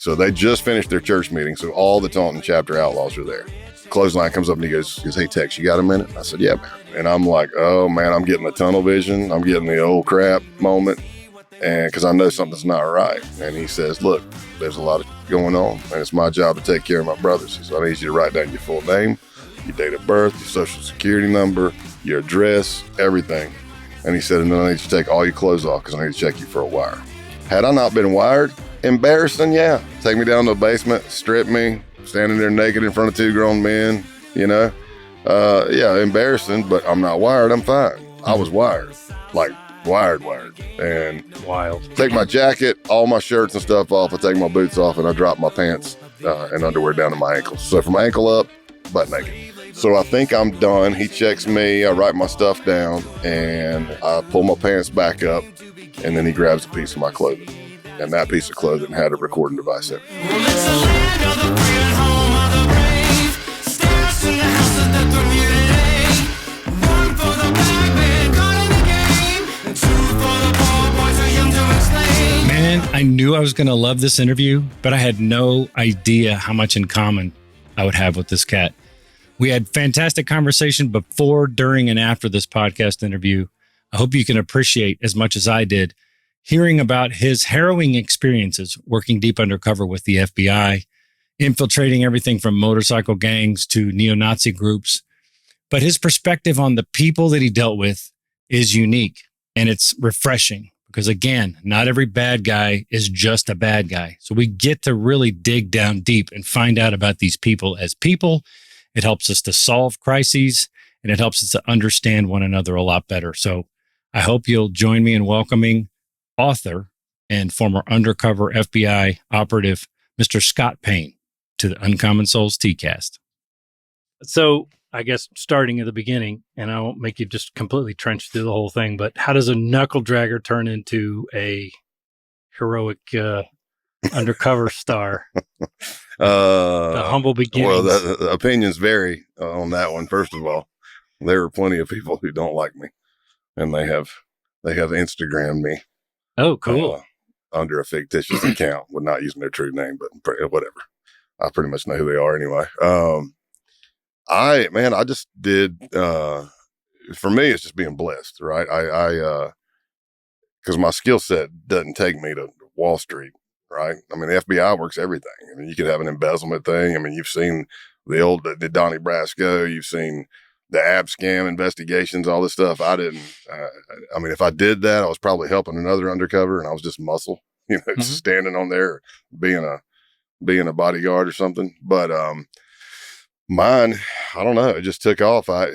So they just finished their church meeting. So all the Taunton chapter outlaws are there. Clothesline comes up and he goes, hey, Tex, you got a minute? I said, yeah, man. And I'm like, oh, man, I'm getting the tunnel vision. I'm getting the old crap moment. And because I know something's not right. And he says, look, there's a lot of going on, and it's my job to take care of my brothers. So I need you to write down your full name, your date of birth, your social security number, your address, everything. And he said, and then I need you to take all your clothes off because I need to check you for a wire. Had I not been wired, embarrassing, yeah. Take me down to the basement, strip me, standing there naked in front of 2 grown men, you know. Yeah, embarrassing, but I'm not wired, I'm fine. I was wired, like wired. And wild. Take my jacket, all my shirts and stuff off. I take my boots off and I drop my pants and underwear down to my ankles. So from ankle up, butt naked. So I think I'm done. He checks me. I write my stuff down and I pull my pants back up. And then he grabs a piece of my clothing. And that piece of clothing had a recording device in it. I knew I was going to love this interview, but I had no idea how much in common I would have with this cat. We had fantastic conversation before, during, and after this podcast interview. I hope you can appreciate as much as I did hearing about his harrowing experiences working deep undercover with the FBI, infiltrating everything from motorcycle gangs to neo-Nazi groups. But his perspective on the people that he dealt with is unique and it's refreshing. Because again, not every bad guy is just a bad guy. So we get to really dig down deep and find out about these people as people. It helps us to solve crises and it helps us to understand one another a lot better. So I hope you'll join me in welcoming author and former undercover FBI operative, Mr. Scott Payne, to the Uncommon Souls TCast. So I guess starting at the beginning, and I won't make you just completely trench through the whole thing, but how does a knuckle dragger turn into a heroic undercover star? The humble beginnings. Well, the opinions vary on that one. First of all, there are plenty of people who don't like me, and they have Instagrammed me. Oh, cool. Under a fictitious account, with not using their true name, but whatever. I pretty much know who they are anyway. I just did, for me, it's just being blessed, right? Cause my skill set doesn't take me to Wall Street, right? I mean, the FBI works everything. I mean, you could have an embezzlement thing. I mean, you've seen the Donnie Brasco, you've seen the ab scam investigations, all this stuff. I didn't, I mean, if I did that, I was probably helping another undercover and I was just muscle, just standing on there, being a bodyguard or something. But, mine, I don't know. It just took off. I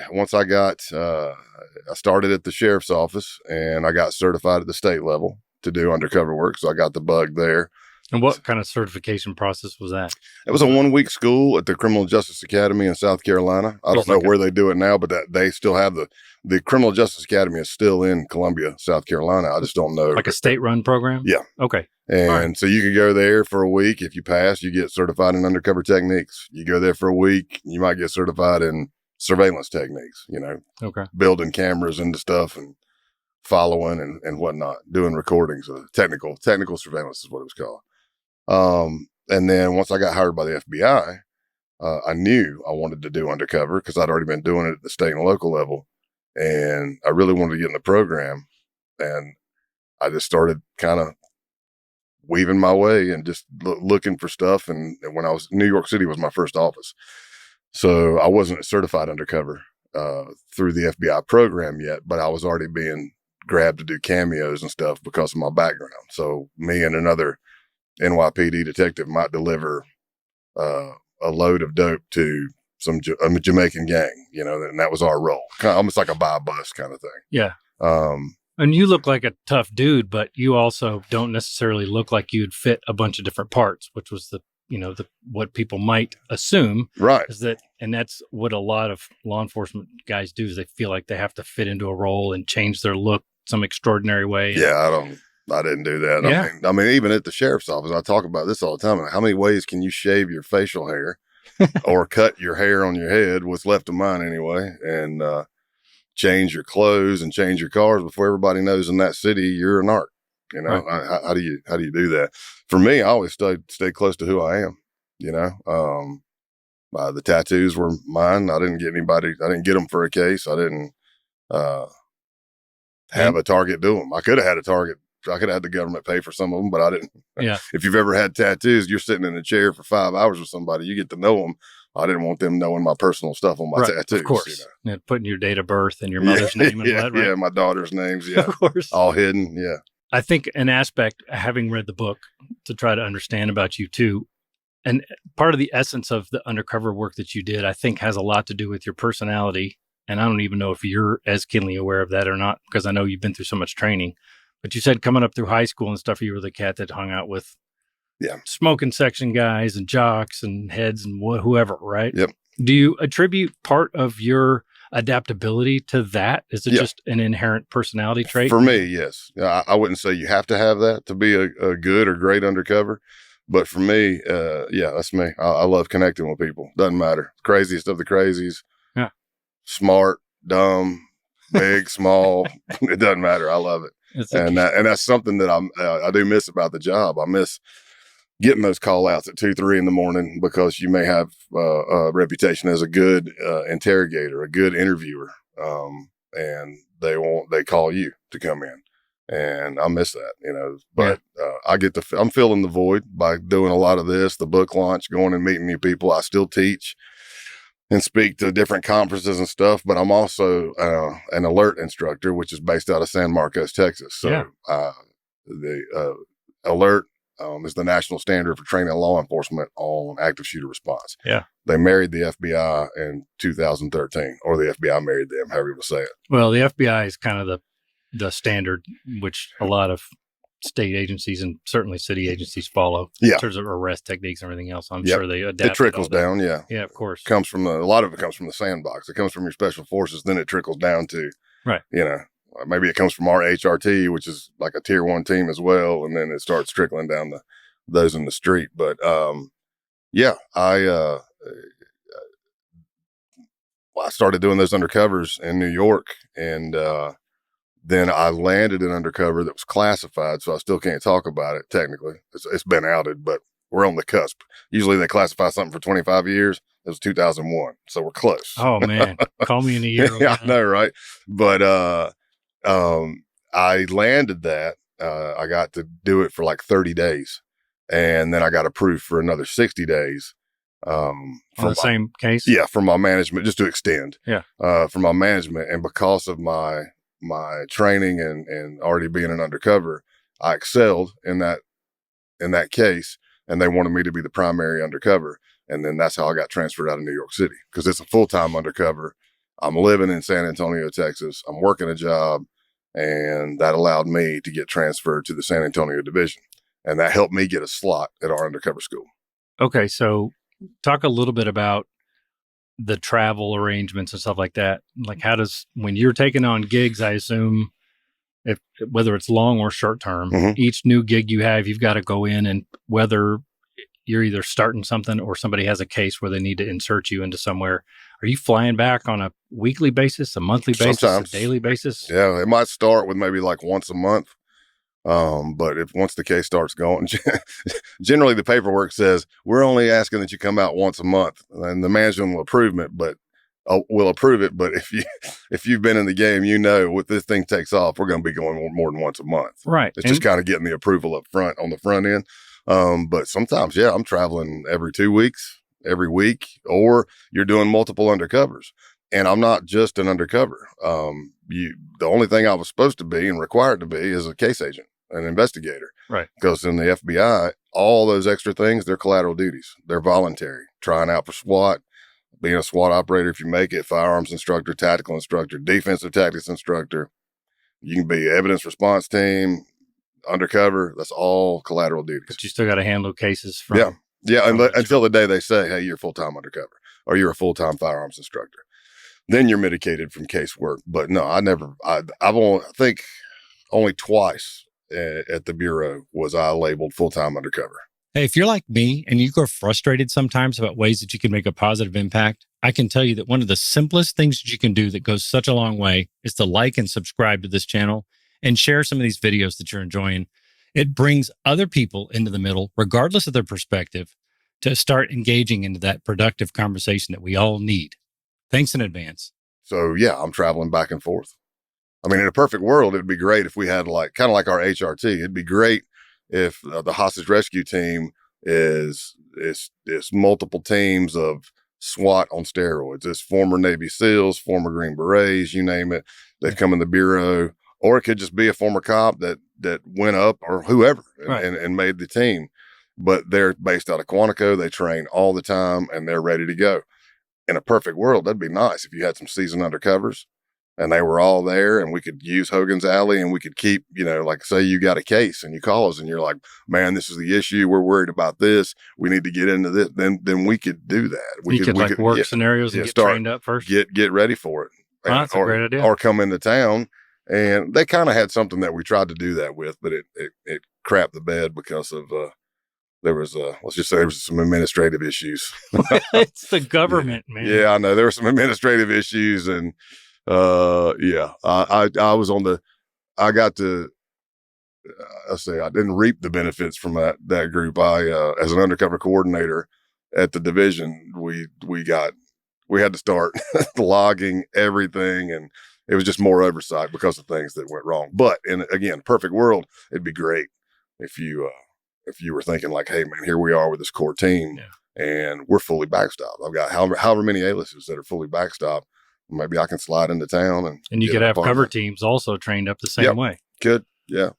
started at the sheriff's office and I got certified at the state level to do undercover work. So I got the bug there. And what kind of certification process was that? It was a 1-week school at the Criminal Justice Academy in South Carolina. I don't know where they do it now, but they still have the Criminal Justice Academy is still in Columbia, South Carolina. I just don't know. Like a state-run program? Yeah. Okay. And so you could go there for a week. If you pass, you get certified in undercover techniques. You go there for a week, you might get certified in surveillance techniques, building cameras into stuff and following and whatnot, doing recordings. Technical surveillance is what it was called. And then once I got hired by the FBI, I knew I wanted to do undercover because I'd already been doing it at the state and local level. And I really wanted to get in the program. And I just started kind of weaving my way and just looking for stuff. And when I was New York City was my first office. So I wasn't certified undercover, through the FBI program yet, but I was already being grabbed to do cameos and stuff because of my background. So me and another NYPD detective might deliver, a load of dope to a Jamaican gang, and that was our role. Kind of almost like a buy bus kind of thing. Yeah. And you look like a tough dude, but you also don't necessarily look like you'd fit a bunch of different parts, which was what people might assume. Right. And that's what a lot of law enforcement guys do is they feel like they have to fit into a role and change their look some extraordinary way. Yeah. I didn't do that. Yeah. I mean, even at the sheriff's office, I talk about this all the time. How many ways can you shave your facial hair or cut your hair on your head, what's left of mine anyway, and change your clothes and change your cars before everybody knows in that city you're a narc? You know, how do you do that? For me, I always stay close to who I am. You know, the tattoos were mine. I didn't get them for a case. I didn't have a target do them. I could have had a target. I could have had the government pay for some of them, but I didn't. Yeah. If you've ever had tattoos, you're sitting in a chair for 5 hours with somebody. You get to know them. I didn't want them knowing my personal stuff on my tattoos. Of course. You know? Yeah, putting your date of birth and your mother's name and what, right? Yeah, my daughter's names. Yeah. Of course. All hidden. Yeah. I think an aspect, having read the book to try to understand about you too, and part of the essence of the undercover work that you did, I think has a lot to do with your personality. And I don't even know if you're as keenly aware of that or not, because I know you've been through so much training. But you said coming up through high school and stuff, you were the cat that hung out with smoking section guys and jocks and heads and whoever, right? Yep. Do you attribute part of your adaptability to that? Is it just an inherent personality trait? For me, yes. I wouldn't say you have to have that to be a good or great undercover. But for me, that's me. I love connecting with people. Doesn't matter. Craziest of the crazies. Yeah. Smart, dumb, big, small. It doesn't matter. I love it. And that's something that I do miss about the job. I miss getting those call outs at 2, 3 in the morning because you may have a reputation as a good interrogator, a good interviewer. And they call you to come in. And I miss that, you know, but I'm filling the void by doing a lot of this, the book launch, going and meeting new people. I still teach and speak to different conferences and stuff, but I'm also an alert instructor, which is based out of San Marcos, Texas. So the alert is the national standard for training law enforcement on active shooter response. Yeah. They married the FBI in 2013, or the FBI married them, however you want to say it. Well, the FBI is kind of the standard, which a lot of state agencies and certainly city agencies follow in terms of arrest techniques and everything else. I'm sure they adapt. It trickles down. Yeah. Yeah, of course. A lot of it comes from the sandbox. It comes from your special forces. Then it trickles down to, you know, maybe it comes from our HRT, which is like a tier 1 team as well. And then it starts trickling down to those in the street. But, I started doing those undercovers in New York, and, then I landed an undercover that was classified, so I still can't talk about it technically. It's been outed, but we're on the cusp. Usually they classify something for 25 years. It was 2001, so we're close. Oh, man. Call me in a year. Yeah, I know, right? But I landed that. I got to do it for like 30 days, and then I got approved for another 60 days. On the same case? Yeah, from my management, just to extend. Yeah. From my management, and because of my training and already being an undercover, I excelled in that case, and they wanted me to be the primary undercover. And then that's how I got transferred out of New York City, because it's a full-time undercover. I'm living in San Antonio, Texas. I'm working a job, and that allowed me to get transferred to the San Antonio division. And that helped me get a slot at our undercover school. Okay. So talk a little bit about the travel arrangements and stuff like that. Like, when you're taking on gigs, I assume whether it's long or short term, each new gig you have, you've got to go in, and whether you're either starting something or somebody has a case where they need to insert you into somewhere. Are you flying back on a weekly basis, a monthly basis, sometimes a daily basis? Yeah. It might start with maybe like once a month. But once the case starts going, generally the paperwork says we're only asking that you come out once a month, and the management will approve it. But if you've been in the game, you know, if this thing takes off, we're going to be going more than once a month. Right. It's just kind of getting the approval up front on the front end. But sometimes, I'm traveling every 2 weeks, every week, or you're doing multiple undercovers. And I'm not just an undercover. The only thing I was supposed to be and required to be is a case agent, an investigator. Right. Because in the FBI, all those extra things, they're collateral duties. They're voluntary. Trying out for SWAT, being a SWAT operator if you make it, firearms instructor, tactical instructor, defensive tactics instructor. You can be evidence response team, undercover. That's all collateral duties. But you still got to handle cases from... Yeah. Until the day they say, hey, you're full-time undercover, or you're a full-time firearms instructor. Then you're mitigated from casework. But no, I think only twice at the Bureau was I labeled full-time undercover. Hey, if you're like me and you grow frustrated sometimes about ways that you can make a positive impact, I can tell you that one of the simplest things that you can do that goes such a long way is to like and subscribe to this channel and share some of these videos that you're enjoying. It brings other people into the middle, regardless of their perspective, to start engaging into that productive conversation that we all need. Thanks in advance. So yeah, I'm traveling back and forth. I mean, in a perfect world, it'd be great if we had like kind of like our HRT. It'd be great if the hostage rescue team is multiple teams of SWAT on steroids. It's former Navy SEALs, former Green Berets, you name it. They've come in the bureau, or it could just be a former cop that went up or whoever and made the team. But they're based out of Quantico. They train all the time and they're ready to go. In a perfect world, that'd be nice if you had some seasoned undercovers and they were all there and we could use Hogan's Alley and we could keep, like say you got a case and you call us and you're like, man, this is the issue. We're worried about this. We need to get into this. Then we could do that. We could work scenarios and get trained up first. Get ready for it. Well, that's a great idea. Or come into town. And they kind of had something that we tried to do that with, but it crapped the bed because of, there was some administrative issues. It's the government, man. Yeah, I know there were some administrative issues, and I didn't reap the benefits from that group. As an undercover coordinator at the division, we had to start logging everything, and it was just more oversight because of things that went wrong. But again, perfect world, it'd be great if you were thinking like, hey man, here we are with this core team and we're fully backstopped. I've got however many A-listers that are fully backstopped. Maybe I can slide into town and you could have cover teams also trained up the same way. Good. Yeah.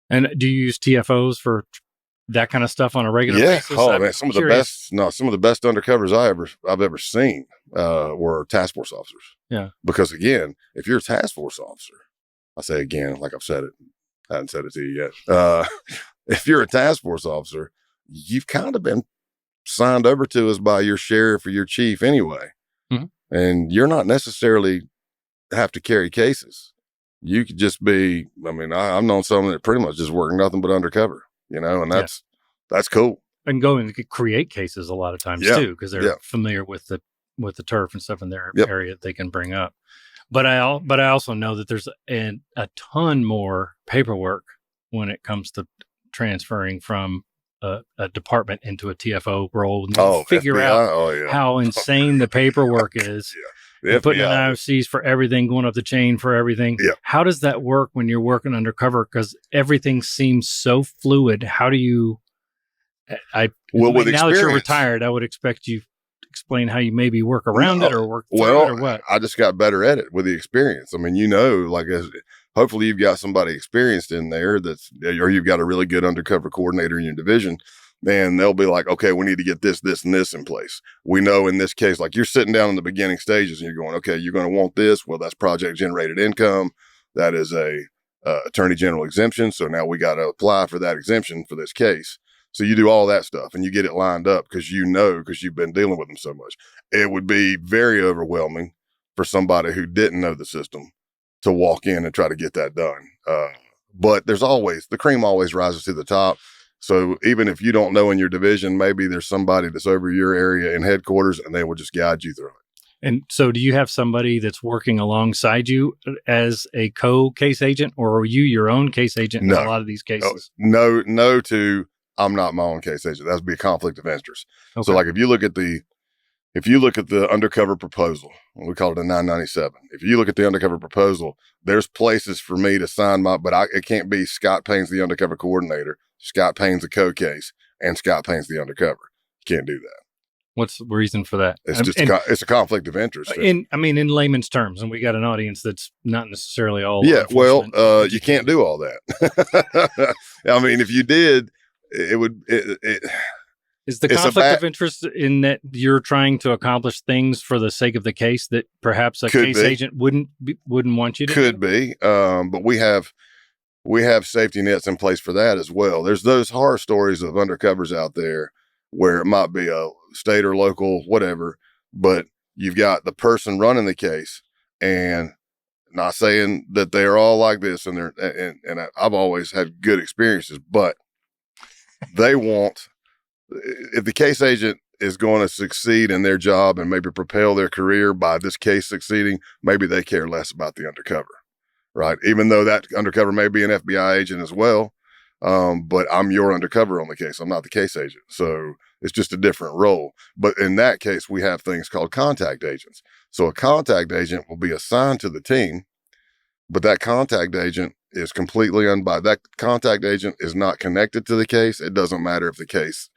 And do you use TFOs for that kind of stuff on a regular basis? Oh man, some of the best undercovers I've ever seen were task force officers. Yeah. Because again, if you're a task force officer, I say again, like I've said it, I haven't said it to you yet. If you're a task force officer, you've kind of been signed over to us by your sheriff or your chief anyway. Mm-hmm. And you're not necessarily have to carry cases. You could just be, I've known someone that pretty much just worked nothing but undercover, and that's cool. And go and create cases a lot of times too, because they're familiar with the turf and stuff in their area that they can bring up. But I also know that there's a ton more paperwork when it comes to transferring from a department into a TFO role and figure out how insane the paperwork is. Putting in IOCs for everything, going up the chain for everything. Yeah. How does that work when you're working undercover? Because everything seems so fluid. How do you? Now that you're retired, I would expect you to explain how you maybe work around it or work through it or what. I just got better at it with the experience. Hopefully you've got somebody experienced in there or you've got a really good undercover coordinator in your division. And they'll be like, okay, we need to get this, this, and this in place. We know in this case, like you're sitting down in the beginning stages and you're going, okay, you're going to want this. Well, that's project generated income. That is a attorney general exemption. So now we got to apply for that exemption for this case. So you do all that stuff and you get it lined up because you've been dealing with them so much. It would be very overwhelming for somebody who didn't know the system to walk in and try to get that done. But the cream always rises to the top. So even if you don't know in your division, maybe there's somebody that's over your area in headquarters and they will just guide you through it. And so do you have somebody that's working alongside you as a co-case agent, or are you your own case agent in a lot of these cases? No, I'm not my own case agent. That would be a conflict of interest. Okay. So like if you look at the undercover proposal, we call it a 997. If you look at the undercover proposal, there's places for me to sign it can't be Scott Payne's the undercover coordinator, Scott Payne's the co-case, and Scott Payne's the undercover. You can't do that. What's the reason for that? It's just it's a conflict of interest. In layman's terms, and we got an audience that's not necessarily all. Yeah, well, you can't do all that. If you did, it would. Is the conflict of interest in that you're trying to accomplish things for the sake of the case that perhaps a case agent wouldn't want you to? Could be, but we have safety nets in place for that as well. There's those horror stories of undercovers out there where it might be a state or local, whatever, but you've got the person running the case, and not saying that they're all like this, and I've always had good experiences, but they want. If the case agent is going to succeed in their job and maybe propel their career by this case succeeding, maybe they care less about the undercover, right? Even though that undercover may be an FBI agent as well, But I'm your undercover on the case. I'm not the case agent. So it's just a different role. But in that case, we have things called contact agents. So a contact agent will be assigned to the team, but that contact agent is completely unbiased. That contact agent is not connected to the case. It doesn't matter if the case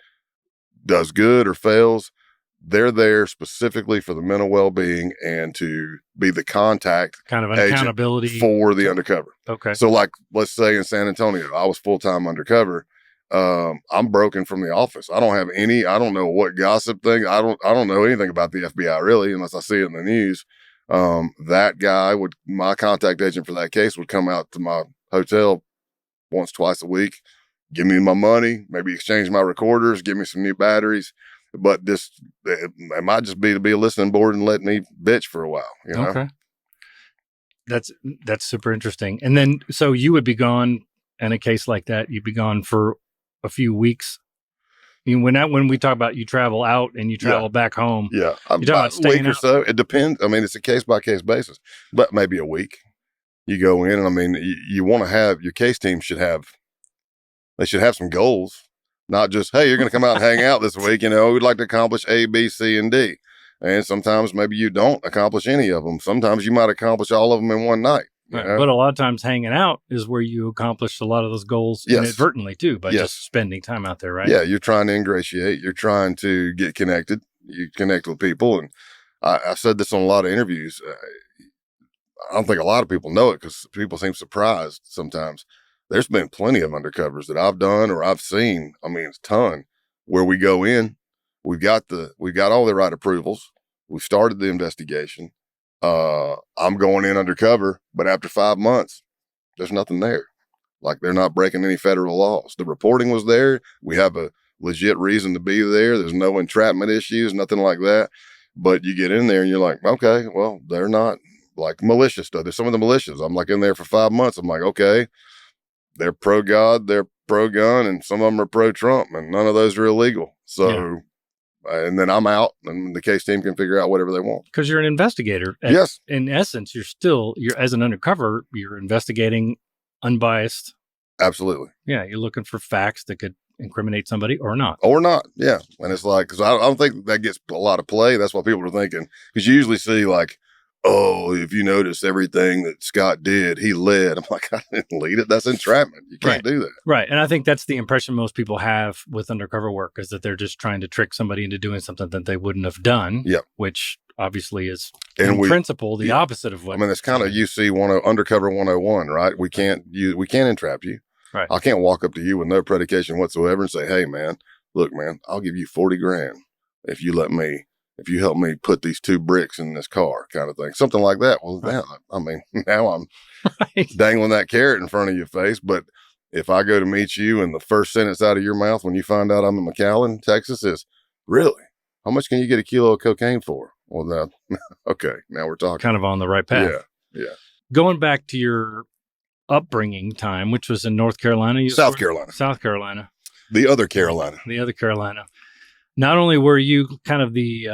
does good or fails. They're there specifically for the mental well-being and to be the contact kind of an accountability for the undercover. Okay. So like, let's say in San Antonio, I was full-time undercover. I'm broken from the office. I don't know what gossip thing. I don't know anything about the FBI really, unless I see it in the news. That guy my contact agent for that case would come out to my hotel once, twice a week, give me my money, maybe exchange my recorders, give me some new batteries. But it might just be to be a listening board and let me bitch for a while, you know? Okay. That's super interesting. And then, so you would be gone in a case like that, you'd be gone for a few weeks. When we talk about you travel out and you travel back home. Yeah. You're talking about staying a week or out. so. It depends. I mean, it's a case by case basis, but maybe a week. You go in and I mean, you want to have your case team should have some goals. Not just, hey, you're going to come out and hang out this week. You know, we'd like to accomplish A, B, C, and D. And sometimes maybe you don't accomplish any of them. Sometimes you might accomplish all of them in one night. Right. But a lot of times hanging out is where you accomplish a lot of those goals inadvertently too, by just spending time out there, right? Yeah, you're trying to ingratiate. You're trying to get connected. You connect with people. And I said this on a lot of interviews. I don't think a lot of people know it because people seem surprised sometimes. There's been plenty of undercovers that I've done or I've seen. I mean, it's a ton where we go in, we've got all the right approvals. We've started the investigation. I'm going in undercover, but after 5 months, there's nothing there. Like they're not breaking any federal laws. The reporting was there. We have a legit reason to be there. There's no entrapment issues, nothing like that. But you get in there and you're like, okay, well, they're not like malicious stuff. There's some of the malicious. I'm like in there for 5 months. I'm like, okay. They're pro-God, they're pro-gun, and some of them are pro-Trump, and none of those are illegal. So, and then I'm out, and the case team can figure out whatever they want. Because you're an investigator. Yes. In essence, you're as an undercover, you're investigating unbiased. Absolutely. Yeah, you're looking for facts that could incriminate somebody or not. Or not, yeah. And it's like, because I don't think that gets a lot of play. That's what people are thinking. Because you usually see like, oh, if you notice everything that Scott did, he led. I'm like, I didn't lead it. That's entrapment. You can't do that. Right. And I think that's the impression most people have with undercover work is that they're just trying to trick somebody into doing something that they wouldn't have done. Yeah. Which obviously is in principle the opposite of what. I mean, it's kind of UC Undercover 101, right? We can't entrap you. Right. I can't walk up to you with no predication whatsoever and say, hey, man, look, man, I'll give you 40 grand if you help me put these 2 bricks in this car kind of thing, something like that. Well, now I'm dangling that carrot in front of your face. But if I go to meet you and the first sentence out of your mouth when you find out I'm in McAllen, Texas is, really? How much can you get a kilo of cocaine for? Well, now, okay, now we're talking. Kind of on the right path. Yeah. Going back to your upbringing time, which was in North Carolina? South Carolina. The other Carolina. Not only were you kind of the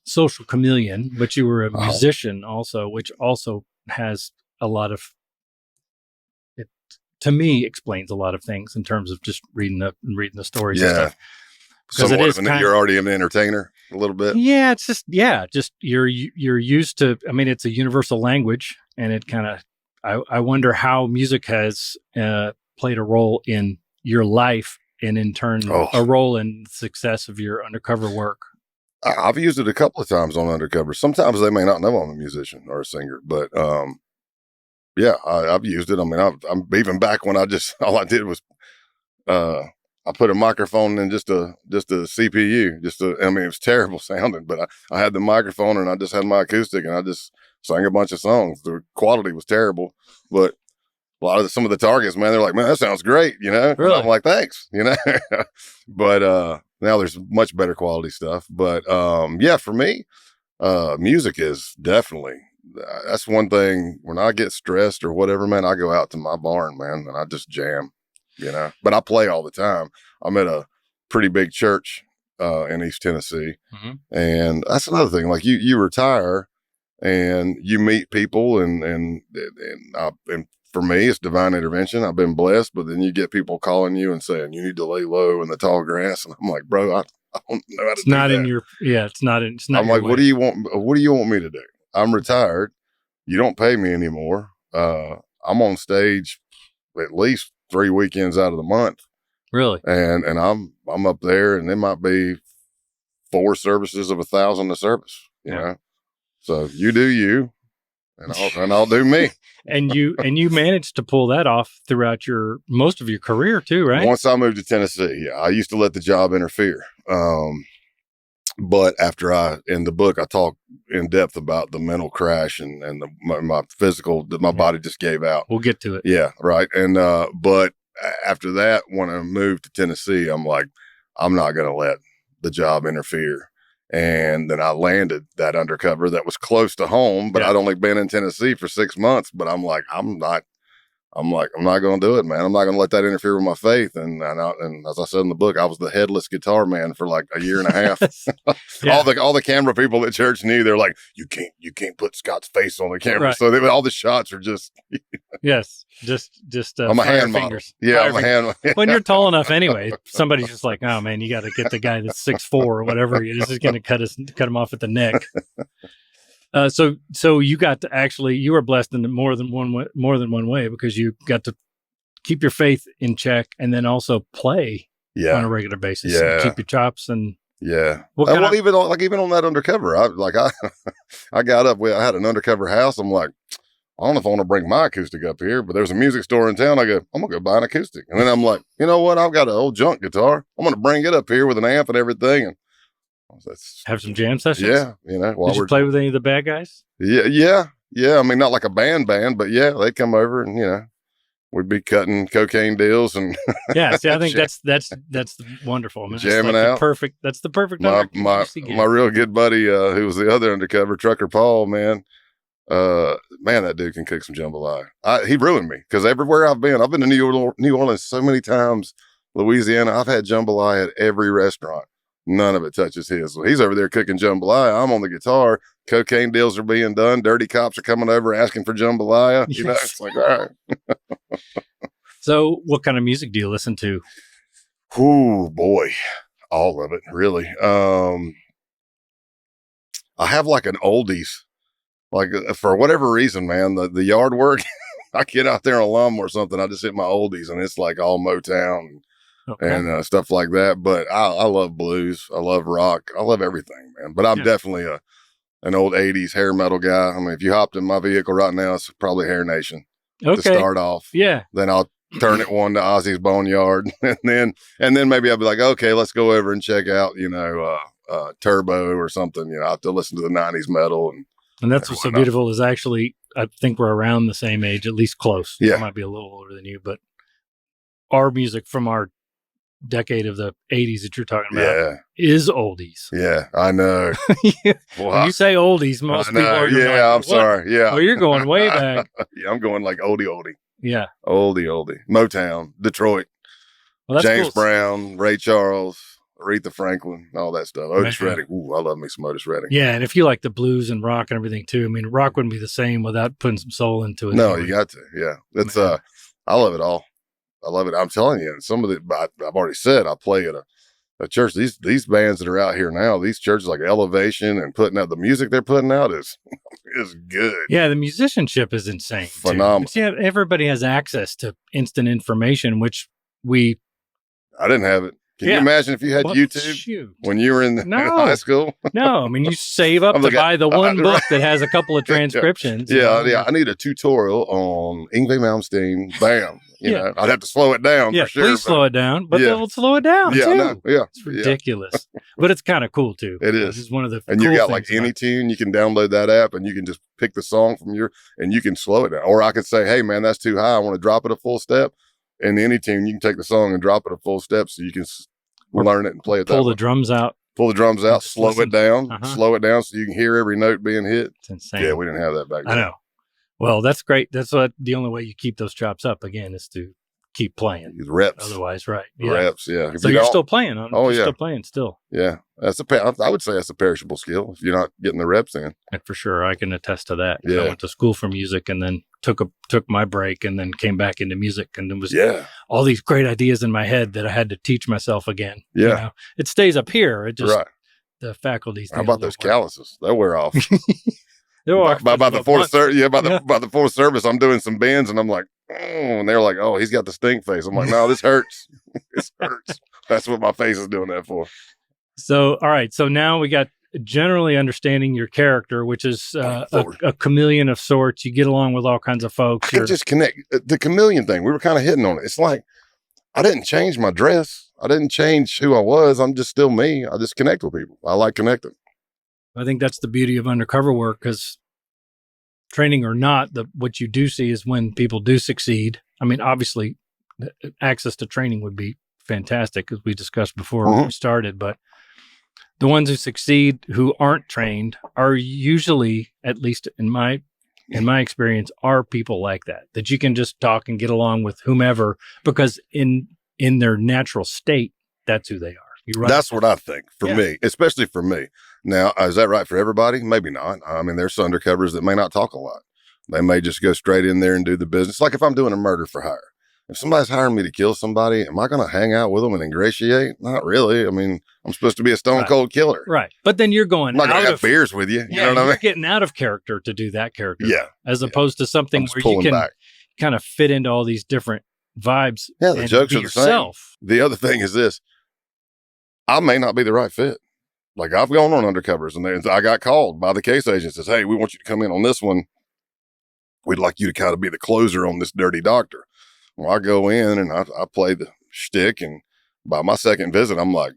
social chameleon, but you were a musician also, which also has a lot of, it, to me, explains a lot of things in terms of just reading the stories and stuff. Because you're already an entertainer a little bit. Yeah, it's just you're used to. I mean, it's a universal language, and it kind of. I wonder how music has played a role in your life. And in turn, a role in the success of your undercover work. I've used it a couple of times on Undercover. Sometimes they may not know I'm a musician or a singer, but I've used it. I mean, I'm even back when all I did was I put a microphone in just a CPU. It was terrible sounding, but I had the microphone and I just had my acoustic and I just sang a bunch of songs. The quality was terrible, but a lot of some of the targets, man, they're like, man, that sounds great, you know? Really? I'm like, thanks, you know? But now there's much better quality stuff. But for me, music is definitely, that's one thing. When I get stressed or whatever, man, I go out to my barn, man, and I just jam, you know? But I play all the time. I'm at a pretty big church in East Tennessee. Mm-hmm. And that's another thing. Like you retire and you meet people and for me, it's divine intervention. I've been blessed, but then you get people calling you and saying, you need to lay low in the tall grass. And I'm like, bro, I don't know how to do that. It's not I'm like, what do you want me to do? I'm retired. You don't pay me anymore. I'm on stage at least 3 weekends out of the month. Really? And I'm up there, and it might be 4 services of $1,000 a service, you know? So you do you, and I'll do me. and you managed to pull that off throughout most of your career too, right? Once I moved to Tennessee, I used to let the job interfere. But after in the book, I talk in depth about the mental crash and my physical, my body just gave out. We'll get to it. Yeah. Right. And, but after that, when I moved to Tennessee, I'm like, I'm not going to let the job interfere. And then I landed that Undercover that was close to home, but I'd only been in Tennessee for 6 months, but I'm like, I'm not going to do it, man. I'm not going to let that interfere with my faith. And as I said in the book, I was the Headless Guitar Man for like a year and a half. All the camera people at church knew. They're like, you can't put Scott's face on the camera. Right. So all the shots are just, just I'm a hand fingers. Model. Yeah, I'm a hand. When you're tall enough anyway, somebody's just like, oh man, you got to get the guy that's 6'4" or whatever he is. This is going to cut him off at the neck. So you got to you were blessed in more than one way because you got to keep your faith in check and then also play on a regular basis. Yeah. And keep your chops and even on that Undercover, I got up. I had an Undercover house. I'm like, I don't know if I want to bring my acoustic up here, but there's a music store in town. I go, I'm gonna go buy an acoustic, and then I'm like, you know what? I've got an old junk guitar. I'm gonna bring it up here with an amp and everything, and have some jam sessions. Yeah, Did you play with any of the bad guys? Yeah. I mean, not like a band, but yeah, they'd come over and we'd be cutting cocaine deals and yeah. See, I think that's wonderful, man. Jamming out. That's the perfect. My real good buddy, who was the other Undercover, Trucker Paul, man. That dude can cook some jambalaya. He ruined me because everywhere I've been to New Orleans so many times, Louisiana, I've had jambalaya at every restaurant. None of it touches his. So he's over there cooking jambalaya. I'm on the guitar. Cocaine deals are being done. Dirty cops are coming over asking for jambalaya. Yes. It's like, all right. So what kind of music do you listen to? Oh boy. All of it, really. I have like an oldies, like for whatever reason, man, the yard work, I get out there on a lawnmower or something. I just hit my oldies and it's like all Motown and stuff like that. But I love blues. I love rock. I love everything, man. But I'm definitely an old 80s hair metal guy. I mean, if you hopped in my vehicle right now, it's probably Hair Nation to start off. Yeah. Then I'll turn it one to Ozzy's Boneyard. and then maybe I'll be like, okay, let's go over and check out, Turbo or something. I have to listen to the 90s metal. And that's what's so beautiful is actually, I think we're around the same age, at least close. Yeah. I might be a little older than you, but our music from our decade of the 80s that you're talking about is oldies. Yeah, I know. When you say oldies, most people are I'm sorry. Yeah. Oh, you're going way back. I'm going like oldie. Yeah. Oldie. Motown, Detroit. Well, that's James cool. Brown, Ray Charles, Aretha Franklin, all that stuff. Otis Redding. Ooh, I love me some Otis Redding. Yeah, and if you like the blues and rock and everything too, I mean, rock wouldn't be the same without putting some soul into it. No, you got to. Yeah. It's I love it all. I love it. I'm telling you, and some of I've already said, I play at a church. These bands that are out here now, these churches like Elevation and putting out the music they're putting out is good. Yeah, the musicianship is insane. Phenomenal. Yeah, everybody has access to instant information, which I didn't have it. Can you imagine if you had YouTube when you were in high school? No, I mean, you save up to buy the one book that has a couple of transcriptions. Yeah. I need a tutorial on Yngwie Malmsteen. Bam. I'd have to slow it down for sure. Please slow it down, but they'll slow it down too. Yeah. It's ridiculous. But it's kind of cool too. It is. This is one of the and cool you got like AnyTune. You can download that app and you can just pick the song from and you can slow it down. Or I could say, hey man, that's too high. I want to drop it a full step. And the AnyTune, you can take the song and drop it a full step so you can learn it and play it that way. Pull the drums out, slow it down so you can hear every note being hit. It's insane. Yeah, we didn't have that back then. I know. Well, that's great. That's the only way you keep those chops up again is to keep playing. Use reps. Otherwise, right. Yeah. Reps, yeah. So you're still playing on it. Oh, Still playing still. Yeah. I would say that's a perishable skill if you're not getting the reps in. And for sure. I can attest to that. Yeah. I went to school for music and then took my break and then came back into music, and there was all these great ideas in my head that I had to teach myself again. Yeah. You know? It stays up here. It just, the faculties. How about those calluses? They'll wear off. By the fourth by the fourth service, I'm doing some bends and I'm like, oh, and they're like, oh, he's got the stink face. I'm like, no, this hurts. This hurts. That's what my face is doing that for. So, all right. So now we got generally understanding your character, which is a chameleon of sorts. You get along with all kinds of folks. I can just connect. The chameleon thing, we were kind of hitting on it. It's like, I didn't change my dress. I didn't change who I was. I'm just still me. I just connect with people. I like connecting. I think that's the beauty of undercover work, because training or not, what you do see is when people do succeed. I mean, obviously, access to training would be fantastic, as we discussed before we started, but the ones who succeed who aren't trained are usually, at least in my experience, are people like that you can just talk and get along with whomever, because in their natural state, that's who they are. You're right. That's what I think for me, especially for me. Now, is that right for everybody? Maybe not. I mean, there's some undercovers that may not talk a lot. They may just go straight in there and do the business. Like if I'm doing a murder for hire, if somebody's hiring me to kill somebody, am I going to hang out with them and ingratiate? Not really. I mean, I'm supposed to be a stone cold killer. Right. But then you're going I'm not going to have beers with you. You know what I mean? You're getting out of character to do that character. Yeah. As opposed to something where you can kind of fit into all these different vibes. Yeah, the jokes are the same. The other thing is this. I may not be the right fit. Like I've gone on undercovers and I got called by the case agent, says, hey, we want you to come in on this one. We'd like you to kind of be the closer on this dirty doctor. Well, I go in and I play the shtick, and by my second visit, I'm like,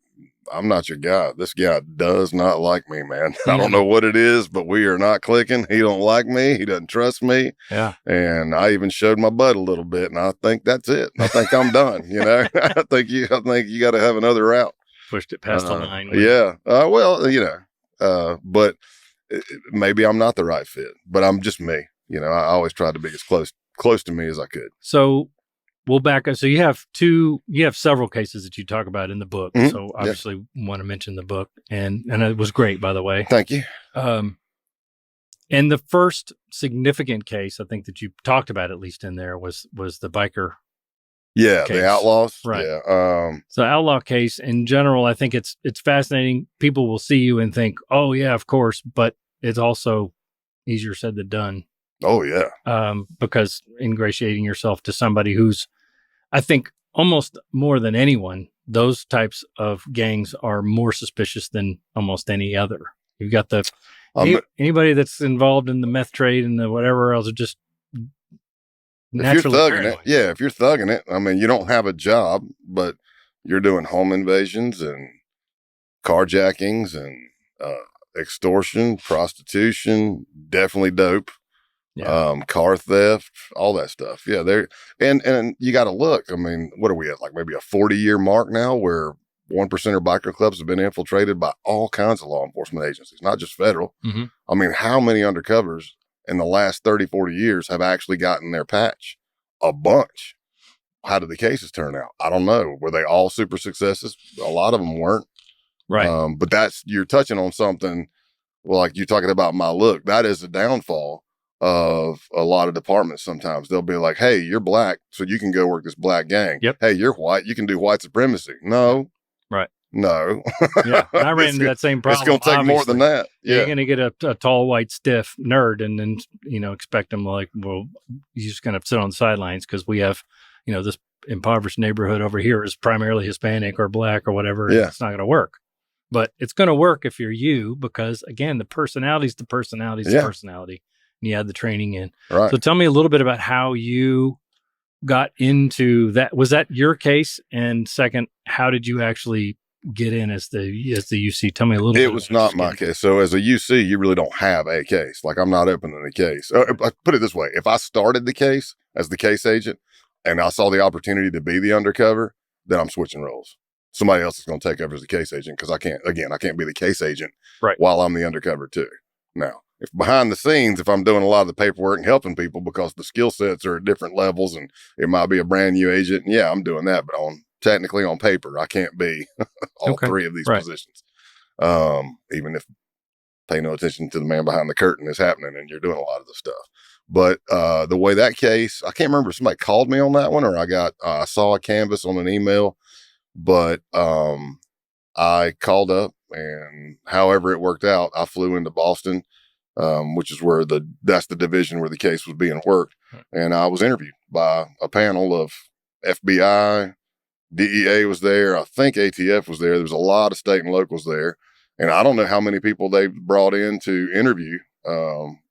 I'm not your guy. This guy does not like me, man. I don't know what it is, but we are not clicking. He don't like me. He doesn't trust me. Yeah. And I even showed my butt a little bit, and I think that's it. I think I'm done. You know, I think you got to have another route. Pushed it past the line. Yeah. Well, you know, but maybe I'm not the right fit, but I'm just me. You know, I always tried to be as close to me as I could. So we'll back up. So you have several cases that you talk about in the book. Mm-hmm. So obviously want to mention the book, and it was great, by the way. Thank you. And the first significant case I think that you talked about, at least in there, was the biker. Yeah, case. The Outlaws. Right. Yeah. So outlaw case in general, I think it's fascinating. People will see you and think, oh yeah, of course, but it's also easier said than done. Oh yeah. Because ingratiating yourself to somebody who's, I think almost more than anyone, those types of gangs are more suspicious than almost any other. You've got anybody that's involved in the meth trade and the whatever else are just if you're thugging if you're thugging it, I mean, you don't have a job, but you're doing home invasions and carjackings and extortion, prostitution, definitely dope, car theft, all that stuff. Yeah, and you got to look. I mean, what are we at? Like maybe a 40-year mark now, where 1% of biker clubs have been infiltrated by all kinds of law enforcement agencies, not just federal. Mm-hmm. I mean, how many undercovers in the last 30, 40 years have actually gotten their patch? A bunch. How did the cases turn out? I don't know. Were they all super successes? A lot of them weren't. Right. But you're touching on something, well, like you're talking about my look. That is the downfall of a lot of departments. Sometimes they'll be like, hey, you're black, so you can go work this black gang. Yep. Hey, you're white, you can do white supremacy. No. Right. No. Yeah. I ran into that same problem. It's going to take more than that. Yeah. You're going to get a tall, white, stiff nerd and then, expect them like, well, you're just going to sit on the sidelines because we have, this impoverished neighborhood over here is primarily Hispanic or black or whatever. Yeah. It's not going to work. But it's going to work if you're you, because again, the personality's the personality. And you add the training in. Right. So tell me a little bit about how you got into that. Was that your case? And second, how did you actually get in as the UC? Tell me a little bit. It was not my case. So as a UC, you really don't have a case. Like I'm not opening the case. I put it this way. If I started the case as the case agent and I saw the opportunity to be the undercover, then I'm switching roles. Somebody else is going to take over as the case agent because I can't be the case agent while I'm the undercover too. Now, if behind the scenes, if I'm doing a lot of the paperwork and helping people because the skill sets are at different levels and it might be a brand new agent, yeah, I'm doing that. But technically on paper, I can't be all three of these positions. Even if pay no attention to the man behind the curtain is happening and you're doing a lot of the stuff. But the way that case, I can't remember if somebody called me on that one or I saw a canvas on an email, but I called up, and however it worked out, I flew into Boston, which is where that's the division where the case was being worked. And I was interviewed by a panel of FBI, DEA was there. I think ATF was there. There was a lot of state and locals there. And I don't know how many people they brought in to interview.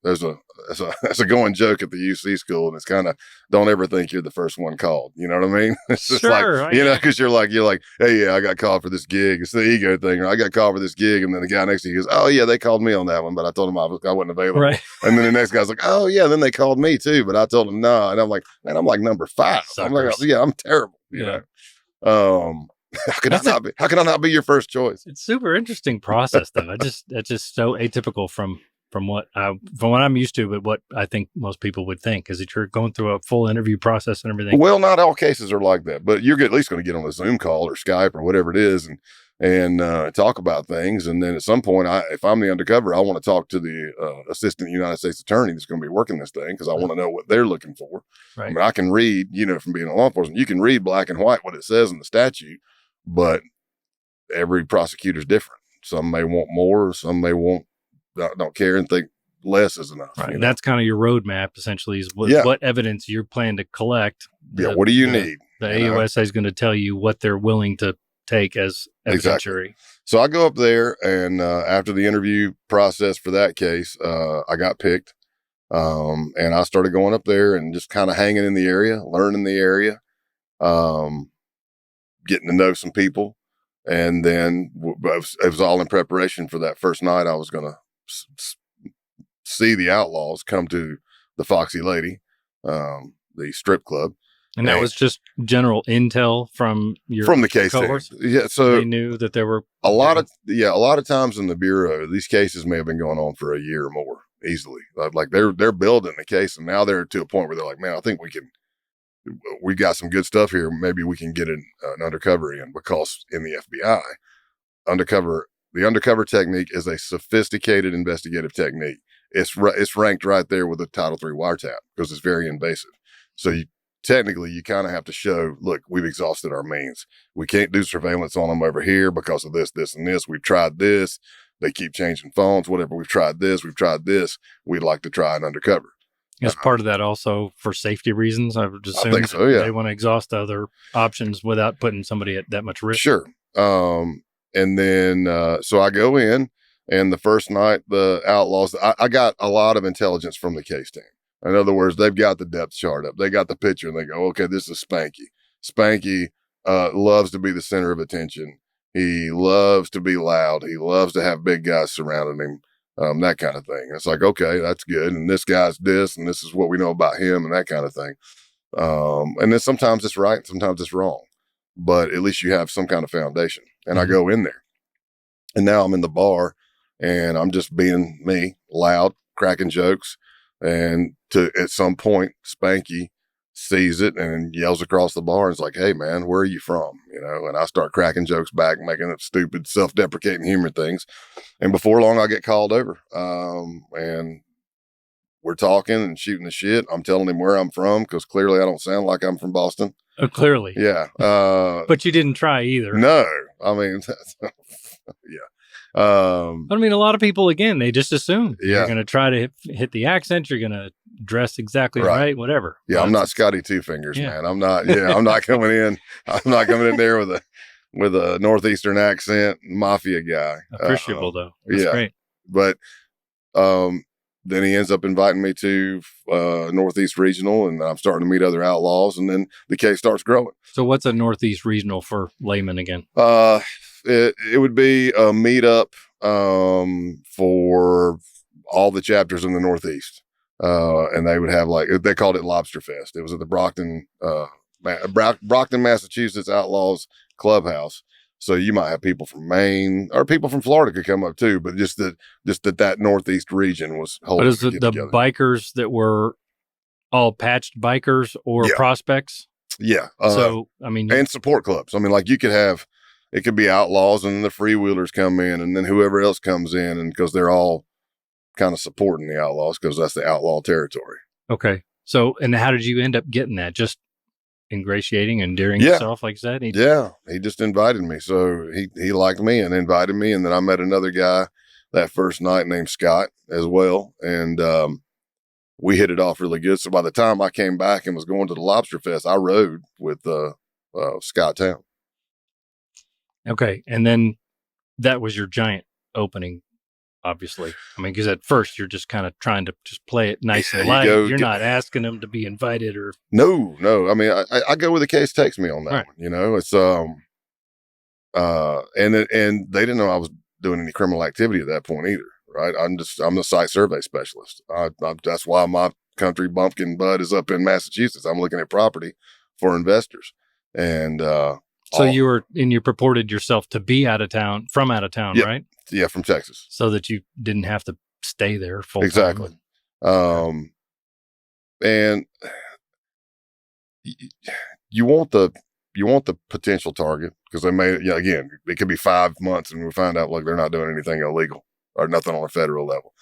There's a going joke at the UC school, and it's kind of, don't ever think you're the first one called. You know what I mean? It's just sure, like, because you're like, hey, yeah, I got called for this gig. It's the ego thing. Or I got called for this gig. And then the guy next to you goes, oh yeah, they called me on that one, but I told him I wasn't available. Right. And then the next guy's like, oh yeah, then they called me too, but I told him no. And I'm like, man, I'm like number 5. Suckers. I'm like, yeah, I'm terrible. You know? How can I not be your first choice? It's super interesting process though. That's just so atypical from what I'm used to, but what I think most people would think is that you're going through a full interview process and everything. Well, not all cases are like that, but you're at least going to get on a Zoom call or Skype or whatever it is and talk about things. And then at some point, if I'm the undercover, I want to talk to the assistant United States attorney that's going to be working this thing, because I want to know what they're looking for. Right. I mean, I can read, from being a law enforcement, you can read black and white what it says in the statute, but every prosecutor's different. Some may want more, some may don't care and think less is enough. Right. That's kind of your roadmap, essentially, is what evidence you're planning to collect. What do you need? The AUSA is going to tell you what they're willing to take as evidentiary. Exactly. So I go up there, and after the interview process for that case, I got picked. And I started going up there and just kind of hanging in the area, learning the area, getting to know some people. And then it was all in preparation for that first night. I was going to see the Outlaws come to the Foxy Lady, the strip club. And that was just general intel from the case cohorts? Team. Yeah. So they knew that there were a lot of times in the Bureau, these cases may have been going on for a year or more easily. Like they're building the case, and now they're to a point where they're like, man, I think we got some good stuff here. Maybe we can get an undercover in, because in the FBI, the undercover technique is a sophisticated investigative technique. It's ranked right there with the Title III wiretap because it's very invasive. So technically, you kind of have to show, look, we've exhausted our means. We can't do surveillance on them over here because of this, this, and this. We've tried this. They keep changing phones, whatever. We've tried this. We'd like to try an undercover. As part of that also for safety reasons, I would assume. I think so, yeah. They want to exhaust other options without putting somebody at that much risk. Sure. And then, so I go in, and the first night, the Outlaws, I got a lot of intelligence from the case team. In other words, they've got the depth chart up. They got the picture, and they go, okay, this is Spanky. Spanky loves to be the center of attention. He loves to be loud. He loves to have big guys surrounding him, that kind of thing. It's like, okay, that's good. And this guy's this, and this is what we know about him, and that kind of thing. And then sometimes it's right, sometimes it's wrong. But at least you have some kind of foundation. And I go in there, and now I'm in the bar, and I'm just being me, loud, cracking jokes. And at some point, Spanky sees it and yells across the bar and is like, hey man, where are you from? And I start cracking jokes back, making up stupid self-deprecating humor things. And before long, I get called over. And we're talking and shooting the shit. I'm telling him where I'm from, because clearly I don't sound like I'm from Boston. Oh, clearly. Yeah. But you didn't try either. No. I mean, yeah. I mean, a lot of people, again, they just assume you're going to try to hit the accent. You're going to dress exactly right, whatever. Yeah. I'm not Scotty Two Fingers, man. I'm not coming in. I'm not coming in there with a Northeastern accent mafia guy. Appreciable though. That's great. But, then he ends up inviting me to Northeast Regional, and I'm starting to meet other outlaws, and then the case starts growing. So what's a Northeast Regional for layman again? It would be a meetup for all the chapters in the Northeast. And they would have, they called it Lobster Fest. It was at the Brockton, Massachusetts Outlaws Clubhouse. So you might have people from Maine or people from Florida could come up too, but just that Northeast region was holding. But is it the bikers that were all patched bikers or prospects? Yeah. So, I mean, and support clubs. I mean, it could be Outlaws, and then the freewheelers come in, and then whoever else comes in, and because they're all kind of supporting the Outlaws because that's the outlaw territory. Okay. So, and how did you end up getting that? Just ingratiating, endearing yourself, like you said? He just invited me. So he liked me and invited me. And then I met another guy that first night named Scott as well. And we hit it off really good. So by the time I came back and was going to the Lobster Fest, I rode with Scott Town. Okay. And then that was your giant opening, obviously. I mean, because at first you're just kind of trying to just play it nice and light. You're not asking them to be invited or. No. I mean, I go where the case takes me on that one. You know, it's, and they didn't know I was doing any criminal activity at that point either. Right. I'm the site survey specialist. That's why my country bumpkin bud is up in Massachusetts. I'm looking at property for investors. And, so you purported yourself to be from out of town, right? Yeah. From Texas. So that you didn't have to stay there full exactly. time. And you want the potential target because they may, again, it could be 5 months and we find out like they're not doing anything illegal or nothing on a federal level,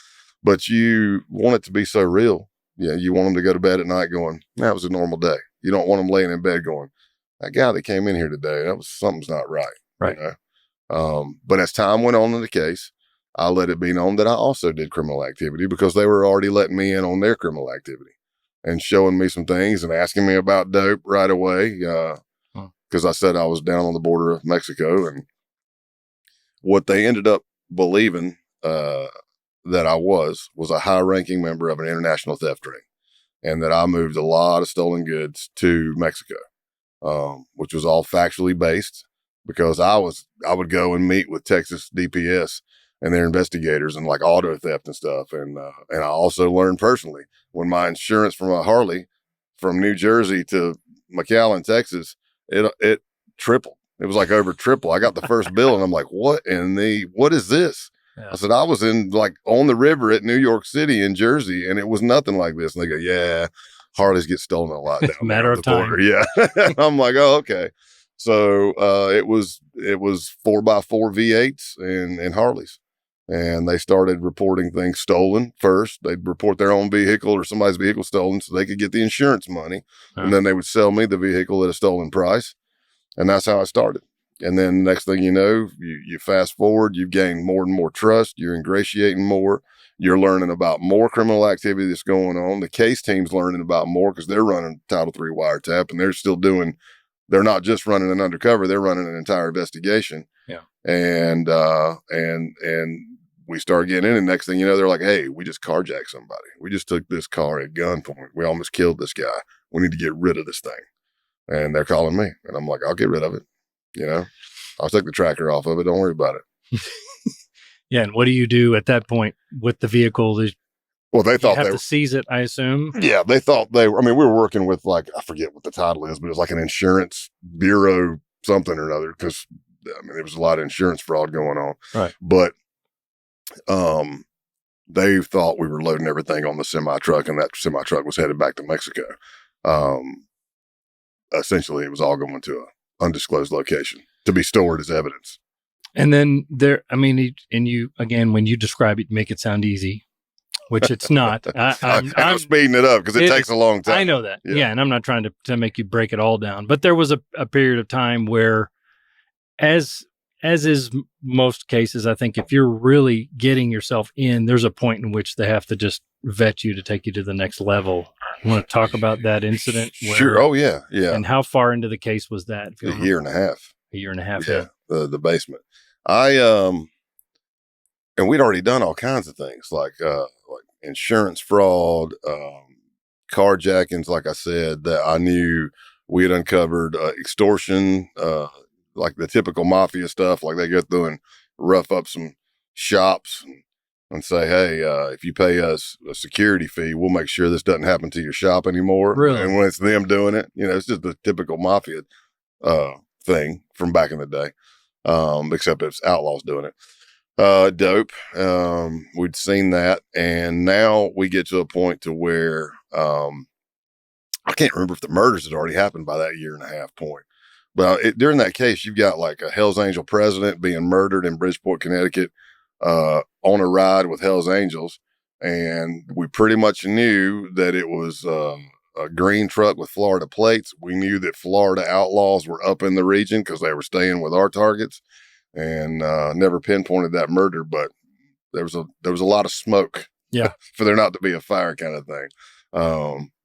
but you want it to be so real. Yeah. You want them to go to bed at night going, that was a normal day. You don't want them laying in bed going, that guy that came in here today, something's not right. Right. You know? But as time went on in the case, I let it be known that I also did criminal activity because they were already letting me in on their criminal activity and showing me some things and asking me about dope right away. Because I said I was down on the border of Mexico, and what they ended up believing that I was a high-ranking member of an international theft ring, and that I moved a lot of stolen goods to Mexico, which was all factually based because I would go and meet with Texas DPS and their investigators and like auto theft and stuff, and I also learned personally when my insurance from a Harley from New Jersey to McAllen, Texas, it tripled. It was like over triple. I got the first bill and I'm like, what is this? Yeah. I said, I was on the river at New York City in Jersey and it was nothing like this. And they go, yeah, Harleys get stolen a lot down Matter of time. border. Yeah. I'm like, oh, okay. So, it was 4x4 V8s and Harleys. And they started reporting things stolen first. They'd report their own vehicle or somebody's vehicle stolen so they could get the insurance money. Huh. And then they would sell me the vehicle at a stolen price. And that's how I started. And then next thing you know, you fast forward, you've gained more and more trust. You're ingratiating more. You're learning about more criminal activity that's going on. The case team's learning about more because they're running Title III wiretap and they're not just running an undercover. They're running an entire investigation. Yeah. And we start getting in, and next thing you know, they're like, hey, we just carjacked somebody. We just took this car at gunpoint. We almost killed this guy. We need to get rid of this thing. And they're calling me. And I'm like, I'll get rid of it. You know, I'll take the tracker off of it. Don't worry about it. Yeah. And what do you do at that point with the vehicle? Well, they thought they have to seize it, I assume. Yeah. They thought we were working with I forget what the title is, but it was like an insurance bureau, something or another. Cause there was a lot of insurance fraud going on. Right. But, they thought we were loading everything on the semi truck and that semi truck was headed back to Mexico. Essentially it was all going to an undisclosed location to be stored as evidence. And then again, when you describe it, you make it sound easy, which it's not. I'm speeding it up because it takes a long time. I know that. Yeah. And I'm not trying to make you break it all down, but there was a period of time where as is most cases, I think if you're really getting yourself in, there's a point in which they have to just vet you to take you to the next level. You want to talk about that incident? Sure. Oh, yeah. Yeah. And how far into the case was that? A year and a half. A year and a half. Yeah. The basement. And we'd already done all kinds of things like insurance fraud, carjackings. Like I said, that I knew we had uncovered extortion, like the typical mafia stuff. Like they go through and rough up some shops and say, hey, if you pay us a security fee, we'll make sure this doesn't happen to your shop anymore. Really? And when it's them doing it, it's just the typical mafia thing from back in the day, except it's Outlaws doing it. Dope. We'd seen that. And now we get to a point to where I can't remember if the murders had already happened by that year and a half point. But during that case, you've got like a Hell's Angel president being murdered in Bridgeport, Connecticut, on a ride with Hell's Angels. and we pretty much knew that it was a green truck with Florida plates. We knew that Florida Outlaws were up in the region because they were staying with our targets, and never pinpointed that murder, but there was a lot of smoke. Yeah. For there not to be a fire kind of thing.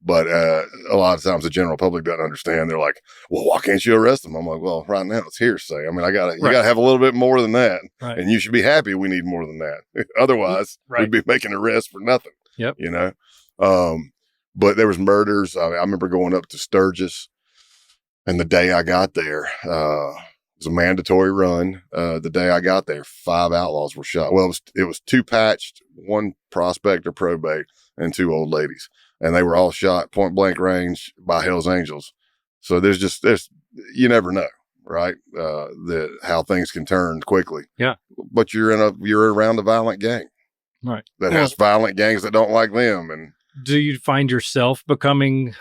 But a lot of times the general public doesn't understand. They're like, well, why can't you arrest them? I'm like, well, right now it's hearsay. I mean, you gotta have a little bit more than that. Right. And you should be happy we need more than that. Otherwise we'd be making arrests for nothing. Yep. You know? But there was murders. I remember going up to Sturgis, and the day I got there, it was a mandatory run. The day I got there, 5 outlaws were shot. Well, it was 2 patched, 1 prospect or probate, and 2 old ladies. And they were all shot point blank range by Hell's Angels. So there's you never know, right? How things can turn quickly. Yeah. But you're around a violent gang. Right. That has violent gangs that don't like them. And do you find yourself becoming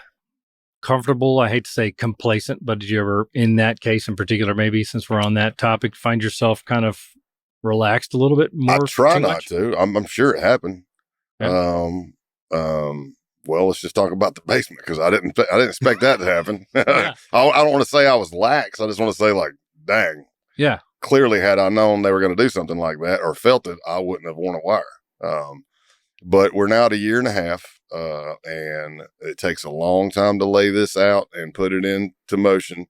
comfortable? I hate to say complacent, but did you ever, in that case in particular, maybe since we're on that topic, find yourself kind of relaxed a little bit more? I try not to. I'm sure it happened. Yeah. Well, let's just talk about the basement, because I didn't expect that to happen. Yeah. I don't want to say I was lax. I just want to say, like, dang. Yeah. Clearly, had I known they were going to do something like that or felt it, I wouldn't have worn a wire. But we're now at 1.5 years, and it takes a long time to lay this out and put it into motion.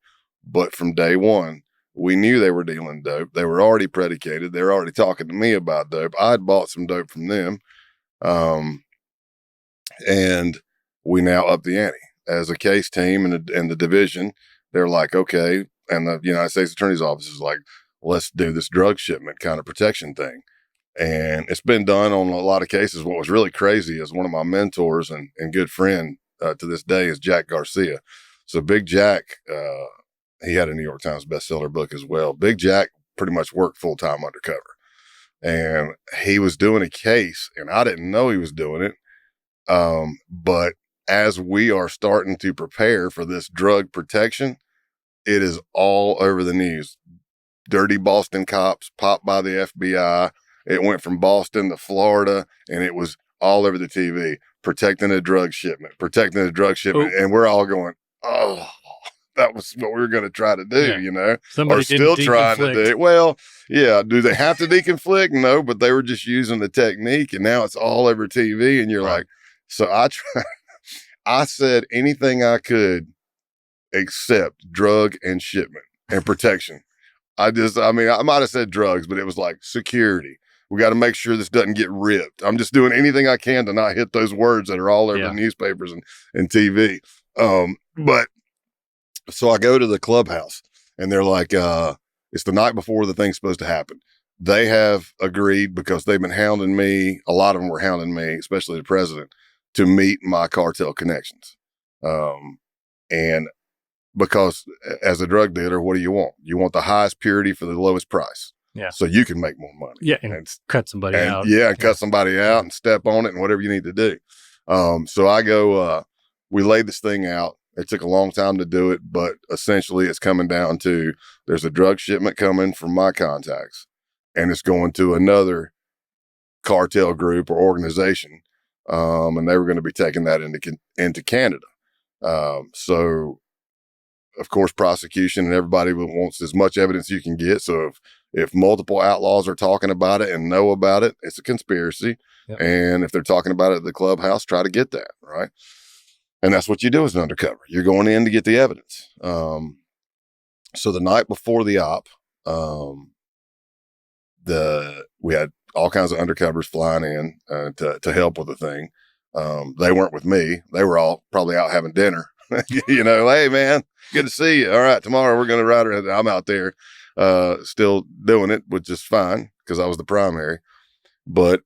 But from day one, we knew they were dealing dope. They were already predicated. They were already talking to me about dope. I'd bought some dope from them. And we now up the ante as a case team and the division. They're like, okay. And the United States Attorney's Office is like, let's do this drug shipment kind of protection thing. And it's been done on a lot of cases. What was really crazy is one of my mentors and good friend to this day is Jack Garcia. So Big Jack, he had a New York Times bestseller book as well. Big Jack pretty much worked full-time undercover. And he was doing a case, and I didn't know he was doing it. But as we are starting to prepare for this drug protection, it is all over the news. Dirty Boston cops popped by the FBI. It went from Boston to Florida, and it was all over the TV, protecting a drug shipment. And we're all going, oh, that was what we were going to try to do, you know, somebody or still trying to do. Well, yeah. Do they have to deconflict? No, but they were just using the technique, and now it's all over TV, and you're like, so I said anything I could except drug and shipment and protection. I might have said drugs, but it was like security. We got to make sure this doesn't get ripped. I'm just doing anything I can to not hit those words that are all over the newspapers and TV. But so I go to the clubhouse, and they're like, it's the night before the thing's supposed to happen. They have agreed, because they've been hounding me. A lot of them were hounding me, especially the president, to meet my cartel connections. And because as a drug dealer, what do you want? You want the highest purity for the lowest price. Yeah. So you can make more money. Yeah. And cut somebody out. Yeah. And cut somebody out and step on it and whatever you need to do. So I go, we laid this thing out. It took a long time to do it, but essentially it's coming down to there's a drug shipment coming from my contacts, and it's going to another cartel group or organization. And they were going to be taking that into Canada. So of course, prosecution and everybody wants as much evidence you can get. So if multiple outlaws are talking about it and know about it, it's a conspiracy. Yep. And if they're talking about it at the clubhouse, try to get that, right? And that's what you do as an undercover. You're going in to get the evidence. So the night before the op, we had all kinds of undercovers flying in to help with the thing. They weren't with me. They were all probably out having dinner. You know, hey man, good to see you. All right, tomorrow we're going to ride around. I'm out there still doing it, which is fine because I was the primary. But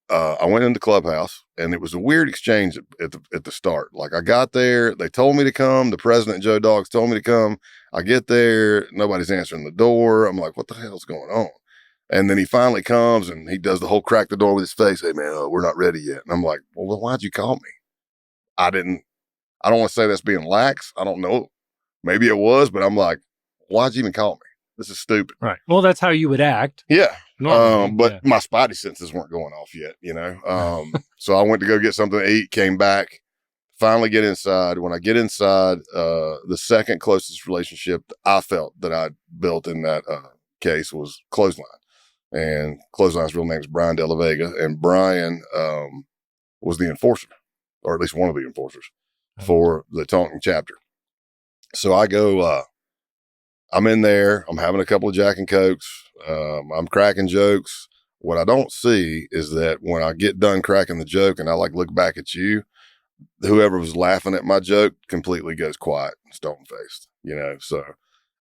I went in the clubhouse, and it was a weird exchange at the start. Like I got there, they told me to come. The president, Joe Dogs, told me to come. I get there, nobody's answering the door. I'm like, what the hell's going on? And then he finally comes, and he does the whole crack the door with his face. Hey man, we're not ready yet. And I'm like, well, why'd you call me? I don't want to say that's being lax. I don't know. Maybe it was, but I'm like, why'd you even call me? This is stupid. Right. Well, that's how you would act. Yeah. Normally, but my spidey senses weren't going off yet, you know? So I went to go get something to eat, came back, finally get inside. When I get inside, the second closest relationship I felt that I built in that case was Clothesline. And Clothesline's real name is Brian De La Vega. And Brian was the enforcer, or at least one of the enforcers for the Taunton chapter. So I go, I'm in there. I'm having a couple of Jack and Cokes. I'm cracking jokes. What I don't see is that when I get done cracking the joke and I like look back at you, whoever was laughing at my joke completely goes quiet and stone faced, you know? So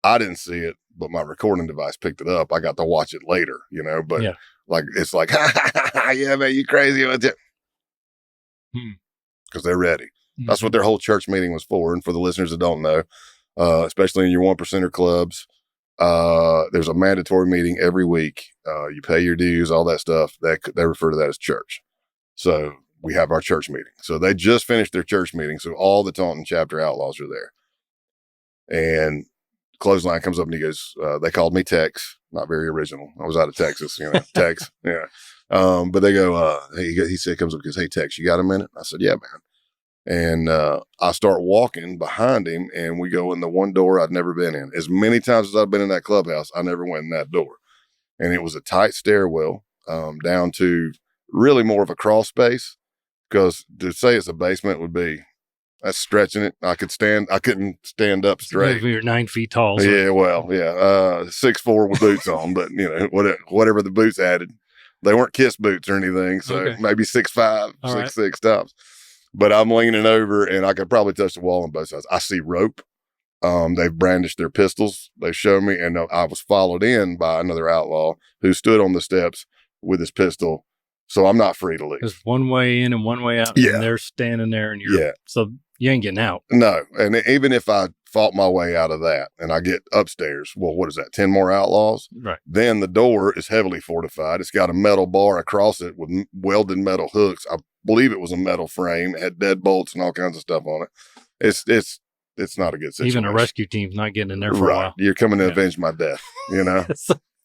I didn't see it, but my recording device picked it up. I got to watch it later, you know, but like, it's like, yeah, man, you crazy. Cause they're ready. That's what their whole church meeting was for. And for the listeners that don't know, especially in your 1%er clubs, there's a mandatory meeting every week. You pay your dues, all that stuff. They refer to that as church. So we have our church meeting. So they just finished their church meeting. So all the Taunton chapter outlaws are there. And Clothesline comes up and he goes, they called me Tex. Not very original. I was out of Texas, you know, Tex. Yeah. But they go, he said, comes up and goes, hey, Tex, you got a minute? I said, yeah, man. And I start walking behind him and we go in the one door I'd never been in. As many times as I've been in that clubhouse, I never went in that door. And it was a tight stairwell down to really more of a crawl space, because to say it's a basement would be, that's stretching it. I couldn't stand up straight. You're 9 feet tall. So. Yeah, well, yeah. 6'4" with boots on, but you know, whatever the boots added. They weren't Kiss boots or anything. So maybe 6'5", 6'6" tops. But I'm leaning over and I could probably touch the wall on both sides. I see rope. They've brandished their pistols. They show me, and I was followed in by another outlaw who stood on the steps with his pistol. So I'm not free to leave. There's one way in and one way out. Yeah. And they're standing there and so you ain't getting out. No. And even if I fought my way out of that and I get upstairs, well, what is that? 10 more outlaws? Right. Then the door is heavily fortified. It's got a metal bar across it with welded metal hooks. I believe it was a metal frame. It had deadbolts and all kinds of stuff on it. It's not a good situation. Even a rescue team's not getting in there for a while. You're coming to avenge my death, you know,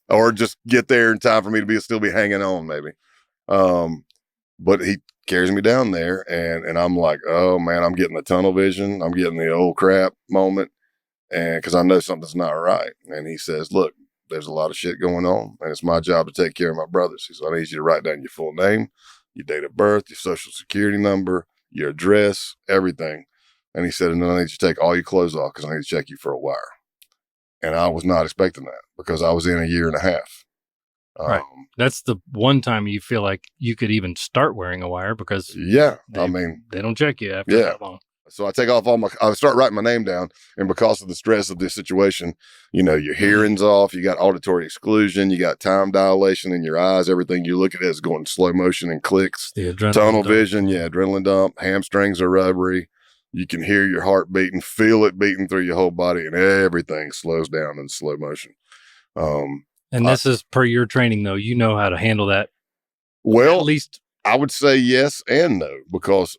or just get there in time for me to still be hanging on maybe. But he carries me down there and I'm like, oh man, I'm getting the tunnel vision. I'm getting the old crap moment. And cause I know something's not right. And he says, look, there's a lot of shit going on and it's my job to take care of my brothers. He said, I need you to write down your full name, your date of birth, your social security number, your address, everything. And he said, and then I need you to take all your clothes off because I need to check you for a wire. And I was not expecting that because I was in a year and a half. Right. That's the one time you feel like you could even start wearing a wire because they don't check you after that long. So I take off I start writing my name down, and because of the stress of this situation, you know, your hearing's off, you got auditory exclusion, you got time dilation in your eyes, everything you look at is going slow motion and clicks, tunnel vision, adrenaline dump, hamstrings are rubbery, you can hear your heart beating, feel it beating through your whole body, and everything slows down in slow motion. And this is per your training, though. You know how to handle that. Well, at least I would say yes and no, because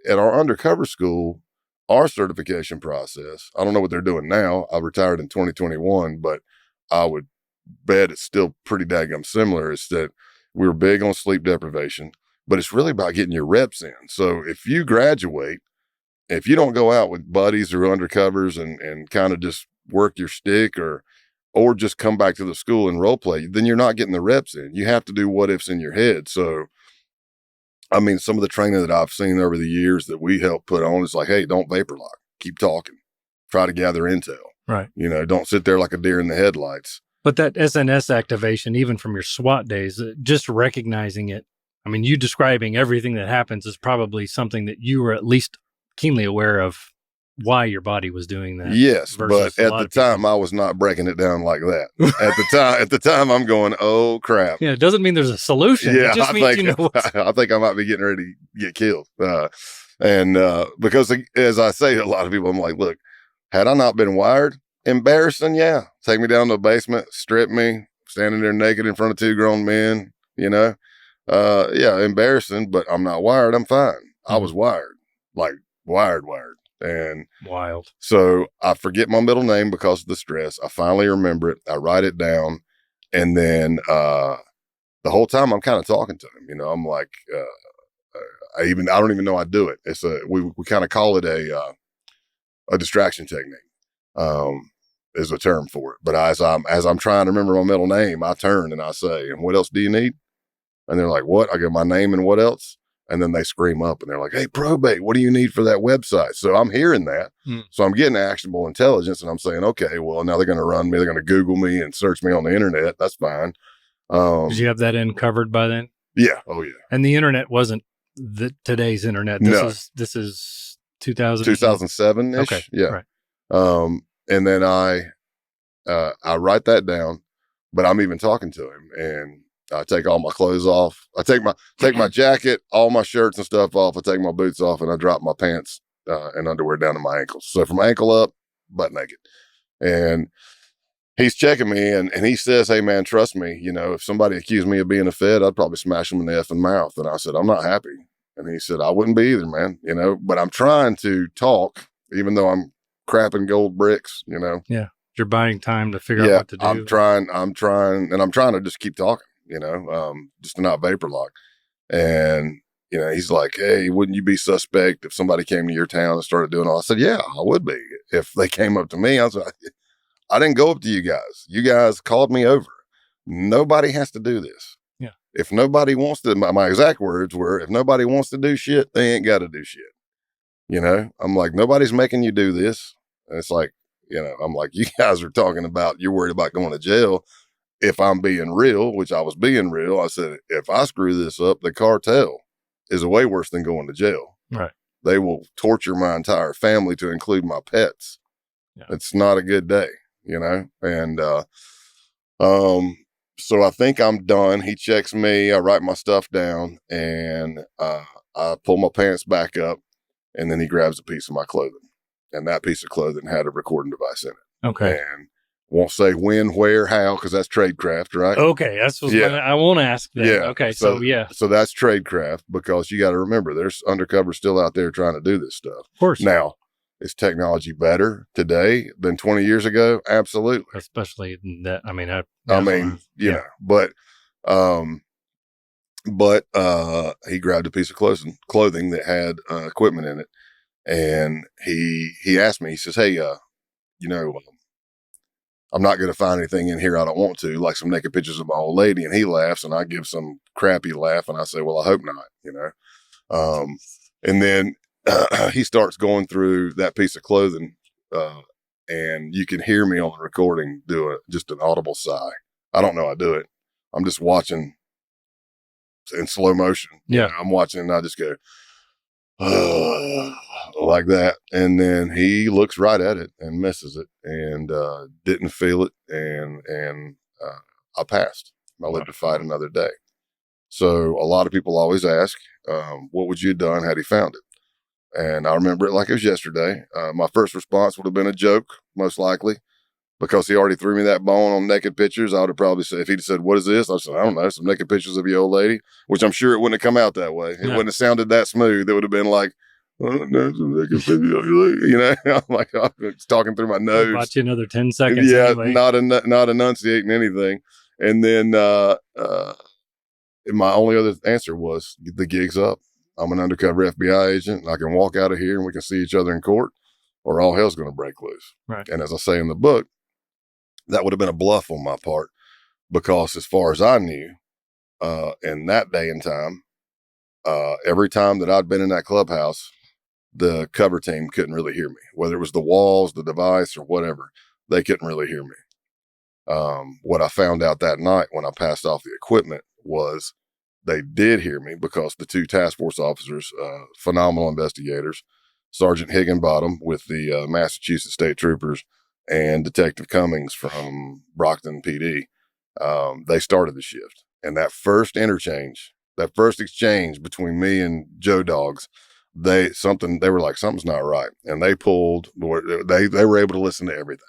at our undercover school, our certification process, I don't know what they're doing now. I retired in 2021, but I would bet it's still pretty daggum similar. Is that we were big on sleep deprivation, but it's really about getting your reps in. So if you graduate, if you don't go out with buddies or undercovers and kind of just work your stick or just come back to the school and role play, then you're not getting the reps in. You have to do what ifs in your head. So, I mean, some of the training that I've seen over the years that we help put on is like, hey, don't vapor lock, keep talking, try to gather intel. Right. You know, don't sit there like a deer in the headlights. But that SNS activation, even from your SWAT days, just recognizing it. I mean, you describing everything that happens is probably something that you were at least keenly aware of. Why your body was doing that. Yes, but at the time I was not breaking it down like that. At the time I'm going, oh crap. Yeah, it doesn't mean there's a solution. Yeah, it just means you know I think I might be getting ready to get killed. Because as I say to a lot of people, I'm like, look, had I not been wired, embarrassing, yeah. Take me down to the basement, strip me, standing there naked in front of 2 grown men, you know. Embarrassing, but I'm not wired, I'm fine. I was wired, like wired. And wild. So I forget my middle name because of the stress. I finally remember it. I write it down. And then, the whole time I'm kind of talking to him, I'm like, I don't even know I do it. We kind of call it a distraction technique, is a term for it. But as I'm trying to remember my middle name, I turn and I say, and what else do you need? And they're like, what? I go, my name and what else? And then they scream up and they're like, hey, probate, what do you need for that website? So I'm hearing that. So I'm getting actionable intelligence and I'm saying, okay, well, now they're going to run me. They're going to Google me and search me on the internet. That's fine. Did you have that in covered by then? Yeah. Oh yeah. And the internet wasn't today's internet. This is 2007 ish. Okay. Yeah. Right. And then I write that down, but I'm even talking to him and I take all my clothes off. I take my jacket, all my shirts and stuff off. I take my boots off and I drop my pants and underwear down to my ankles. So from ankle up, butt naked. And he's checking me and he says, hey man, trust me, if somebody accused me of being a Fed, I'd probably smash them in the effing mouth. And I said, I'm not happy. And he said, I wouldn't be either, man, but I'm trying to talk, even though I'm crapping gold bricks, Yeah. You're buying time to figure out what to do. I'm trying to just keep talking, just to not vapor lock. And, he's like, hey, wouldn't you be suspect if somebody came to your town and started doing all? I said, yeah, I would be. If they came up to me, I was like, I didn't go up to you guys. You guys called me over. Nobody has to do this. Yeah. If nobody wants to, my exact words were, if nobody wants to do shit, they ain't got to do shit. I'm like, nobody's making you do this. And it's like, I'm like, you guys are talking about, you're worried about going to jail. If I'm being real, which I was being real, I said, if I screw this up, the cartel is way worse than going to jail. Right. They will torture my entire family to include my pets. Yeah. It's not a good day, and, so I think I'm done. He checks me, I write my stuff down and, I pull my pants back up and then he grabs a piece of my clothing. And that piece of clothing had a recording device in it. Okay. And won't say when, where, how, because that's tradecraft, right? Okay. That's what I won't ask that. Yeah. Okay. So that's tradecraft because you got to remember there's undercover still out there trying to do this stuff. Of course. Now, is technology better today than 20 years ago? Absolutely. Especially that. But he grabbed a piece of clothing that had equipment in it. And he asked me, he says, hey, I'm not going to find anything in here I don't want to, like some naked pictures of my old lady. And he laughs and I give some crappy laugh and I say, well, I hope not, and then he starts going through that piece of clothing and you can hear me on the recording do just an audible sigh. I don't know I do it. I'm just watching in slow motion. Yeah. I'm watching and I just go, like that. And then he looks right at it and misses it and didn't feel it. And I passed. I lived to fight another day. So a lot of people always ask, what would you have done had he found it? And I remember it like it was yesterday. My first response would have been a joke, most likely, because he already threw me that bone on naked pictures. I would have probably said, if he'd said, what is this? I said, I don't know, some naked pictures of your old lady, which I'm sure it wouldn't have come out that way. It wouldn't have sounded that smooth. It would have been like, oh, no, some naked pictures of your lady. I'm like, I'm talking through my nose. About you another 10 seconds. Yeah, anyway. not enunciating anything. And then my only other answer was, the gig's up. I'm an undercover FBI agent. I can walk out of here and we can see each other in court or all hell's going to break loose. Right. And as I say in the book, that would have been a bluff on my part because as far as I knew, in that day and time, every time that I'd been in that clubhouse, the cover team couldn't really hear me, whether it was the walls, the device or whatever, they couldn't really hear me. What I found out that night when I passed off the equipment was they did hear me because the two task force officers, phenomenal investigators, Sergeant Higginbottom with the Massachusetts State Troopers and Detective Cummings from Brockton PD, they started the shift. And that first exchange between me and Joe Dogs, they were like, something's not right. And they were able to listen to everything.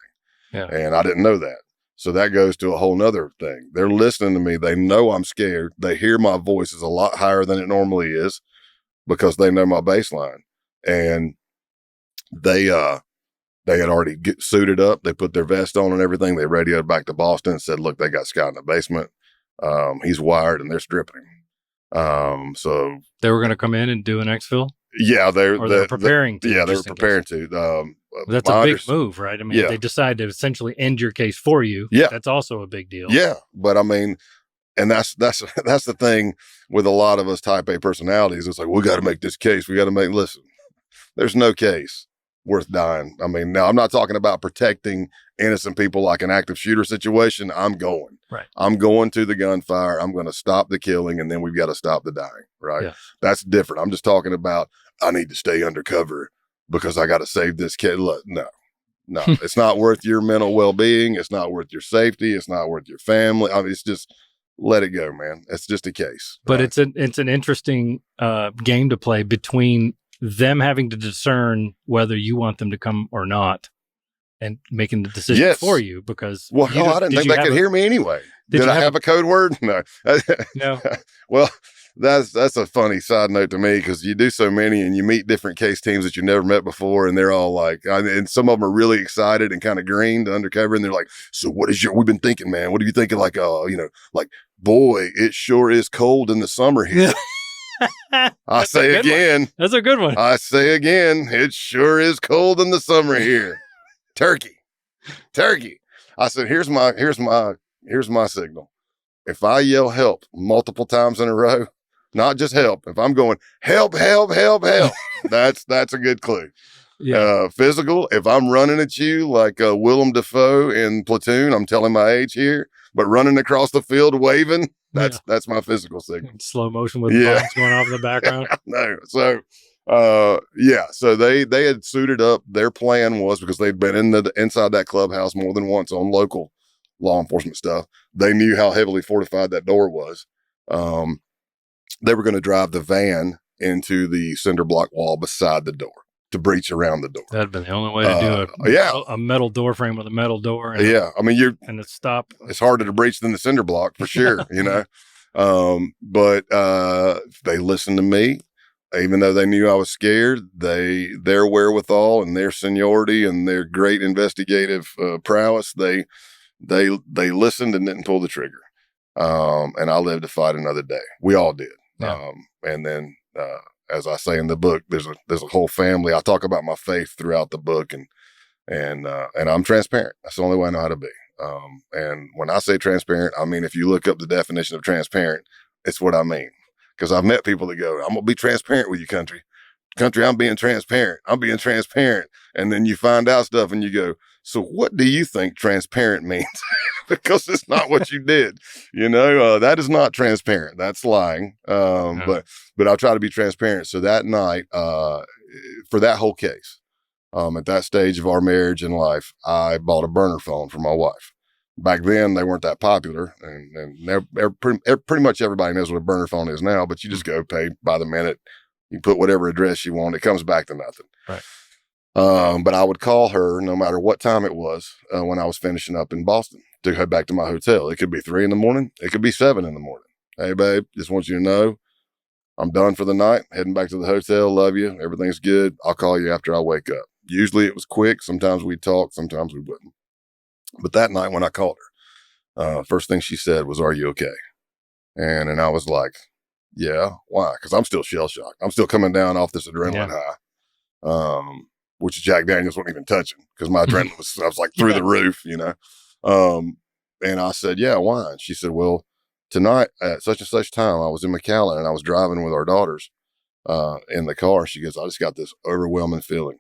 Yeah. And I didn't know that. So that goes to a whole nother thing. They're listening to me. They know I'm scared. They hear my voice is a lot higher than it normally is because they know my baseline. And They had already suited up. They put their vest on and everything. They radioed back to Boston and said, look, they got Scott in the basement. He's wired and they're stripping him. So they were going to come in and do an exfil? Yeah, they're preparing to. Yeah, they were preparing to. That's a big move, right? I mean, yeah. They decide to essentially end your case for you. Yeah. That's also a big deal. Yeah. But I mean, and that's the thing with a lot of us type A personalities. It's like, we got to make this case. We got to listen, there's no case worth dying. I mean, now I'm not talking about protecting innocent people like an active shooter situation. I'm going. Right. I'm going to the gunfire. I'm going to stop the killing, and then we've got to stop the dying. Right. Yeah. That's different. I'm just talking about I need to stay undercover because I got to save this kid. Look, no, it's not worth your mental well-being. It's not worth your safety. It's not worth your family. I mean, it's just let it go, man. It's just a case. But right? It's an interesting game to play between them having to discern whether you want them to come or not and making the decision for you because... Well, I didn't think they could hear me anyway. Did I have a code word? No. No. Well, that's a funny side note to me because you do so many and you meet different case teams that you never met before and they're all like, and some of them are really excited and kind of green to undercover and they're like, so we've been thinking, man, what are you thinking? Like, like, boy, it sure is cold in the summer here. I say again. That's a good one. I say again, it sure is cold in the summer here. Turkey. I said, here's my signal. If I yell help multiple times in a row, not just help. If I'm going help, that's a good clue. Yeah. Physical. If I'm running at you like Willem Dafoe in Platoon, I'm telling my age here. But running across the field waving, that's my physical signal. Slow motion with bombs going off in the background. No. So, so they had suited up. Their plan was because they'd been inside that clubhouse more than once on local law enforcement stuff. They knew how heavily fortified that door was. They were going to drive the van into the cinder block wall beside the door to breach around the door. That'd been the only way to do it. Yeah. A metal door frame with a metal door. And I mean, and it's stop. It's harder to breach than the cinder block for sure, but they listened to me, even though they knew I was scared. Their wherewithal and their seniority and their great investigative prowess, they listened and didn't pull the trigger. And I lived to fight another day. We all did. Yeah. And then, as I say in the book, there's a whole family. I talk about my faith throughout the book and I'm transparent. That's the only way I know how to be. And when I say transparent, I mean, if you look up the definition of transparent, it's what I mean. Cause I've met people that go, I'm going to be transparent with you, country, I'm being transparent. And then you find out stuff and you go, so what do you think transparent means? Because it's not what you did, that is not transparent. That's lying. But I'll try to be transparent. So that night, for that whole case, at that stage of our marriage and life, I bought a burner phone for my wife. Back then, they weren't that popular, and pretty much everybody knows what a burner phone is now. But you just go pay by the minute. You put whatever address you want. It comes back to nothing. Right. But I would call her no matter what time it was when I was finishing up in Boston to head back to my hotel. It could be 3 a.m. It could be 7 a.m. Hey, babe, just want you to know I'm done for the night. Heading back to the hotel. Love you. Everything's good. I'll call you after I wake up. Usually it was quick. Sometimes we'd talk. Sometimes we wouldn't. But that night when I called her, first thing she said was, "Are you okay?" And I was like, "Yeah, why?" Because I'm still shell shocked. I'm still coming down off this adrenaline high, which Jack Daniels wasn't even touching because my adrenaline I was like through the roof, And I said, "Yeah, why?" And she said, "Well, tonight at such and such time, I was in McAllen and I was driving with our daughters in the car." She goes, "I just got this overwhelming feeling."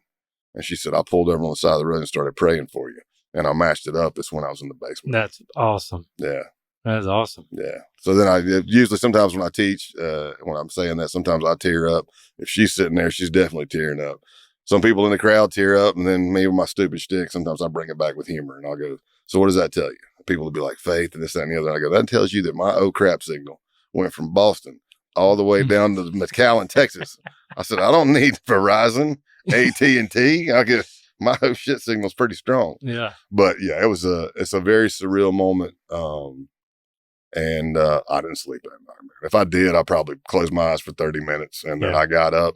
And she said, "I pulled over on the side of the road and started praying for you." And I matched it up. That's when I was in the basement. That's awesome. Yeah. That is awesome. Yeah. So then usually sometimes when I teach, when I'm saying that, sometimes I tear up. If she's sitting there, she's definitely tearing up. Some people in the crowd tear up, and then me with my stupid shtick, sometimes I bring it back with humor and I'll go, "So what does that tell you?" People will be like, "Faith and this, that, and the other." And I go, "That tells you that my oh crap signal went from Boston all the way down to McAllen, Texas." I said, "I don't need Verizon, AT&T. I guess my oh shit signal's pretty strong." Yeah. But yeah, it's a very surreal moment. And I didn't sleep that night, man. If I did, I probably closed my eyes for 30 minutes and then I got up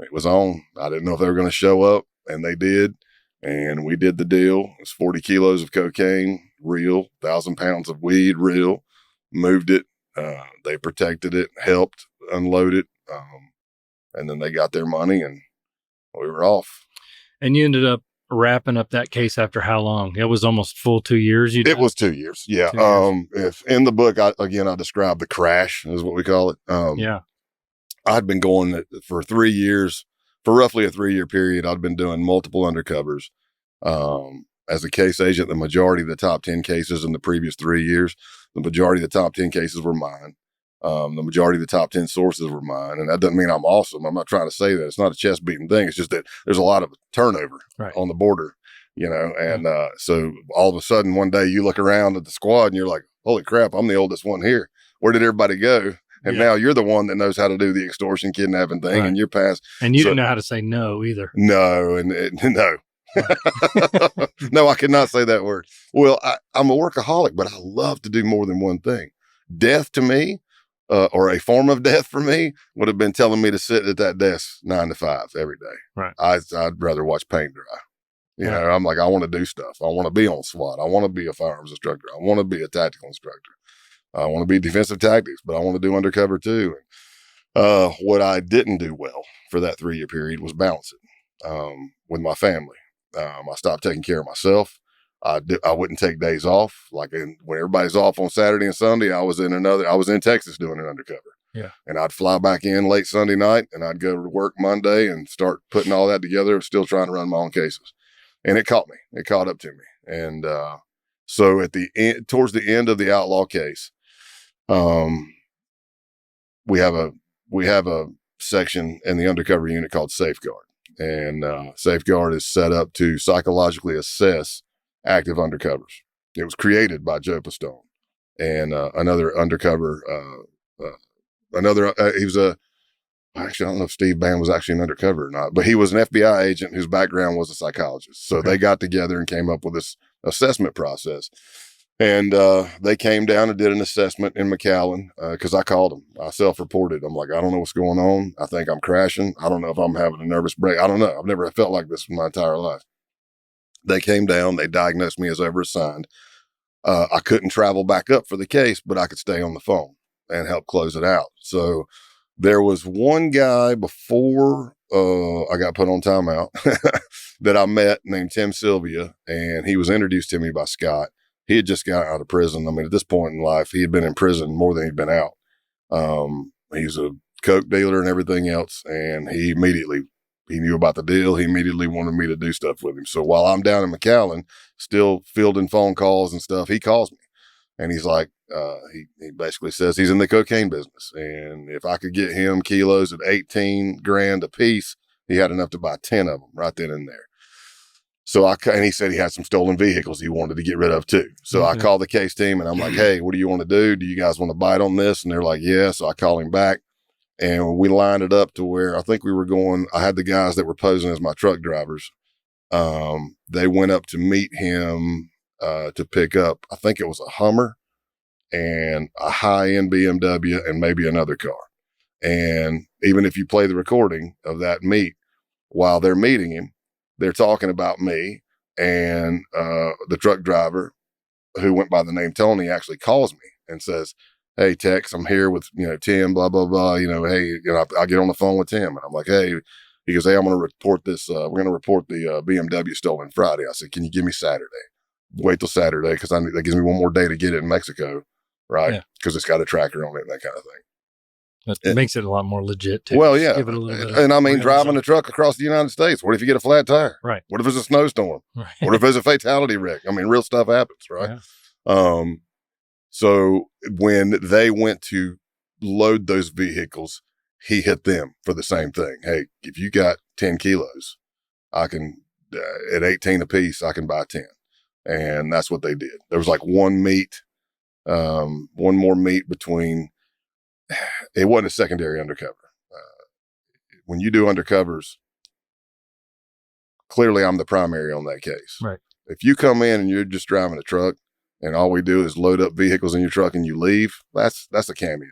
It was on. I didn't know if they were going to show up, and they did. And we did the deal. It was 40 kilos of cocaine, real, 1,000 pounds of weed, real. Moved it. They protected it, helped unload it. And then they got their money, and we were off. And you ended up wrapping up that case after how long? It was almost full 2 years. It was 2 years. Yeah. 2 years. If in the book, I describe the crash is what we call it. Yeah. I'd been going for 3 years, for roughly a 3-year period. I'd been doing multiple undercovers. As a case agent, the majority of the top 10 cases in the previous 3 years, the majority of the top 10 cases were mine. The majority of the top 10 sources were mine. And that doesn't mean I'm awesome. I'm not trying to say that. It's not a chest beating thing. It's just that there's a lot of turnover on the border, and so all of a sudden one day you look around at the squad and you're like, holy crap, I'm the oldest one here. Where did everybody go? And now you're the one that knows how to do the extortion, kidnapping thing, and you're past. And you didn't know how to say no either. No, no. No, I could not say that word. Well, I'm a workaholic, but I love to do more than one thing. Death to me, or a form of death for me, would have been telling me to sit at that desk 9 to 5 every day. Right. I'd rather watch paint dry. I'm like, I want to do stuff. I want to be on SWAT. I want to be a firearms instructor. I want to be a tactical instructor. I want to be defensive tactics, but I want to do undercover too. What I didn't do well for that 3-year period was balancing with my family. I stopped taking care of myself. I wouldn't take days off. Like when everybody's off on Saturday and Sunday, I was in Texas doing an undercover. Yeah. And I'd fly back in late Sunday night and I'd go to work Monday and start putting all that together, still trying to run my own cases. And it caught me. It caught up to me. And so at the end, towards the end of the outlaw case, we have a section in the undercover unit called Safeguard. And Safeguard is set up to psychologically assess active undercovers. It was created by Joe Pistone and another undercover. He was actually, I don't know if Steve Bann was actually an undercover or not, but he was an FBI agent whose background was a psychologist. So they got together and came up with this assessment process. And they came down and did an assessment in McAllen because I called them. I self-reported. I'm like, I don't know what's going on. I think I'm crashing. I don't know if I'm having a nervous break. I don't know. I've never felt like this in my entire life. They came down. They diagnosed me as overassigned. I couldn't travel back up for the case, but I could stay on the phone and help close it out. So there was one guy before I got put on timeout that I met named Tim Sylvia, and he was introduced to me by Scott. He had just got out of prison. I mean, at this point in life, he had been in prison more than he'd been out. He's a coke dealer and everything else. And he knew about the deal. He immediately wanted me to do stuff with him. So while I'm down in McAllen, still fielding phone calls and stuff, he calls me and he's like, he basically says he's in the cocaine business. And if I could get him kilos at 18 grand a piece, he had enough to buy 10 of them right then and there. So and he said he had some stolen vehicles he wanted to get rid of too. So I called the case team and I'm like, hey, what do you want to do? Do you guys want to bite on this? And they're like, yeah. So I call him back and we lined it up to where I think I had the guys that were posing as my truck drivers. They went up to meet him, to pick up, I think it was a Hummer and a high-end BMW and maybe another car. And even if you play the recording of that meet, while they're meeting him, they're talking about me, and the truck driver who went by the name Tony actually calls me and says, hey, Tex, I'm here with, Tim, blah, blah, blah. Hey, I get on the phone with Tim and I'm like, hey, he goes, hey, I'm going to report this. We're going to report the BMW stolen Friday. I said, can you give me Saturday? Wait till Saturday because that gives me one more day to get it in Mexico, right? Because it's got a tracker on it and that kind of thing. That makes it a lot more legit too. Well, yeah. Give it a little bit and I mean, driving a truck across the United States. What if you get a flat tire? Right. What if it's a snowstorm? Right. What if there's a fatality wreck? I mean, real stuff happens, right? Yeah. So when they went to load those vehicles, he hit them for the same thing. Hey, if you got 10 kilos, I can, at 18 a piece, I can buy 10. And that's what they did. There was like one more meet between. It wasn't a secondary undercover. When you do undercovers, clearly I'm the primary on that case. Right. If you come in and you're just driving a truck and all we do is load up vehicles in your truck and you leave, that's a cameo.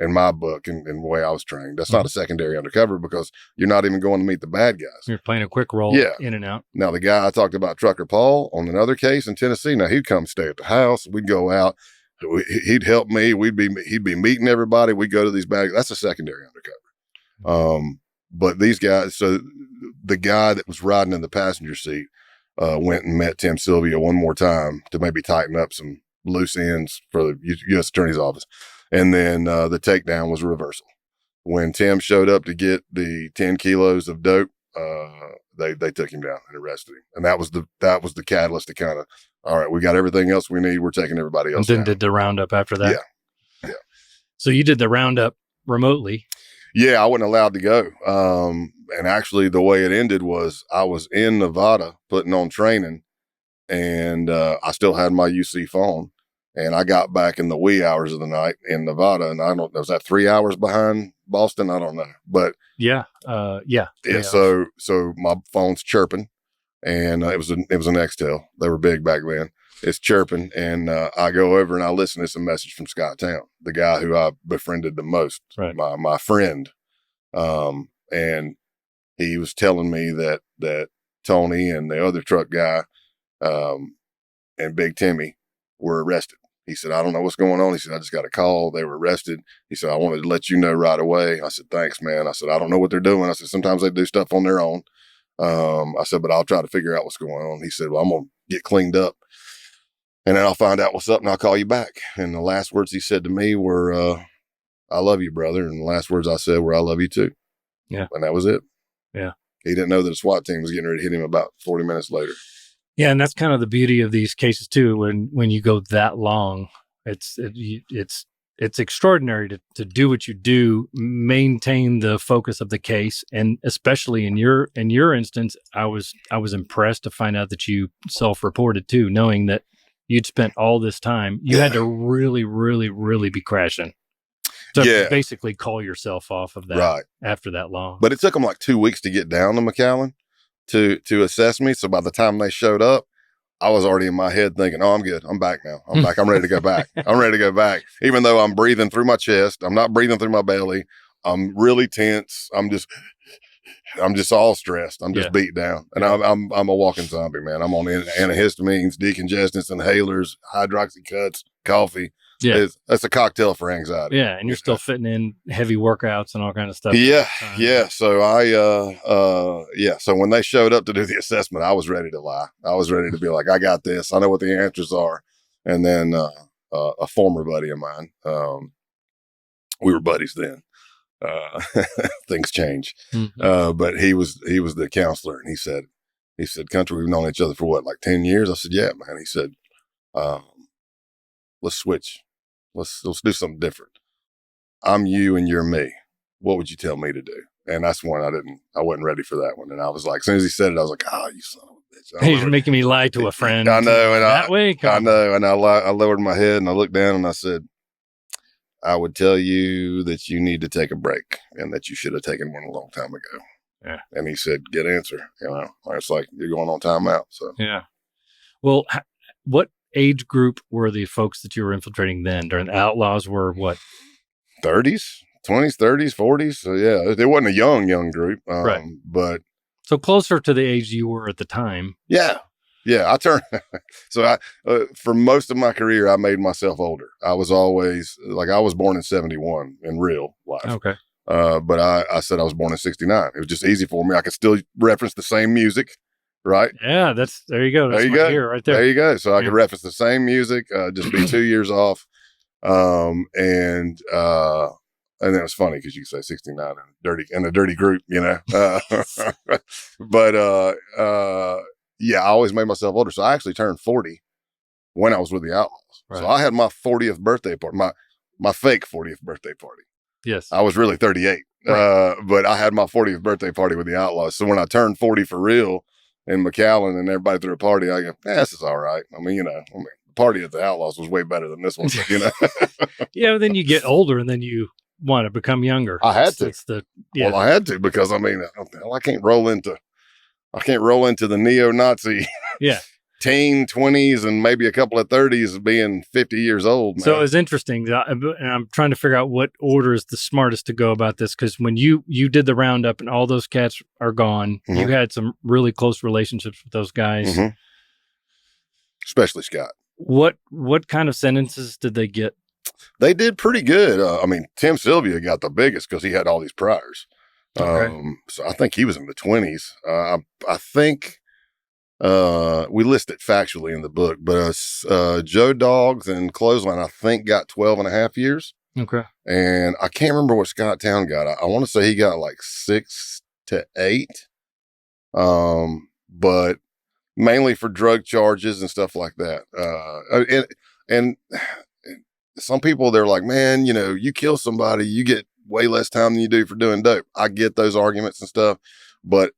in my book and the way I was trained. That's not a secondary undercover because you're not even going to meet the bad guys. You're playing a quick roll in and out. Now, the guy I talked about, Trucker Paul, on another case in Tennessee, now he'd come stay at the house. We'd go out. He'd help me. He'd be meeting everybody. We'd go to these bad guys. That's a secondary undercover. But these guys, so the guy that was riding in the passenger seat went and met Tim Sylvia one more time to maybe tighten up some loose ends for the U.S. Attorney's Office. And then the takedown was a reversal. When Tim showed up to get the 10 kilos of dope, they took him down and arrested him. And that was the catalyst to kind of, all right, we got everything else we need. We're taking everybody else down. And then down. did the roundup after that? Yeah. So you did the roundup remotely. Yeah, I wasn't allowed to go. And actually the way it ended was I was in Nevada putting on training, and I still had my UC phone. And I got back in the wee hours of the night in Nevada, and I don't know, was that 3 hours behind Boston? I don't know, but yeah. So my phone's chirping, and it was an Nextel. They were big back then. It's chirping, and I go over and I listen to some message from Scott Town, the guy who I befriended the most, right. my friend, and he was telling me that Tony and the other truck guy, and Big Timmy were arrested. He said, I don't know what's going on. He said, I just got a call. They were arrested. He said, I wanted to let you know right away. I said, thanks, man. I said, I don't know what they're doing. I said, sometimes they do stuff on their own. I said, but I'll try to figure out what's going on. He said, well, I'm going to get cleaned up, and then I'll find out what's up, and I'll call you back. And the last words he said to me were, I love you, brother. And the last words I said were, I love you too. Yeah. And that was it. Yeah. He didn't know that a SWAT team was getting ready to hit him about 40 minutes later. Yeah, and that's kind of the beauty of these cases too. When you go that long, it's extraordinary to do what you do, maintain the focus of the case, and especially in your instance, I was impressed to find out that you self-reported too, knowing that you'd spent all this time. You had to really, really, really be crashing. So basically call yourself off of that after that long. But it took them like 2 weeks to get down to McAllen to assess me. So by the time they showed up, I was already in my head thinking, oh, I'm good. I'm back now. I'm back. I'm ready to go back. I'm ready to go back. Even though I'm breathing through my chest, I'm not breathing through my belly. I'm really tense. I'm just all stressed. I'm just beat down. And I'm a walking zombie, man. I'm on antihistamines, decongestants, inhalers, hydroxycuts, coffee. Yeah. That's a cocktail for anxiety. Yeah. And you're still fitting in heavy workouts and all kinds of stuff. Yeah. Yeah. So so when they showed up to do the assessment, I was ready to lie. I was ready to be like, I got this. I know what the answers are. And then, a former buddy of mine, we were buddies then. Things change. Mm-hmm. But he was the counselor, and he said, Country, we've known each other for what, like 10 years? I said, yeah, man. He said, let's switch. Let's do something different. I'm you and you're me. What would you tell me to do? And that's one I wasn't ready for that one. And I was like, as soon as he said it, I was like, oh, you son of a bitch. He's making me lie to a friend. I know. And I know. And I lowered my head and I looked down and I said, I would tell you that you need to take a break and that you should have taken one a long time ago. Yeah. And he said, good answer. It's like, you're going on timeout. So, yeah. Well, what age group were the folks that you were infiltrating then? During the Outlaws were what? 30s, 20s, 30s, 40s. So yeah, it wasn't a young group. Right. But so closer to the age you were at the time. Yeah. Yeah. I turned, so for most of my career, I made myself older. I was always like, I was born in 71 in real life. Okay. But I said I was born in 69. It was just easy for me. I could still reference the same music. Right. Yeah. There you go. That's right there. There you go. So I could reference the same music, just be 2 years off. And then it's funny because you can say 69 and a dirty group, but, I always made myself older. So I actually turned 40 when I was with the Outlaws. Right. So I had my 40th birthday party, my fake 40th birthday party. Yes. I was really 38. Right. But I had my 40th birthday party with the Outlaws. So when I turned 40 for real in McAllen and everybody threw a party, I go, this is all right. The party at the Outlaws was way better than this one, Yeah, then you get older and then you want to become younger. I had to. Well, I had to because I can't roll into the neo-Nazi teen 20s and maybe a couple of 30s being 50 years old. Man. So it's interesting. And I'm trying to figure out what order is the smartest to go about this. Because when you did the roundup and all those cats are gone, you had some really close relationships with those guys. Especially Scott. What kind of sentences did they get? They did pretty good. I mean, Tim Sylvia got the biggest because he had all these priors. Okay. So I think he was in the 20s. I think we list it factually in the book, but Joe Dogs and Clothesline, I think, got 12 and a half years. Okay. And I can't remember what Scott Town got. I want to say he got like 6 to 8. But mainly for drug charges and stuff like that. And some people, they're like, man, you know, you kill somebody, you get way less time than you do for doing dope. I get those arguments and stuff, but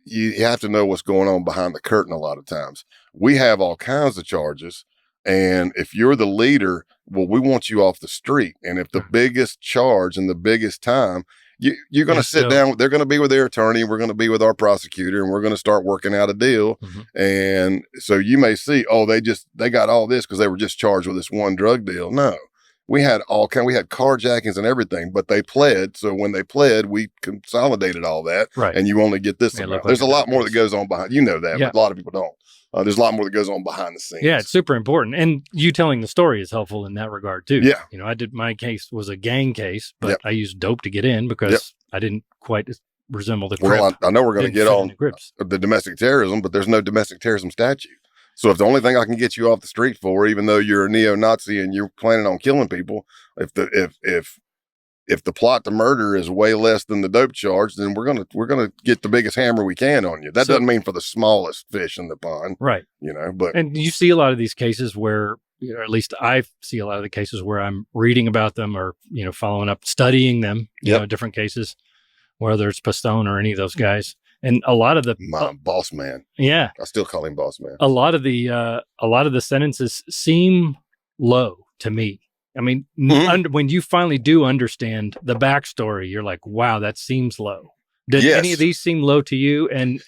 you have to know what's going on behind the curtain a lot of times. We have all kinds of charges. And if you're the leader, well, we want you off the street. And if the biggest charge and the biggest time, you're going to sit down, they're going to be with their attorney, we're going to be with our prosecutor, and we're going to start working out a deal. And so you may see, oh, they got all this because they were just charged with this one drug deal. No, we had we had carjackings and everything, but they pled. So when they pled, we consolidated all that. Right. And you only get this amount. There's a lot more that goes on behind, you know that, but a lot of people don't. There's a lot more that goes on behind the scenes. Yeah, it's super important. And you telling the story is helpful in that regard too. Yeah. You know, my case was a gang case, but I used dope to get in because I didn't quite resemble the Crip. Well, I know we're going to get on the domestic terrorism, but there's no domestic terrorism statute. So if the only thing I can get you off the street for, even though you're a neo-Nazi and you're planning on killing people, if the plot to murder is way less than the dope charge, then we're gonna get the biggest hammer we can on you. That doesn't mean for the smallest fish in the pond, right? You know, and you see a lot of these cases where, or at least I see a lot of the cases where I'm reading about them or following up, studying them, you know, different cases, whether it's Pastone or any of those guys. And a lot of the boss man, I still call him boss man. A lot of the sentences seem low to me. I mean, when you finally do understand the backstory, you're like, wow, that seems low. Did any of these seem low to you? And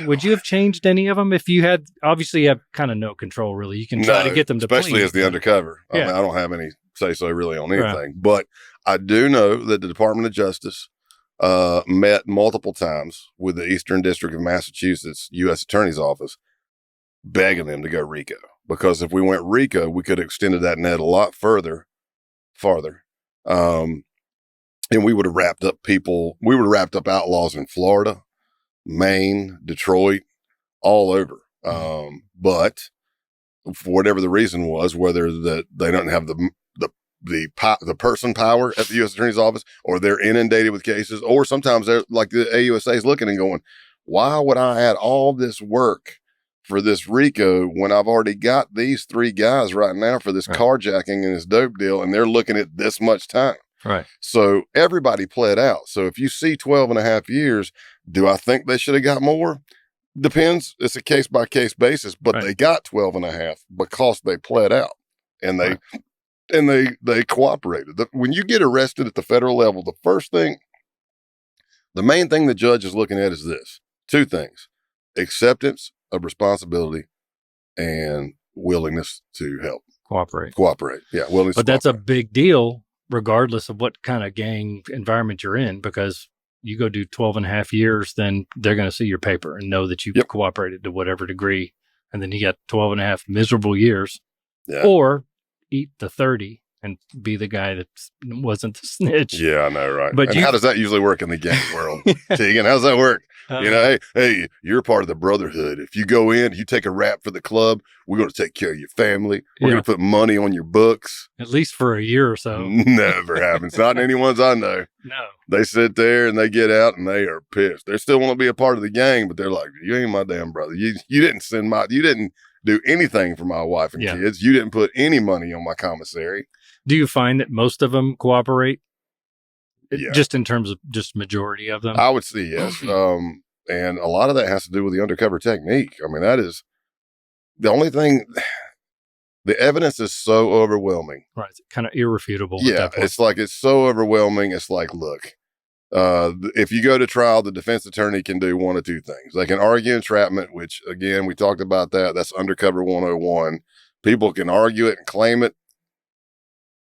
would you have changed any of them if you had? Obviously, you have kind of no control, really. You can try to get them to especially as the undercover. I mean, I don't have any say so really on anything, but I do know that the Department of Justice met multiple times with the Eastern District of Massachusetts U.S. Attorney's Office, begging them to go RICO. Because if we went RICO, we could have extended that net a lot farther. And we would have wrapped up outlaws in Florida, Maine, Detroit, all over. But for whatever the reason was, whether they don't have the person power at the U.S. Attorney's Office, or they're inundated with cases, or sometimes they're like the AUSA is looking and going, why would I add all this work for this RICO when I've already got these 3 guys right now for this carjacking and this dope deal, and they're looking at this much time. Right. So everybody pled out. So if you see 12 and a half years, do I think they should have got more? Depends. It's a case by case basis, but they got 12 and a half because they pled out and they cooperated. When you get arrested at the federal level, the main thing the judge is looking at is this: 2 things: acceptance of responsibility and willingness to help. Cooperate. Yeah. But that's a big deal, regardless of what kind of gang environment you're in, because you go do 12 and a half years, then they're going to see your paper and know that you cooperated to whatever degree. And then you got 12 and a half miserable years, or eat the 30 and be the guy that wasn't the snitch. Yeah, I know, right? But how does that usually work in the gang world? Tegan, how does that work? Hey, you're part of the brotherhood. If you go in, you take a rap for the club, we're going to take care of your family. We're going to put money on your books. At least for a year or so. Never happens. Not any ones I know. No. They sit there and they get out and they are pissed. They still want to be a part of the gang, but they're like, you ain't my damn brother. You didn't you didn't do anything for my wife and kids. You didn't put any money on my commissary. Do you find that most of them cooperate? Just in terms of just majority of them? I would say yes. And a lot of that has to do with the undercover technique. I mean, that is the only thing. The evidence is so overwhelming. Right. It's kind of irrefutable. Yeah. It's so overwhelming. It's like, look, If you go to trial, the defense attorney can do one of two things. They can argue entrapment, which again, we talked about that. That's Undercover 101. People can argue it and claim it.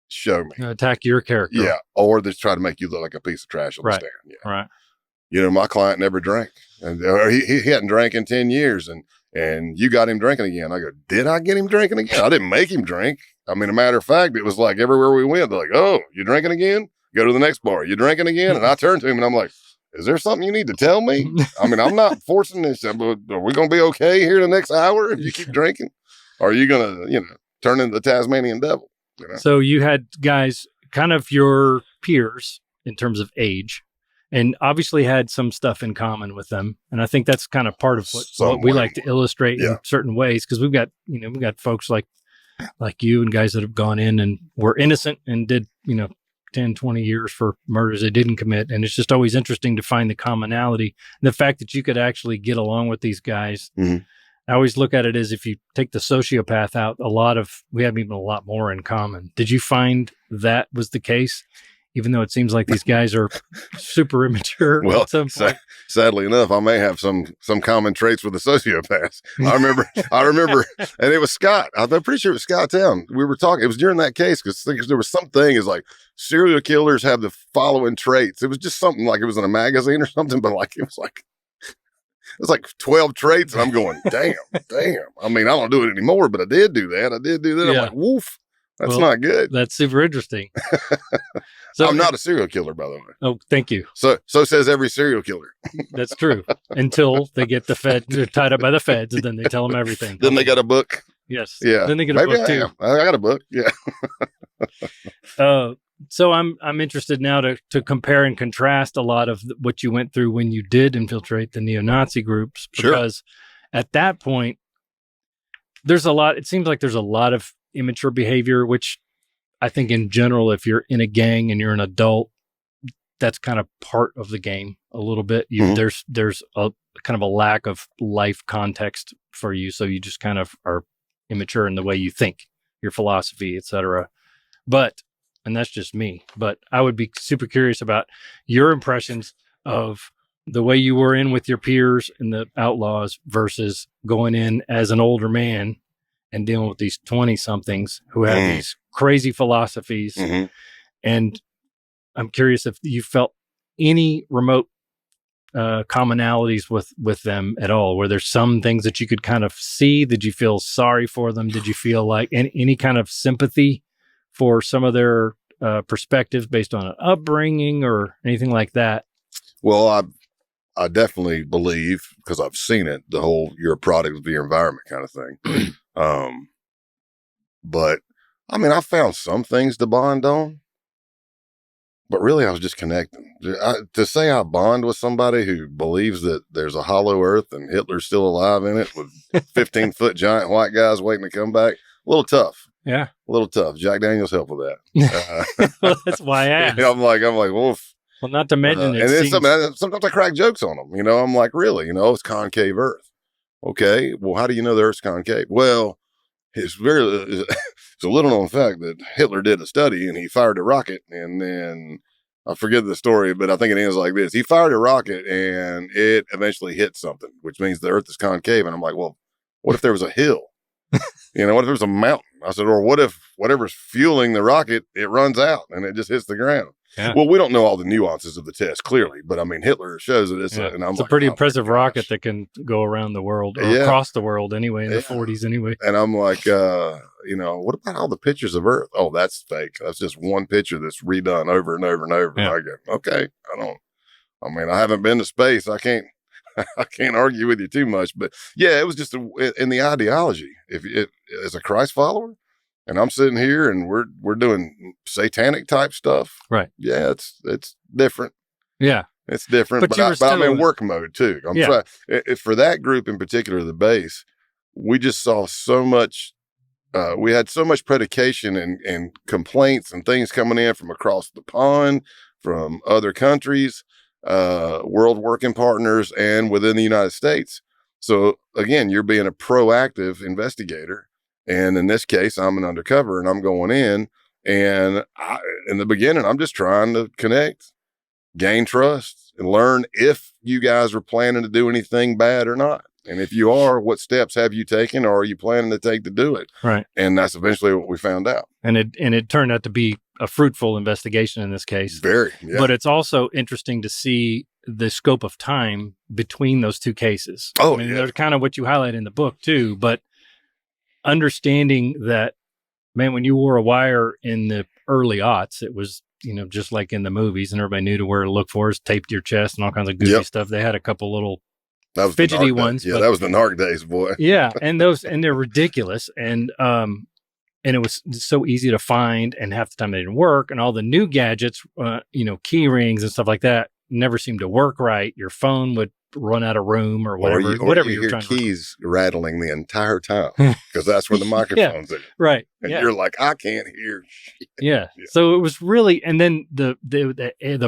Show me. Attack your character. Yeah. Or they try to make you look like a piece of trash on the stand. Yeah. Right. You know, my client never drank, and he hadn't drank in 10 years, and you got him drinking again. I go, did I get him drinking again? I didn't make him drink. I mean, a matter of fact, it was like everywhere we went, they're like, oh, you drinking again? Go to the next bar. You drinking again? And I turned to him and I'm like, is there something you need to tell me? I mean, I'm not forcing this, but are we going to be okay here the next hour if you keep drinking? Or are you going to, turn into the Tasmanian devil? So you had guys, kind of your peers in terms of age, and obviously had some stuff in common with them. And I think that's kind of part of what we like to illustrate in certain ways, because we've got folks like you and guys that have gone in and were innocent and did, 10, 20 years for murders they didn't commit. And it's just always interesting to find the commonality. And the fact that you could actually get along with these guys. Mm-hmm. I always look at it as, if you take the sociopath out, we have even a lot more in common. Did you find that was the case? Even though it seems like these guys are super immature. Well, at some point. Sadly enough, I may have some common traits with the sociopaths. I remember, and it was Scott. I'm pretty sure it was Scott Town. We were talking. It was during that case because there was something is like serial killers have the following traits. It was just something like it was in a magazine or something, but like it was like 12 traits, and I'm going, damn. I mean, I don't do it anymore, but I did do that. Yeah. I'm like, woof. That's not good. That's super interesting. So, I'm not a serial killer, by the way. Oh, thank you. So says every serial killer. That's true. Until they get they're tied up by the feds, and then they tell them everything. Then they got a book. Yes. Yeah. Then they get a book too. I got a book. Yeah. So I'm interested now to compare and contrast a lot of what you went through when you did infiltrate the neo-Nazi groups, because at that point, it seems like there's a lot of immature behavior, which I think in general, if you're in a gang and you're an adult, that's kind of part of the game a little bit. There's a kind of a lack of life context for you. So you just kind of are immature in the way you think, your philosophy, etc. And that's just me, but I would be super curious about your impressions of the way you were in with your peers in the Outlaws versus going in as an older man and dealing with these 20-somethings who have these crazy philosophies. Mm-hmm. And I'm curious if you felt any remote commonalities with them at all. Were there some things that you could kind of see? Did you feel sorry for them? Did you feel like any kind of sympathy for some of their perspectives based on an upbringing or anything like that? Well, I definitely believe, because I've seen it, the whole you're a product of your environment kind of thing. But I mean, I found some things to bond on, but really I was just connecting. To say I bond with somebody who believes that there's a hollow earth and Hitler's still alive in it with 15-foot giant white guys waiting to come back, a little tough. Yeah. A little tough. Jack Daniels helped with that. Well, that's why I asked. I'm like, wolf. Well, not to mention and then sometimes I crack jokes on them. I'm like, really? It's concave Earth. Okay. Well, how do you know the Earth's concave? Well, it's a little known fact that Hitler did a study and he fired a rocket, and then I forget the story, but I think it ends like this. He fired a rocket and it eventually hit something, which means the Earth is concave. And I'm like, well, what if there was a hill? What if there was a mountain? I said, or what if whatever's fueling the rocket, it runs out and it just hits the ground? Yeah. Well, we don't know all the nuances of the test, clearly, but I mean, Hitler shows that it's a pretty impressive rocket that can go around the world or across the world anyway, in the 40s anyway. And I'm like, what about all the pictures of Earth? Oh, that's fake. That's just one picture that's redone over and over and over. Yeah. And I go, okay, I haven't been to space. I can't argue with you too much, but yeah, it was just in the ideology. If as a Christ follower, and I'm sitting here and we're doing satanic type stuff, right? Yeah, it's different. Yeah, it's different. But I'm in work mode too. I'm trying. For that group in particular, the base, we just saw so much. We had so much predication and complaints and things coming in from across the pond, from other countries. World working partners and within the United States. So again, you're being a proactive investigator. And in this case, I'm an undercover and I'm going in, and in the beginning, I'm just trying to connect. gain trust and learn if you guys are planning to do anything bad or not. And if you are, what steps have you taken or are you planning to take to do it? Right. And that's eventually what we found out. And it turned out to be a fruitful investigation in this case. Very, yeah. But it's also interesting to see the scope of time between those two cases. Oh, I mean, yeah. There's kind of what you highlight in the book too, but understanding that, man, when you wore a wire in the early aughts, it was, just like in the movies, and everybody knew to where to look for is taped to your chest and all kinds of goofy stuff. They had a couple little fidgety ones. Yeah, that was the narc days, boy. Yeah, and they're ridiculous, and it was so easy to find, and half the time they didn't work, and all the new gadgets, key rings and stuff like that, never seemed to work right. Your phone would run out of room or whatever. Whatever you you're hear trying keys rattling the entire time because that's where the microphone's at. Right. And you're like, I can't hear shit. Yeah. So it was really, and then the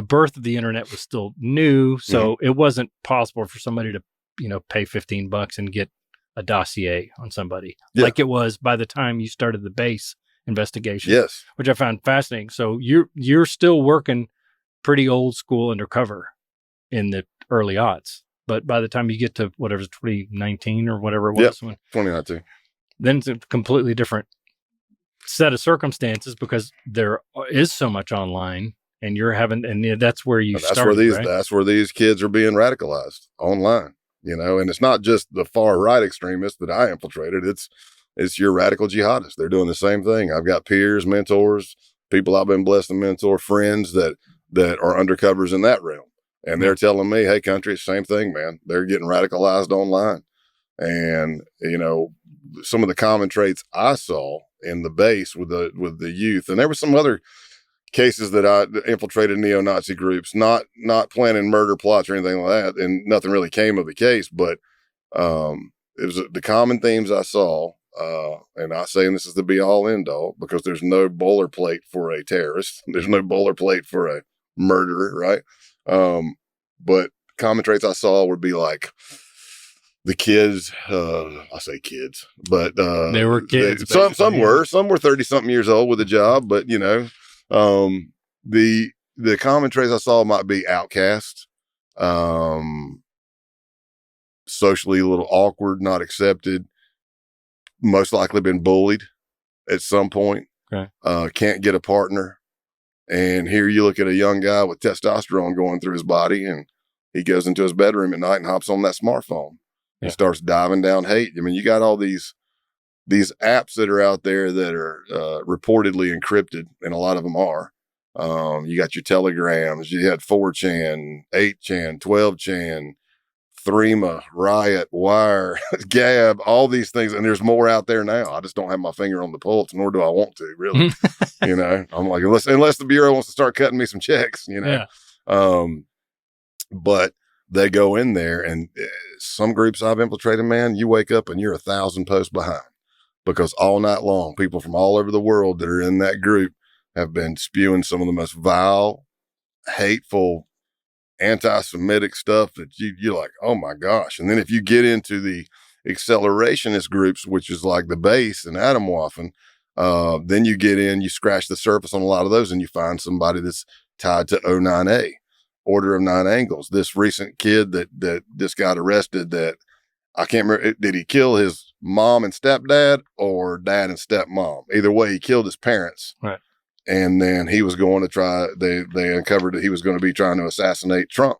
birth of the internet was still new, so it wasn't possible for somebody to pay $15 and get a dossier on somebody like it was by the time you started the base investigation. Yes. Which I found fascinating. So you're still working pretty old school undercover in the early aughts, but by the time you get to whatever 2019 or whatever it was, 2019, then it's a completely different set of circumstances because there is so much online, and you're having, and that's where you started. That's where these kids are being radicalized online. And it's not just the far right extremists that I infiltrated. It's your radical jihadists. They're doing the same thing. I've got peers, mentors, people I've been blessed to mentor, friends that are undercovers in that realm. And they're telling me, hey, country, it's the same thing, man. They're getting radicalized online. And, some of the common traits I saw in the base with the youth, and there were some other cases that I infiltrated neo-Nazi groups, not planning murder plots or anything like that, and nothing really came of the case, but it was the common themes I saw, and I'm saying this is the be-all, end-all, because there's no boilerplate for a terrorist. There's no boilerplate for a murderer, right? But common traits I saw would be like the kids, I say kids, but they were kids. Some were 30-something years old with a job, but the common traits I saw might be outcast, socially a little awkward, not accepted, most likely been bullied at some point, can't get a partner. And here you look at a young guy with testosterone going through his body, and he goes into his bedroom at night and hops on that smartphone and starts diving down hate. I mean, you got all these apps that are out there that are reportedly encrypted, and a lot of them are. You got your Telegrams, you had 4chan, 8chan, 12chan, Threema, Riot, Wire, Gab, all these things. And there's more out there now. I just don't have my finger on the pulse, nor do I want to, really. I'm like, unless the Bureau wants to start cutting me some checks, but they go in there, and some groups I've infiltrated, man, you wake up and you're 1,000 posts behind, because all night long, people from all over the world that are in that group have been spewing some of the most vile, hateful, anti-Semitic stuff that you're like, oh my gosh. And then if you get into the accelerationist groups, which is like the base and Atomwaffen, then you scratch the surface on a lot of those, and you find somebody that's tied to O9A, Order of Nine Angles. This recent kid that just got arrested, that I can't remember, did he kill his mom and stepdad or dad and stepmom? Either way, he killed his parents. Right. And then he was going to try, they uncovered that he was going to be trying to assassinate Trump,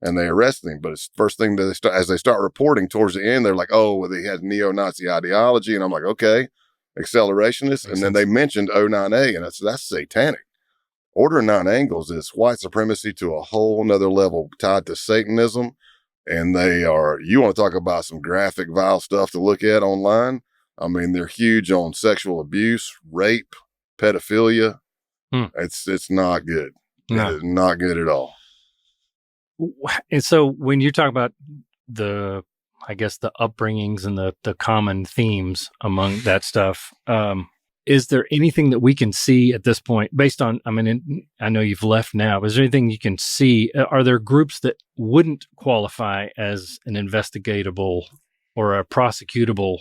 and they arrested him. But it's the first thing that as they start reporting towards the end, they're like, oh, well, he had neo-Nazi ideology. And I'm like, okay, accelerationist. And then they mentioned O9A, and that's satanic. Order of Nine Angles is white supremacy to a whole nother level, tied to Satanism. And you want to talk about some graphic, vile stuff to look at online. I mean, they're huge on sexual abuse, rape, pedophilia. It's not good. No. It is not good at all. And so when you talk about the upbringings and the common themes among that stuff, is there anything that we can see at this point based on, I know you've left now, but is there anything you can see? Are there groups that wouldn't qualify as an investigatable or a prosecutable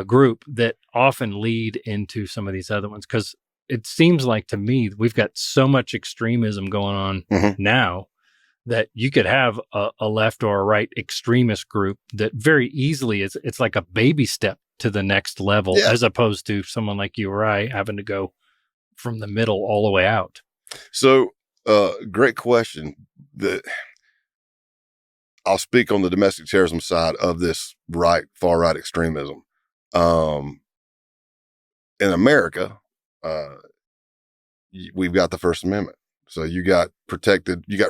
group that often lead into some of these other ones? Because it seems like to me we've got so much extremism going on now that you could have a left or a right extremist group that very easily it's like a baby step to the next level, as opposed to someone like you or I having to go from the middle all the way out. So, great question. I'll speak on the domestic terrorism side of this far right extremism. In America, we've got the First Amendment. So you got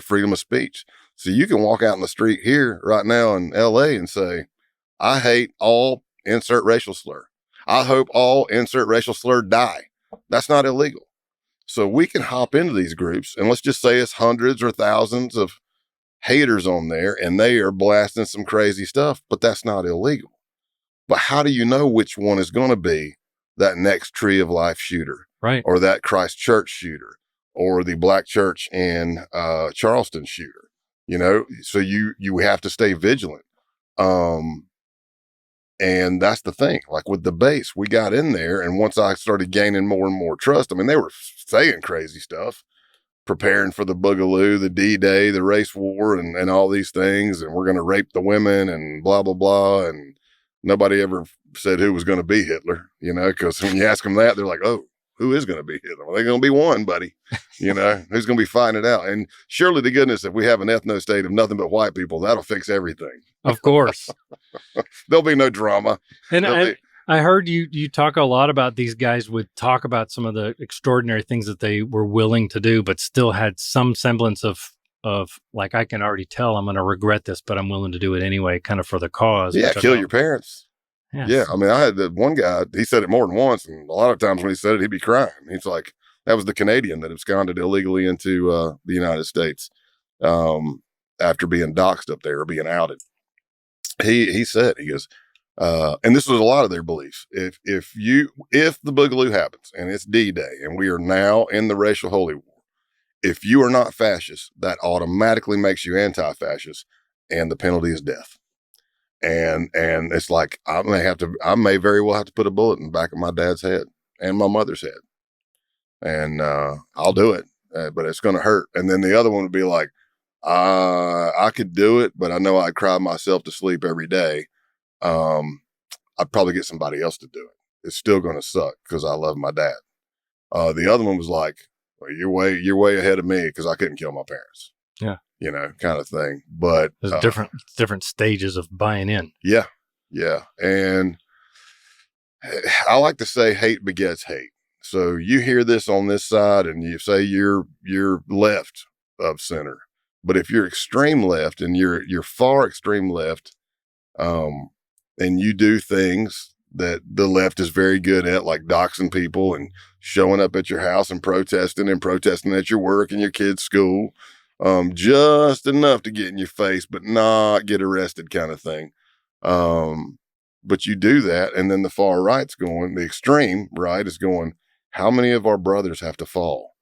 freedom of speech. So you can walk out in the street here right now in LA and say, I hate all insert racial slur. I hope all insert racial slur die. That's not illegal. So we can hop into these groups and let's just say it's hundreds or thousands of haters on there and they are blasting some crazy stuff, but that's not illegal. But how do you know which one is going to be that next Tree of Life shooter? Right. Or that Christchurch shooter or the black church in Charleston shooter, so you have to stay vigilant. And that's the thing, like with the base, we got in there. And once I started gaining more and more trust, I mean, they were saying crazy stuff, preparing for the Boogaloo, the D-Day, the race war, and all these things. And we're going to rape the women and blah, blah, blah. And nobody ever said who was going to be Hitler, because when you ask them that, they're like, oh, who is going to be Hitler? Well, they're going to be one, buddy. Who's going to be fighting it out? And surely to goodness, if we have an ethno state of nothing but white people, that'll fix everything. Of course. There'll be no drama. And I heard you talk a lot about these guys would talk about some of the extraordinary things that they were willing to do, but still had some semblance of like, I can already tell I'm going to regret this, but I'm willing to do it anyway, kind of for the cause. Yeah, kill your parents. Yes. Yeah, I mean, I had that one guy, he said it more than once, and a lot of times when he said it, he'd be crying. He's like, that was the Canadian that absconded illegally into the United States after being doxxed up there or being outed. He said, he goes, and this was a lot of their beliefs. If the Boogaloo happens and it's D-Day and we are now in the racial holy war, if you are not fascist, that automatically makes you anti-fascist, and the penalty is death. And it's like, I may very well have to put a bullet in the back of my dad's head and my mother's head. And, I'll do it, but it's going to hurt. And then the other one would be like, I could do it, but I know I'd cry myself to sleep every day. I'd probably get somebody else to do it. It's still going to suck because I love my dad. The other one was like, well, you're way ahead of me because I couldn't kill my parents. Yeah. Kind of thing. But there's different stages of buying in. Yeah. Yeah. And I like to say hate begets hate. So you hear this on this side and you say you're left of center. But if you're extreme left and you're far extreme left, and you do things that the left is very good at, like doxing people and showing up at your house and protesting at your work and your kid's school, just enough to get in your face, but not get arrested kind of thing. But you do that. And then the far right's going, the extreme right is going, how many of our brothers have to fall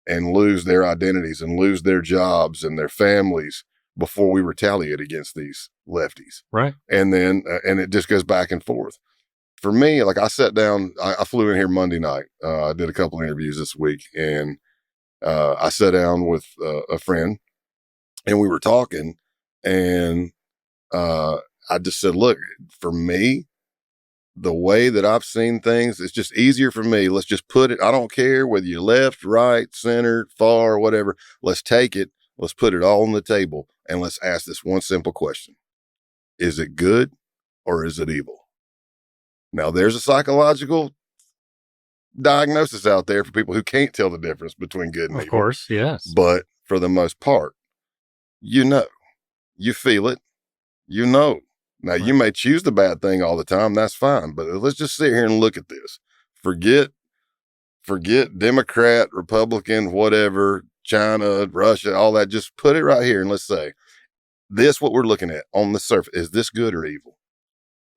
and lose their identities and lose their jobs and their families before we retaliate against these lefties? Right. And then, and it just goes back and forth. For me, like I sat down, I flew in here Monday night. I did a couple of interviews this week, and I sat down with a friend and we were talking, and I just said, look, for me, the way that I've seen things, it's just easier for me. Let's just put it. I don't care whether you're left, right, center, far, whatever. Let's take it. Let's put it all on the table. And let's ask this one simple question. Is it good or is it evil? Now, there's a psychological diagnosis out there for people who can't tell the difference between good and evil. Of course, yes. But for the most part, you feel it, Now, right. You may choose the bad thing all the time. That's fine. But let's just sit here and look at this. Forget Democrat, Republican, whatever, China, Russia, all that. Just put it right here and let's say, this, what we're looking at on the surface, is this good or evil?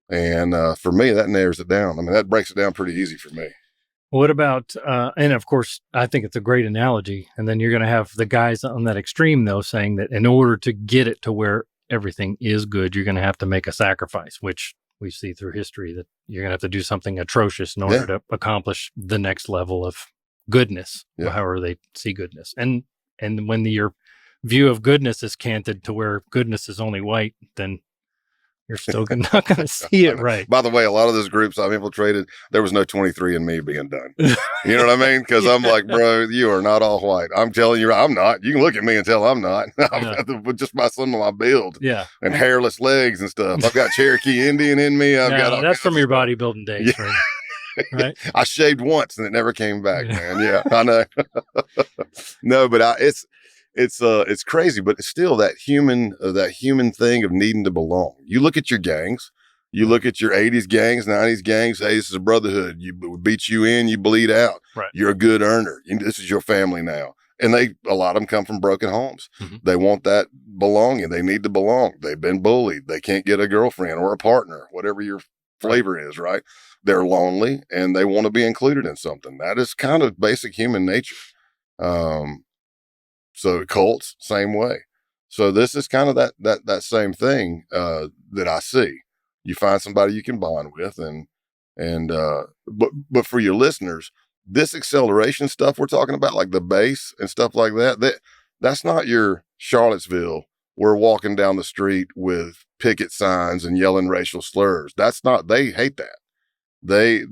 And for me, that narrows it down. I mean, that breaks it down pretty easy for me. What about, and of course, I think it's a great analogy. And then you're going to have the guys on that extreme, though, saying that in order to get it to where everything is good, you're going to have to make a sacrifice, which we see through history that you're going to have to do something atrocious in order to accomplish the next level of goodness, however they see goodness. And when your view of goodness is canted to where goodness is only white, then you're still not going to see it right. By the way, a lot of those groups I've infiltrated, there was no 23andMe being done. You know what I mean? Because I'm like, bro, you are not all white. I'm telling you, I'm not. You can look at me and tell I'm not. With just by some of my build. Yeah. And hairless legs and stuff. I've got Cherokee Indian in me. That's from your bodybuilding days, right? I shaved once and it never came back, man. Yeah, I know. No, but it's crazy, but it's still that human thing of needing to belong. You look at your gangs, you look at your 80s gangs, 90s gangs. Hey, this is a brotherhood. You beat you in, you bleed out. Right. You're a good earner. This is your family now. And a lot of them come from broken homes. Mm-hmm. They want that belonging. They need to belong. They've been bullied. They can't get a girlfriend or a partner, whatever your flavor is, right? They're lonely and they want to be included in something. That is kind of basic human nature. So cults, same way. So this is kind of that same thing that I see. You find somebody you can bond with, but for your listeners, this acceleration stuff we're talking about, like the bass and stuff like that's not your Charlottesville. We're walking down the street with picket signs and yelling racial slurs. That's not. They hate that. The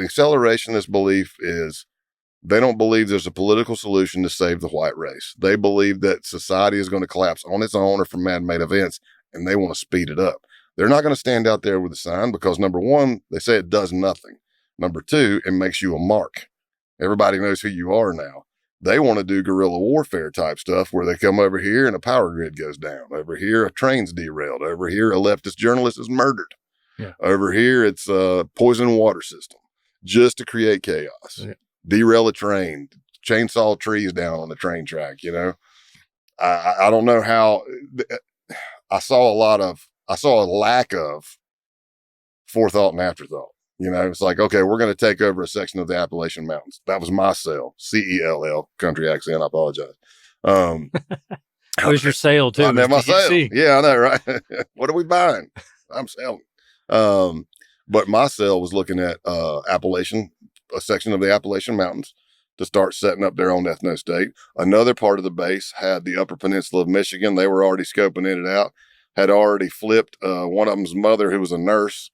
accelerationist belief is. They don't believe there's a political solution to save the white race. They believe that society is going to collapse on its own or from man-made events, and they want to speed it up. They're not going to stand out there with a sign because, number one, they say it does nothing. Number two, it makes you a mark. Everybody knows who you are now. They want to do guerrilla warfare type stuff where they come over here and a power grid goes down. Over here, a train's derailed. Over here, a leftist journalist is murdered. Yeah. Over here, it's a poison water system just to create chaos. Yeah. Derail a train, chainsaw trees down on the train track. You know, I don't know how. I saw a lack of forethought and afterthought. You know, it's like, okay, we're going to take over a section of the Appalachian Mountains. That was my cell, CELL, country accent. I apologize. That was your sale too. I know my sale. Yeah, I know, right? What are we buying? I'm selling. But my cell was looking at a section of the Appalachian Mountains to start setting up their own ethno state. Another part of the base had the Upper Peninsula of Michigan. They were already scoping it out, had already flipped one of them's mother, who was a nurse,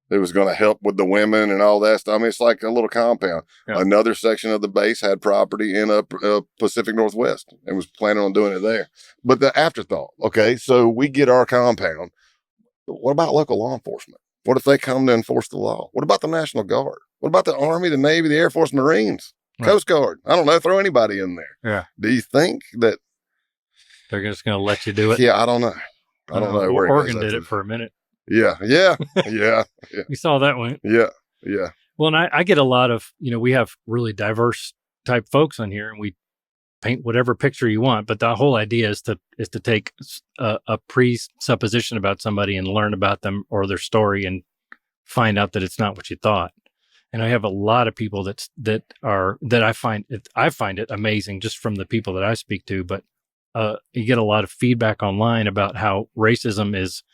who was going to help with the women and all that stuff. I mean, it's like a little compound. Yeah. Another section of the base had property in Pacific Northwest and was planning on doing it there. But the afterthought, okay, so we get our compound. What about local law enforcement? What if they come to enforce the law? What about the National Guard? What about the Army, the Navy, the Air Force, Marines, Coast Guard? I don't know. Throw anybody in there. Yeah. Do you think that they're just going to let you do it? Yeah, I don't know. I don't know. Oregon did it for a minute. Yeah. We saw that one. Yeah. Well, and I get a lot of, we have really diverse type folks on here, and we paint whatever picture you want. But the whole idea is to take a presupposition about somebody and learn about them or their story and find out that it's not what you thought. And I have a lot of people that I find it amazing just from the people that I speak to. But you get a lot of feedback online about how racism is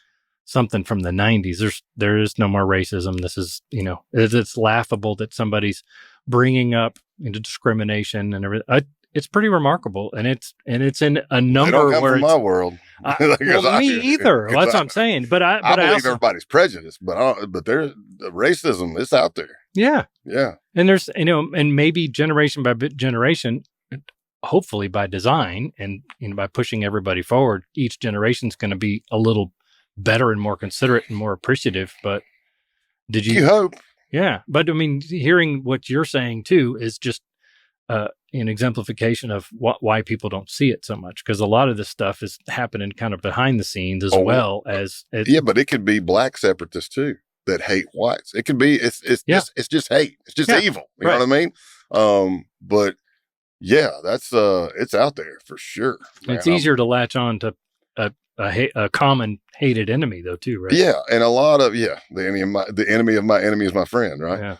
something from the 90s. There is no more racism. This is, it's laughable that somebody's bringing up into discrimination and everything. It's pretty remarkable, and it's in a number. They don't come from my world. Me either. Well, that's what I'm saying. But I believe everybody's prejudiced, but there's racism. It's out there. Yeah. And there's and maybe generation by generation, hopefully by design and by pushing everybody forward, each generation's going to be a little better and more considerate and more appreciative. But you hope? Yeah, but I mean, hearing what you're saying too is just an exemplification of why people don't see it so much, because a lot of this stuff is happening kind of behind the scenes as well as but it could be black separatists too that hate whites. It could be it's just hate. It's just evil. You know what I mean? But yeah, that's it's out there for sure. Man. It's easier to latch on to a common hated enemy though too, right? Yeah, and a lot of the enemy of my enemy is my friend, right? Yeah.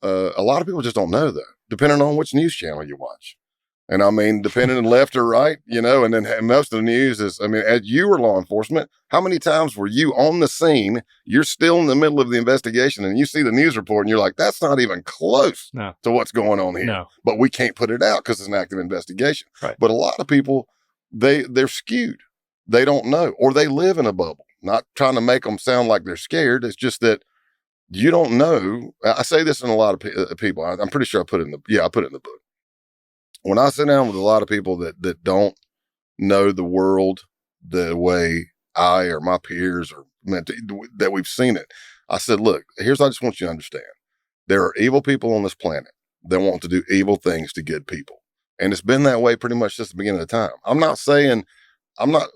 A lot of people just don't know that, depending on which news channel you watch. And I mean, depending on left or right, you know, and then most of the news is, I mean, as you were law enforcement, how many times were you on the scene? You're still in the middle of the investigation and you see the news report and you're like, that's not even close to what's going on here. No. But we can't put it out because it's an active investigation. Right. But a lot of people, they're skewed. They don't know, or they live in a bubble. Not trying to make them sound like they're scared. It's just that you don't know. I say this in a lot of people. I'm pretty sure I put it in the book. When I sit down with a lot of people that don't know the world the way I or my peers are meant to, that we've seen it, I said, look, I just want you to understand. There are evil people on this planet that want to do evil things to good people. And it's been that way pretty much since the beginning of time. I'm not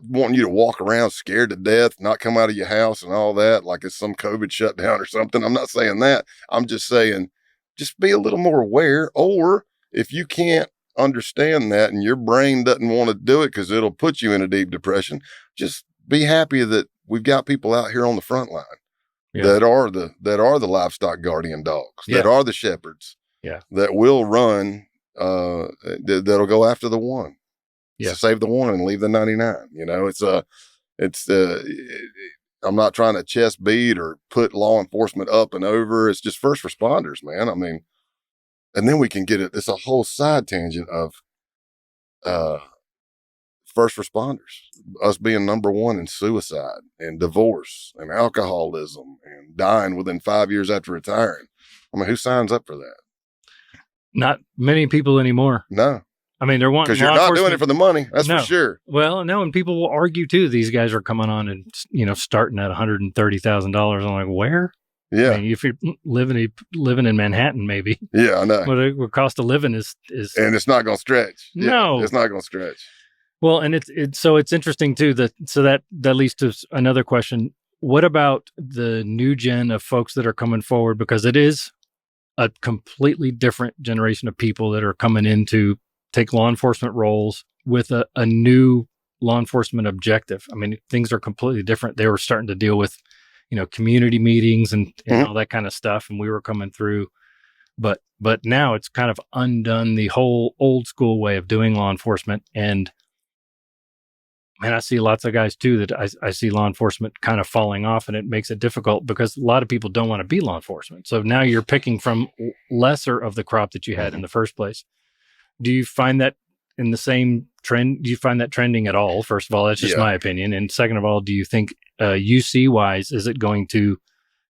wanting you to walk around scared to death, not come out of your house and all that, like it's some COVID shutdown or something. I'm not saying that. I'm just saying, just be a little more aware. Or if you can't understand that and your brain doesn't want to do it because it'll put you in a deep depression, just be happy that we've got people out here on the front line that are the livestock guardian dogs, that are the shepherds, that will run, that'll go after the one. To save the one and leave the 99. You know, I'm not trying to chest beat or put law enforcement up and over. It's just first responders, man. I mean, and then we can get it. It's a whole side tangent of first responders, us being number one in suicide and divorce and alcoholism and dying within 5 years after retiring. I mean, who signs up for that? Not many people anymore. No. I mean, they're wanting, because you're not doing it for the money. That's for sure. Well, no, and people will argue too. These guys are coming on and, you know, starting at $130,000. I'm like, where? Yeah. I mean, if you're living in Manhattan, maybe. Yeah, I know. What cost of living is, and it's not going to stretch. No, it's not going to stretch. Well, and it's interesting too that leads to another question. What about the new gen of folks that are coming forward? Because it is a completely different generation of people that are coming in to take law enforcement roles with a new law enforcement objective. I mean, things are completely different. They were starting to deal with, you know, community meetings and all that kind of stuff. And we were coming through, but now it's kind of undone the whole old school way of doing law enforcement. And man, I see lots of guys too that I see law enforcement kind of falling off, and it makes it difficult because a lot of people don't want to be law enforcement. So now you're picking from lesser of the crop that you had in the first place. Do you find that in the same trend? Do you find that trending at all? First of all, that's just my opinion. And second of all, do you think UC wise, is it going to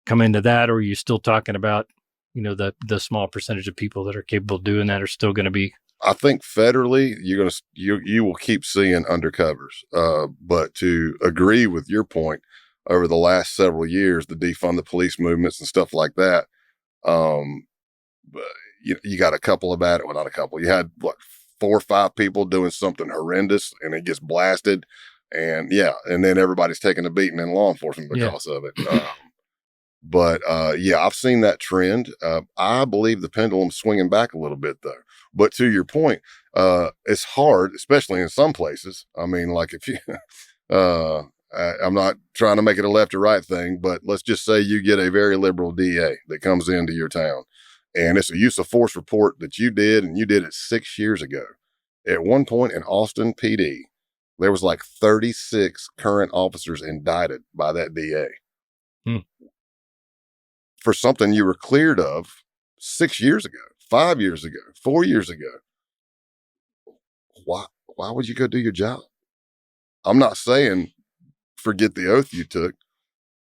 come into that, or are you still talking about, you know, the small percentage of people that are capable of doing that are still going to be? I think federally, you will keep seeing undercovers. But to agree with your point, over the last several years, the defund the police movements and stuff like that, you got a couple of bad, well, not a couple. You had 4 or 5 people doing something horrendous, and it gets blasted, and then everybody's taking a beating in law enforcement because of it. But I've seen that trend. I believe the pendulum's swinging back a little bit though. But to your point, it's hard, especially in some places. I mean, like if you, I'm not trying to make it a left or right thing, but let's just say you get a very liberal DA that comes into your town, and it's a use of force report that you did, and you did it 6 years ago. At one point in Austin PD, there was like 36 current officers indicted by that DA. For something you were cleared of 6 years ago, 5 years ago, 4 years ago. Why would you go do your job? I'm not saying forget the oath you took,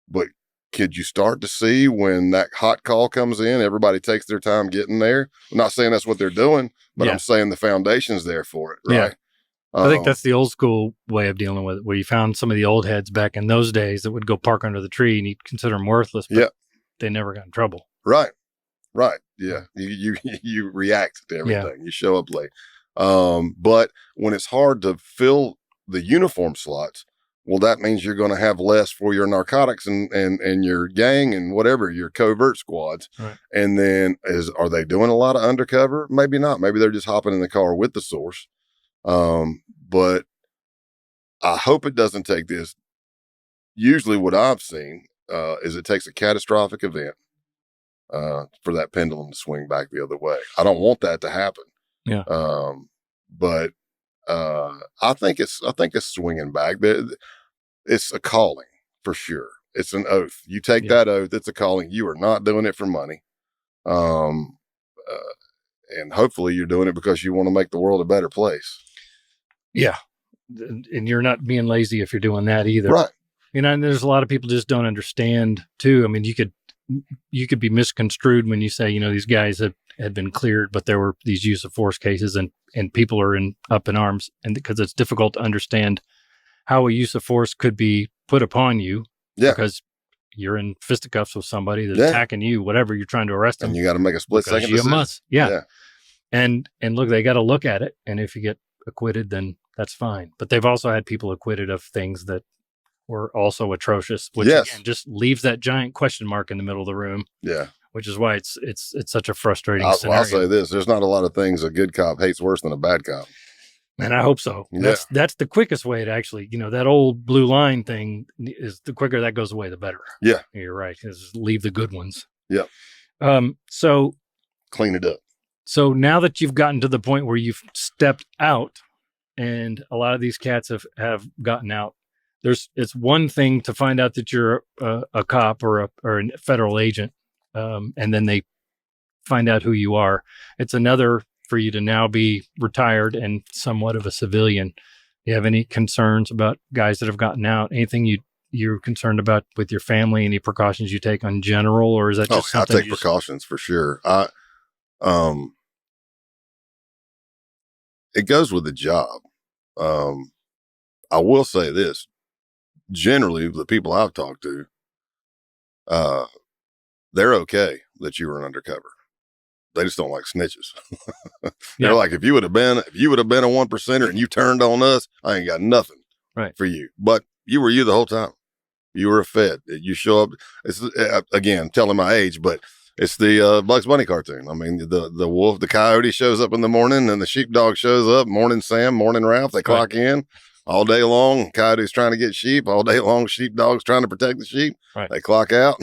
but could you start to see when that hot call comes in, everybody takes their time getting there? I'm not saying that's what they're doing, but I'm saying the foundation's there for it, right? I think that's the old school way of dealing with it, where you found some of the old heads back in those days that would go park under the tree and you'd consider them worthless, but they never got in trouble. Right. Yeah. You react to everything. You show up late. But when it's hard to fill the uniform slots, well, that means you're going to have less for your narcotics and your gang and whatever, your covert squads. Right. And then are they doing a lot of undercover? Maybe not. Maybe they're just hopping in the car with the source. But I hope it doesn't take this. Usually what I've seen, is it takes a catastrophic event, for that pendulum to swing back the other way. I don't want that to happen. Yeah. but I think it's swinging back. It's a calling for sure. It's an oath. You take that oath. It's a calling. You are not doing it for money. And hopefully you're doing it because you want to make the world a better place. Yeah. And you're not being lazy if you're doing that either. Right. And there's a lot of people just don't understand too. I mean, you could be misconstrued when you say, these guys had been cleared, but there were these use of force cases and people are up in arms, and because it's difficult to understand how a use of force could be put upon you because you're in fisticuffs with somebody that's attacking you, whatever you're trying to arrest them. And you got to make a split second decision. You must. Yeah. And look, they got to look at it. And if you get acquitted, then that's fine. But they've also had people acquitted of things that were also atrocious, which again, just leaves that giant question mark in the middle of the room. Yeah. Which is why it's such a frustrating scenario. I'll say this. There's not a lot of things a good cop hates worse than a bad cop. And I hope so. Yeah. That's the quickest way to actually, that old blue line thing is the quicker that goes away, the better. Yeah. You're right. Just leave the good ones. Yeah. So clean it up. So now that you've gotten to the point where you've stepped out and a lot of these cats have gotten out, it's one thing to find out that you're a cop or a federal agent. And then they find out who you are. It's another for you to now be retired and somewhat of a civilian. Do you have any concerns about guys that have gotten out? Anything you're concerned about with your family? Any precautions you take on general, or is that just something? I take precautions for sure. It goes with the job. I will say this: generally, the people I've talked to, they're okay that you were an undercover. They just don't like snitches. They're like, if you would have been a 1%er and you turned on us, I ain't got nothing for you. But you were you the whole time. You were a Fed. You show up. It's again telling my age, but it's the Bugs Bunny cartoon. I mean, the wolf, the coyote shows up in the morning, and the sheepdog shows up. Morning Sam, morning Ralph. They clock in. All day long, coyote's trying to get sheep. All day long, sheepdog's trying to protect the sheep. Right. They clock out.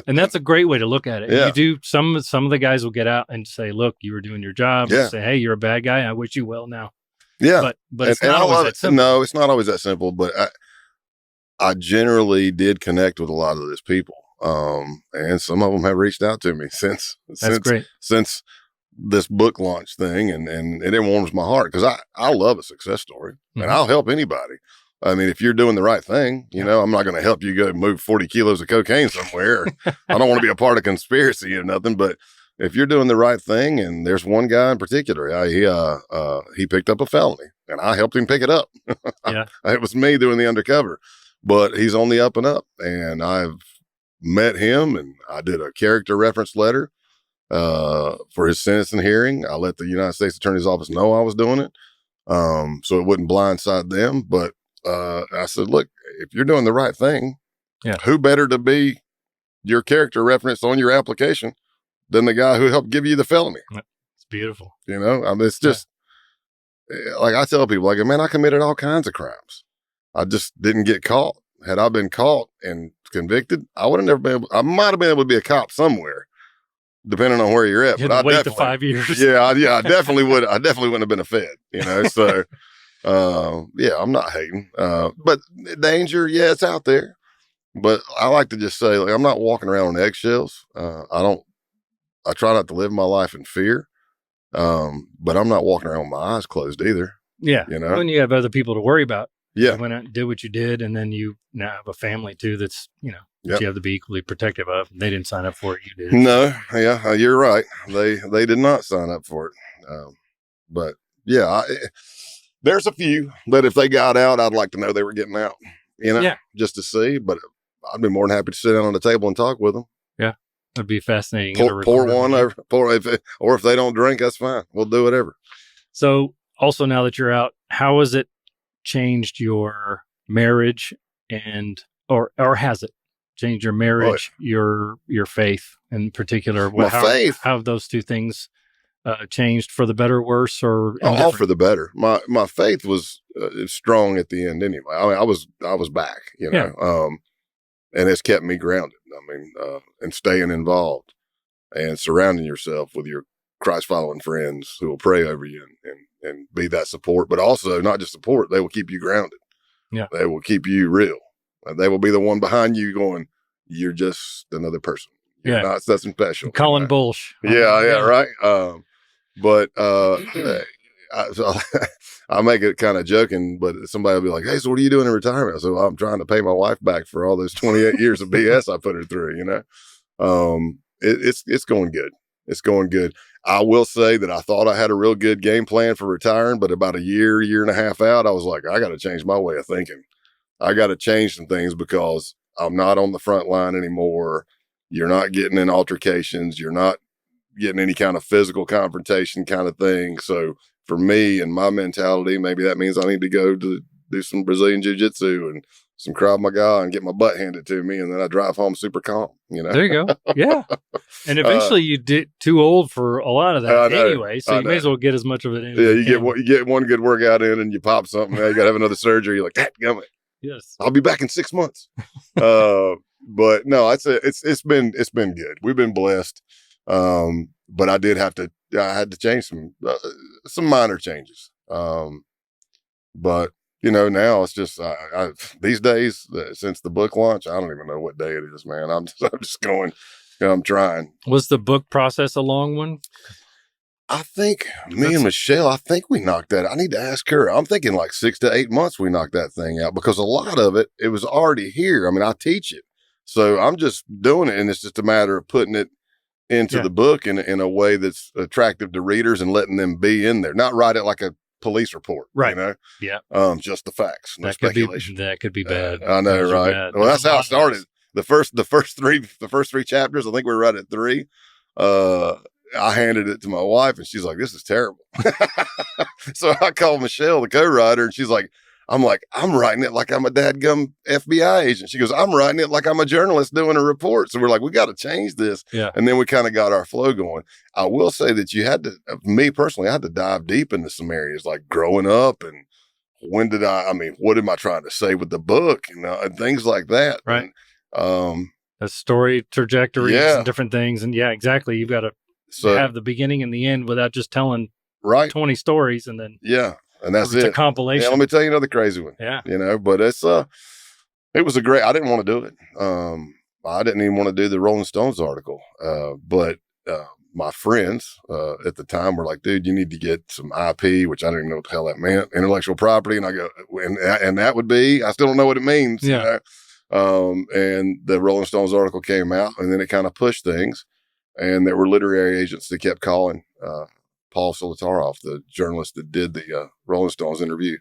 And that's a great way to look at it. Yeah. You do some of the guys will get out and say, look, you were doing your job. Yeah. Say, hey, you're a bad guy. I wish you well now. Yeah. But it's not always that simple. No, it's not always that simple. But I generally did connect with a lot of those people. And some of them have reached out to me since this book launch thing, and it warms my heart because I love a success story, and I'll help anybody. I mean, if you're doing the right thing, I'm not going to help you go move 40 kilos of cocaine somewhere. I don't want to be a part of conspiracy or nothing, but if you're doing the right thing, and there's one guy in particular, he picked up a felony, and I helped him pick it up. Yeah. It was me doing the undercover, but he's on the up and up, and I've met him, and I did a character reference letter for his sentencing hearing. I let the United States Attorney's Office know I was doing it, so it wouldn't blindside them. But I said, look, if you're doing the right thing, who better to be your character reference on your application than the guy who helped give you the felony? It's beautiful. I mean, it's just like I tell people, like, man, I committed all kinds of crimes. I just didn't get caught. Had I been caught and convicted, I would have never been able, I might have been able to be a cop somewhere, depending on where you're at. You had to wait the 5 years. Yeah, I definitely would. I definitely wouldn't have been a Fed, So, I'm not hating. But danger, it's out there. But I like to just say, like, I'm not walking around on eggshells. I try not to live my life in fear. But I'm not walking around with my eyes closed either. Yeah. When you have other people to worry about. Yeah. You went out and did what you did, and then you now have a family too that's, that you have to be equally protective of. They didn't sign up for it. You did. No. Yeah, you're right. They did not sign up for it. But there's a few that if they got out, I'd like to know they were getting out, just to see. But I'd be more than happy to sit down on the table and talk with them. Yeah. That'd be fascinating. Pour one over, or if they don't drink, that's fine. We'll do whatever. So also now that you're out, how has it changed your marriage or has it changed your marriage, your faith in particular? Faith. How have those two things changed for the better, worse, or all for the better? My faith was strong at the end anyway. I mean, I was back, and it's kept me grounded. I mean, and staying involved and surrounding yourself with your Christ following friends who will pray over you and be that support, but also not just support. They will keep you grounded. Yeah. They will keep you real. They will be the one behind you going, you're just another person. You're not something special. Colin Bolsh. Yeah. Right. But I make it kind of joking, but somebody will be like, hey, so what are you doing in retirement? So I'm trying to pay my wife back for all those 28 years of BS I put her through, It's going good. It's going good. I will say that I thought I had a real good game plan for retiring, but about a year and a half out, I was like, I got to change my way of thinking. I got to change some things because I'm not on the front line anymore. You're not getting in altercations. You're not getting any kind of physical confrontation kind of thing. So for me and my mentality, maybe that means I need to go to do some Brazilian jiu-jitsu and some Krav Maga and get my butt handed to me. And then I drive home super calm, There you go. Yeah. And eventually you get too old for a lot of that anyway. So you may as well get as much of it in. Yeah. You get one good workout in and you pop something. Now you got to have another surgery. You're like, that gummit. Yes. I'll be back in 6 months. But no, it's been good. We've been blessed. But I had to change some minor changes. But now it's just, these days since the book launch, I don't even know what day it is, man. I'm just going, I'm trying. Was the book process a long one? I think me and Michelle, I think we knocked that. I need to ask her. I'm thinking like 6 to 8 months we knocked that thing out because a lot of it was already here. I mean, I teach it. So I'm just doing it. And it's just a matter of putting it into the book in a way that's attractive to readers and letting them be in there. Not write it like a police report. Right. Yeah. Just the facts. No that speculation. That could be bad. I know, right? Well, that's how it started. The first three chapters, I think we were right at 3. I handed it to my wife and she's like, this is terrible. So I called Michelle, the co-writer, and she's like, I'm writing it like I'm a dadgum FBI agent. She goes, I'm writing it like I'm a journalist doing a report. So we're like, we got to change this. Yeah. And then we kind of got our flow going. I will say that me personally, I had to dive deep into some areas like growing up and what am I trying to say with the book and things like that. Right. And, a story trajectories and different things. And exactly. You've got to have the beginning and the end without just telling 20 stories and then. Yeah. And that's it. A compilation. Yeah, let me tell you another crazy one. Yeah. But it was I didn't want to do it. I didn't even want to do the Rolling Stones article. But my friends at the time were like, dude, you need to get some IP, which I didn't even know what the hell that meant, intellectual property. And I go, and that would be, I still don't know what it means. Yeah. And the Rolling Stones article came out and then it kind of pushed things. And there were literary agents that kept calling, Paul Solitaroff, the journalist that did the Rolling Stones interview.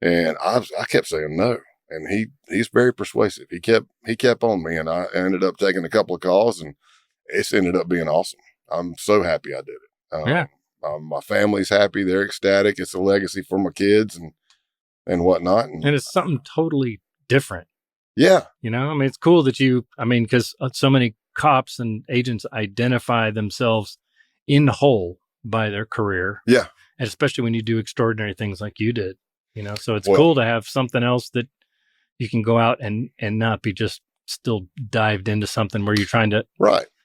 And I kept saying no. And he's very persuasive. He kept on me and I ended up taking a couple of calls and it's ended up being awesome. I'm so happy I did it. My family's happy. They're ecstatic. It's a legacy for my kids and whatnot. And it's something totally different. Yeah. It's cool that because so many cops and agents identify themselves in whole by their career. Yeah. And especially when you do extraordinary things like you did, so it's cool to have something else that you can go out and not be just still dived into something where you're trying to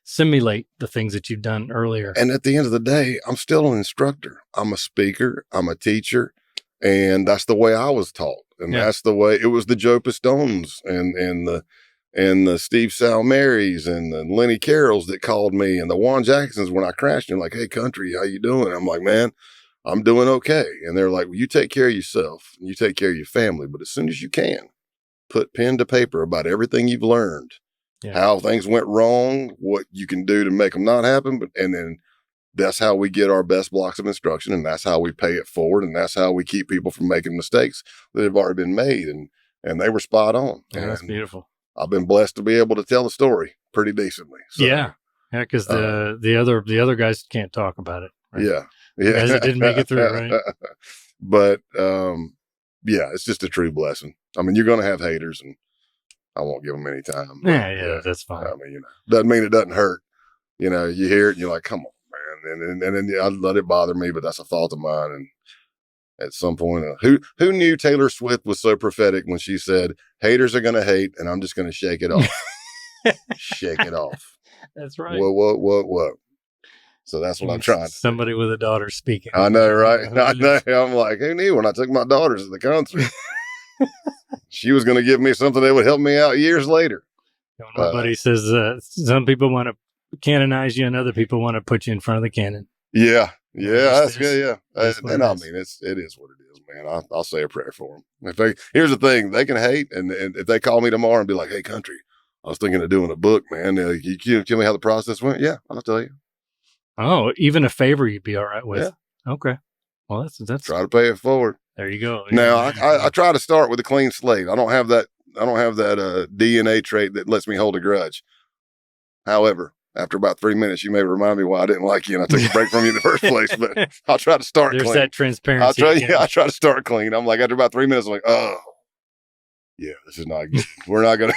simulate the things that you've done earlier. And at the end of the day, I'm still an instructor. I'm a speaker. I'm a teacher. And that's the way I was taught. And that's the way it was. The Joe Pistones and the Steve Salmerys and the Lenny Carrolls that called me and the Juan Jacksons when I crashed. And like, hey, country, how you doing? I'm like, man, I'm doing okay. And they're like, well, you take care of yourself and you take care of your family. But as soon as you can, put pen to paper about everything you've learned, how things went wrong, what you can do to make them not happen. And then that's how we get our best blocks of instruction. And that's how we pay it forward. And that's how we keep people from making mistakes that have already been made. And they were spot on. Yeah, that's beautiful. I've been blessed to be able to tell the story pretty decently. So, yeah. Because the other guys can't talk about it. Right? Yeah. The guys that didn't make it through, right? But, it's just a true blessing. I mean, you're going to have haters and I won't give them any time. But, that's fine. I mean, doesn't mean it doesn't hurt. You hear it and you're like, come on, man. And then I let it bother me, but that's a fault of mine. And at some point, who knew Taylor Swift was so prophetic when she said, haters are going to hate and I'm just going to shake it off. Shake it off. That's right. What? So that's what I'm trying to Somebody with a daughter speaking. I know, right? I know. I'm like, who knew when I took my daughters to the concert? She was going to give me something that would help me out years later. My buddy says some people want to canonize you and other people want to put you in front of the canon. Yeah. Yeah, that's good. Yeah. And I mean, it is what it is, man. I'll say a prayer for them. Here's the thing, they can hate. And if they call me tomorrow and be like, hey, country, I was thinking of doing a book, man. You tell me how the process went? Yeah, I'll tell you. Oh, even a favor you'd be all right with. Yeah. Okay. Well, that's try to pay it forward. There you go. Now I try to start with a clean slate. I don't have that DNA trait that lets me hold a grudge. However, after about 3 minutes, you may remind me why I didn't like you and I took a break from you in the first place. But I'll try to start There's clean. That transparency. I try to start clean. I'm like, after about 3 minutes, I'm like, oh, yeah, this is not good. We're not gonna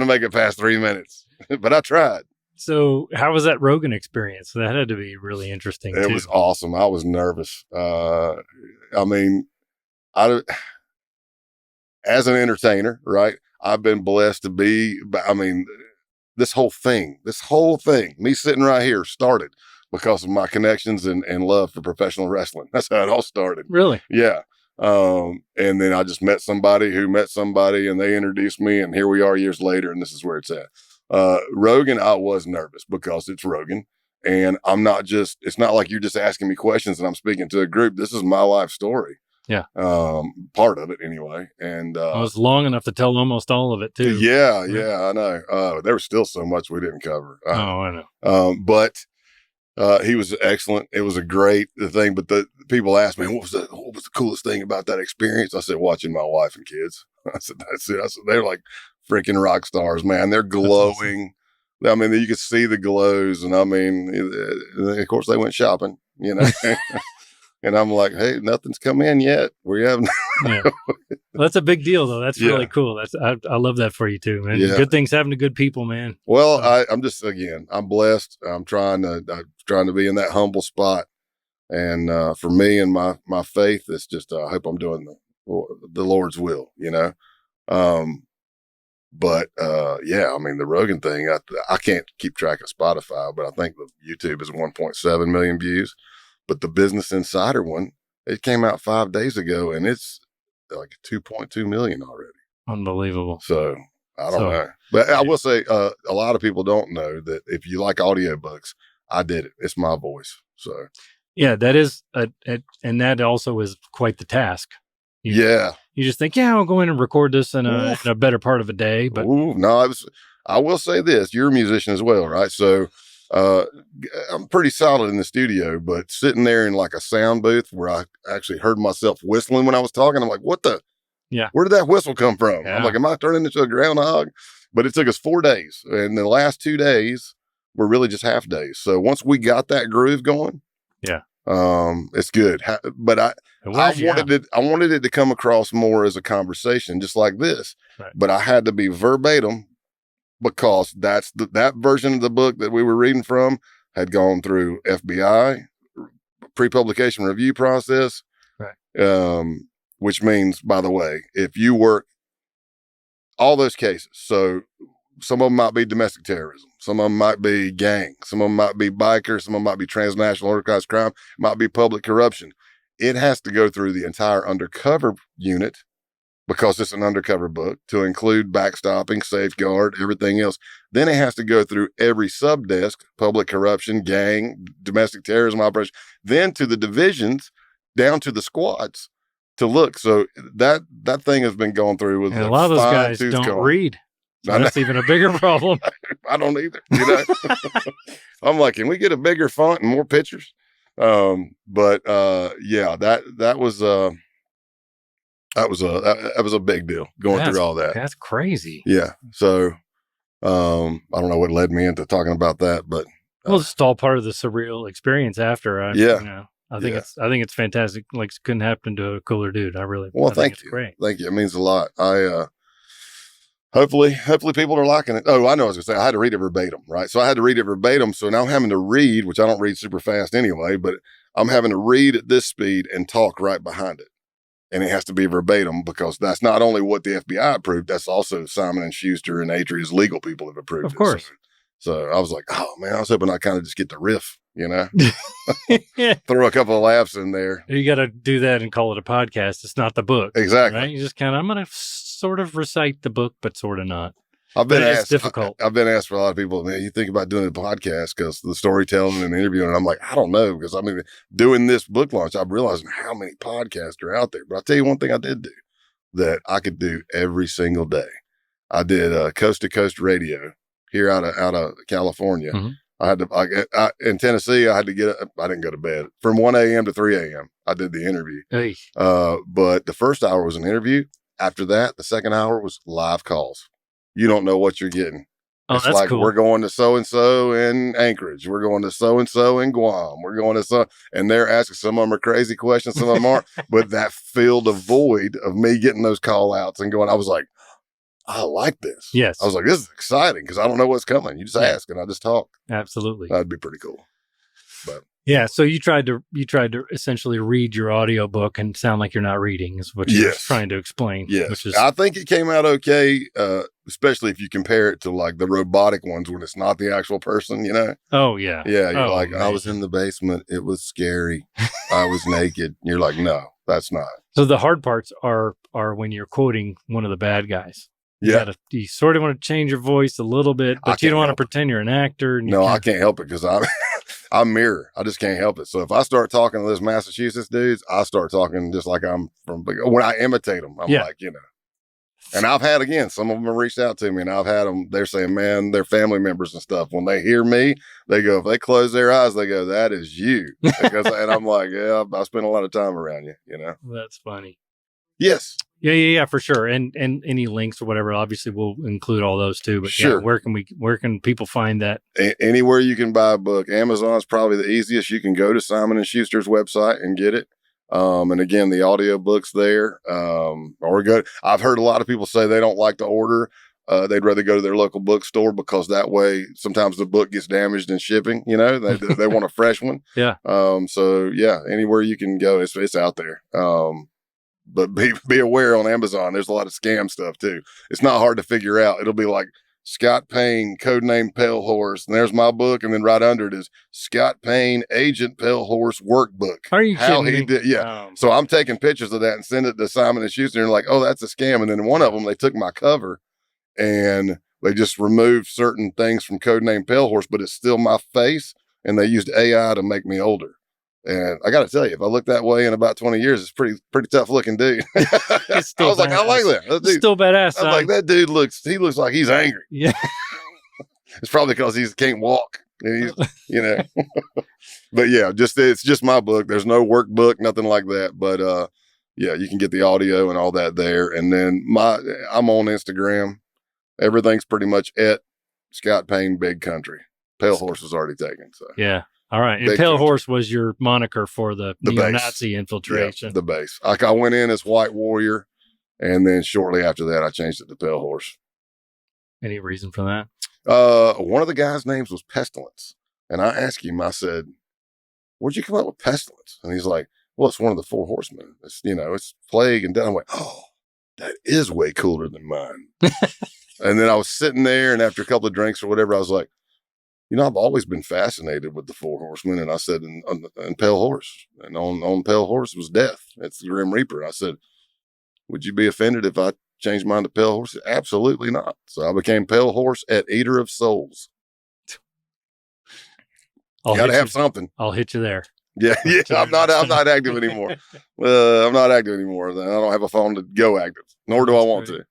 make it past 3 minutes. But I tried. So how was that Rogan experience? That had to be really interesting. It was awesome. I was nervous. I mean, as an entertainer, right? I've been blessed to be, this whole thing, me sitting right here started because of my connections and love for professional wrestling. That's how it all started. Really? Yeah. And then I just met somebody and they introduced me and here we are years later and this is where it's at. Rogan, I was nervous because it's Rogan and it's not like you're just asking me questions and I'm speaking to a group. This is my life story. Yeah. Part of it anyway. And, it was long enough to tell almost all of it too. Yeah, I know. There was still so much we didn't cover. I know. But he was excellent. It was a great thing. But the people asked me, what was the coolest thing about that experience? I said, watching my wife and kids. I said, that's it. I said, they're like freaking rock stars, man. They're glowing. Awesome. I mean, you could see the glows. And I mean, of course they went shopping, you know. And I'm like, hey, nothing's come in yet. We haven't. Yeah. Well, that's a big deal, though. That's really cool. I love that for you too, man. Yeah. Good things happen to good people, man. Well, I'm just I'm blessed. I'm trying to be in that humble spot, and for me and my faith, it's just I hope I'm doing the Lord's will, you know. But I mean the Rogan thing, I can't keep track of Spotify, but I think the YouTube is 1.7 million views. But the Business Insider one, it came out 5 days ago and it's like 2.2 million already. Unbelievable. So I don't know. But I will say a lot of people don't know that if you like audiobooks, I did it. It's my voice. So yeah, that is and that also is quite the task. You just think, I'll go in and record this in a better part of a day. But no, I will say this, you're a musician as well, right? So I'm pretty solid in the studio, but sitting there in like a sound booth where I actually heard myself whistling when I was talking, I'm like, where did that whistle come from? Yeah. I'm like, am I turning into a groundhog? But it took us 4 days. And the last 2 days were really just half days. So once we got that groove going, it's good. But I wanted it to come across more as a conversation, just like this, right. But I had to be verbatim, because that version of the book that we were reading from had gone through FBI pre-publication review process, right? Which means, by the way, if you work all those cases, so some of them might be domestic terrorism, some of them might be gang, some of them might be bikers, some of them might be transnational organized crime, might be public corruption. It has to go through the entire undercover unit, because it's an undercover book, to include backstopping, safeguard, everything else. Then it has to go through every subdesk, public corruption, gang, domestic terrorism operation, then to the divisions, down to the squads to look. So that thing has been going through with a lot of those guys don't read. So that's even a bigger problem. I don't either. You know, I'm like, can we get a bigger font and more pictures? That was a big deal going through all that. That's crazy. Yeah. So, I don't know what led me into talking about that, but it's all part of the surreal experience after. I think it's fantastic. Like, it couldn't happen to a cooler dude. Thank you. Great. Thank you. It means a lot. Hopefully people are liking it. Oh, I know. I was gonna say I had to read it verbatim, right? So I had to read it verbatim. So now I'm having to read, which I don't read super fast anyway, but I'm having to read at this speed and talk right behind it. And it has to be verbatim, because that's not only what the FBI approved, that's also Simon & Schuster and Atria's legal people have approved. Of course. So I was like, oh man, I was hoping I kind of just get the riff, throw a couple of laughs in there. You got to do that and call it a podcast. It's not the book. Exactly. Right? You just I'm going to sort of recite the book, but sort of not. I've been asked. It's difficult. I've been asked for a lot of people, man, you think about doing a podcast because the storytelling and the interviewing. And I'm like, I don't know. Because doing this book launch, I'm realizing how many podcasts are out there. But I'll tell you one thing I did do that I could do every single day. I did coast to coast radio here out of California. Mm-hmm. I had to, in Tennessee, I had to I didn't go to bed from 1 a.m. to 3 a.m. I did the interview. Hey. But the first hour was an interview. After that, the second hour was live calls. You don't know what you're getting. Oh, it's that's like, cool. We're going to so-and-so in Anchorage. We're going to so-and-so in Guam. We're going to and they're asking, some of them are crazy questions, some of them aren't, but that filled a void of me getting those call outs and going, I was like, I like this. Yes. I was like, this is exciting because I don't know what's coming. You just ask and I just talk. Absolutely. That'd be pretty cool. But yeah, so you tried to essentially read your audiobook and sound like you're not reading is what you're trying to explain. Yes. I think it came out okay, especially if you compare it to like the robotic ones when it's not the actual person, Oh, yeah. Yeah, you're man. I was in the basement. It was scary. I was naked. You're like, no, that's not. So the hard parts are when you're quoting one of the bad guys. You sort of want to change your voice a little bit, but you don't want to pretend you're an actor. No, I can't help it because I mirror. I just can't help it. So if I start talking to those Massachusetts dudes, I start talking just like I'm from, when I imitate them, I'm like, and I've had, again, some of them have reached out to me and I've had them, they're saying, man, they're family members and stuff. When they hear me, they go, if they close their eyes, they go, that is you. And I'm like, yeah, I spend a lot of time around you, That's funny. Yes. Yeah, for sure. And any links or whatever, obviously we'll include all those too. But sure. Where can people find that? Anywhere you can buy a book. Amazon's probably the easiest. You can go to Simon & Schuster's website and get it. And again, the audio book's there. I've heard a lot of people say they don't like to order. They'd rather go to their local bookstore because that way sometimes the book gets damaged in shipping, they want a fresh one. Yeah. So yeah, anywhere you can go, it's out there. But be aware on Amazon, there's a lot of scam stuff too. It's not hard to figure out. It'll be like Scott Payne, codename Pale Horse. And there's my book. And then right under it is Scott Payne, Agent Pale Horse Workbook. Are you kidding me? Did, yeah. So I'm taking pictures of that and send it to Simon & Schuster and like, oh, that's a scam. And then one of them, they took my cover and they just removed certain things from codename Pale Horse, but it's still my face. And they used AI to make me older. And I got to tell you, if I look that way in about 20 years, it's pretty tough looking dude. I was like, I like that. Dude, still badass. I was like, that dude looks like he's angry. Yeah. It's probably because he can't walk. And he's, but yeah, it's just my book. There's no workbook, nothing like that. But yeah, you can get the audio and all that there. And then I'm on Instagram. Everything's pretty much at Scott Payne Big Country. Pale Horse was already taken. So yeah. All right. And Pale Horse was your moniker for the neo-Nazi infiltration. Yeah, the base. I went in as White Warrior, and then shortly after that, I changed it to Pale Horse. Any reason for that? One of the guys' names was Pestilence. And I asked him, I said, where'd you come up with Pestilence? And he's like, well, it's one of the 4 horsemen. It's, it's plague and death. I'm like, oh, that is way cooler than mine. And then I was sitting there, and after a couple of drinks or whatever, I was like, I've always been fascinated with the 4 horsemen. And I said, and Pale Horse. And on Pale Horse was death. It's the Grim Reaper. I said, would you be offended if I changed mine to Pale Horse? Absolutely not. So I became Pale Horse at Eater of Souls. You got to have something. I'll hit you there. Yeah. I'm not active anymore. I'm not active anymore. I don't have a phone to go active, nor do I want to.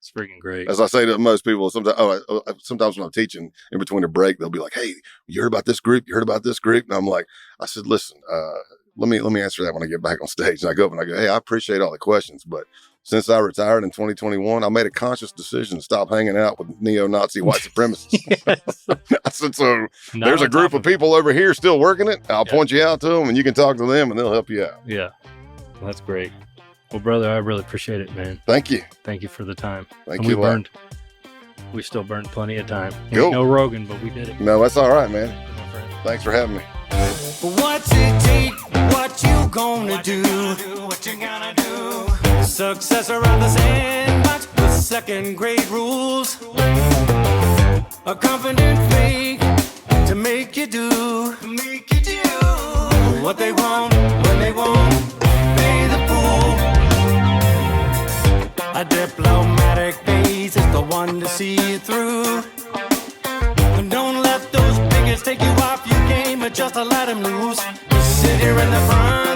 It's freaking great. As I say to most people, sometimes when I'm teaching in between a break, they'll be like, hey, you heard about this group? You heard about this group? And I'm like, I said, listen, let me answer that when I get back on stage. And I go up and I go, hey, I appreciate all the questions, but since I retired in 2021, I made a conscious decision to stop hanging out with neo-Nazi white supremacists. I said, so there's a group of people over here still working it. I'll point you out to them and you can talk to them and they'll help you out. Yeah, that's great. Well, brother, I really appreciate it, man. Thank you. Thank you for the time. Thank you. We still burned plenty of time. Cool. No Rogan, but we did it. No, that's all right, man. Thanks for having me. What's it take? What you gonna do? What you gonna do? Success around the sandbox with second grade rules. A confident fake to make you do what they want when they won't pay the fool. A diplomatic face is the one to see you through. And don't let those bigots take you off your game, but just to let them loose. You sit here in the front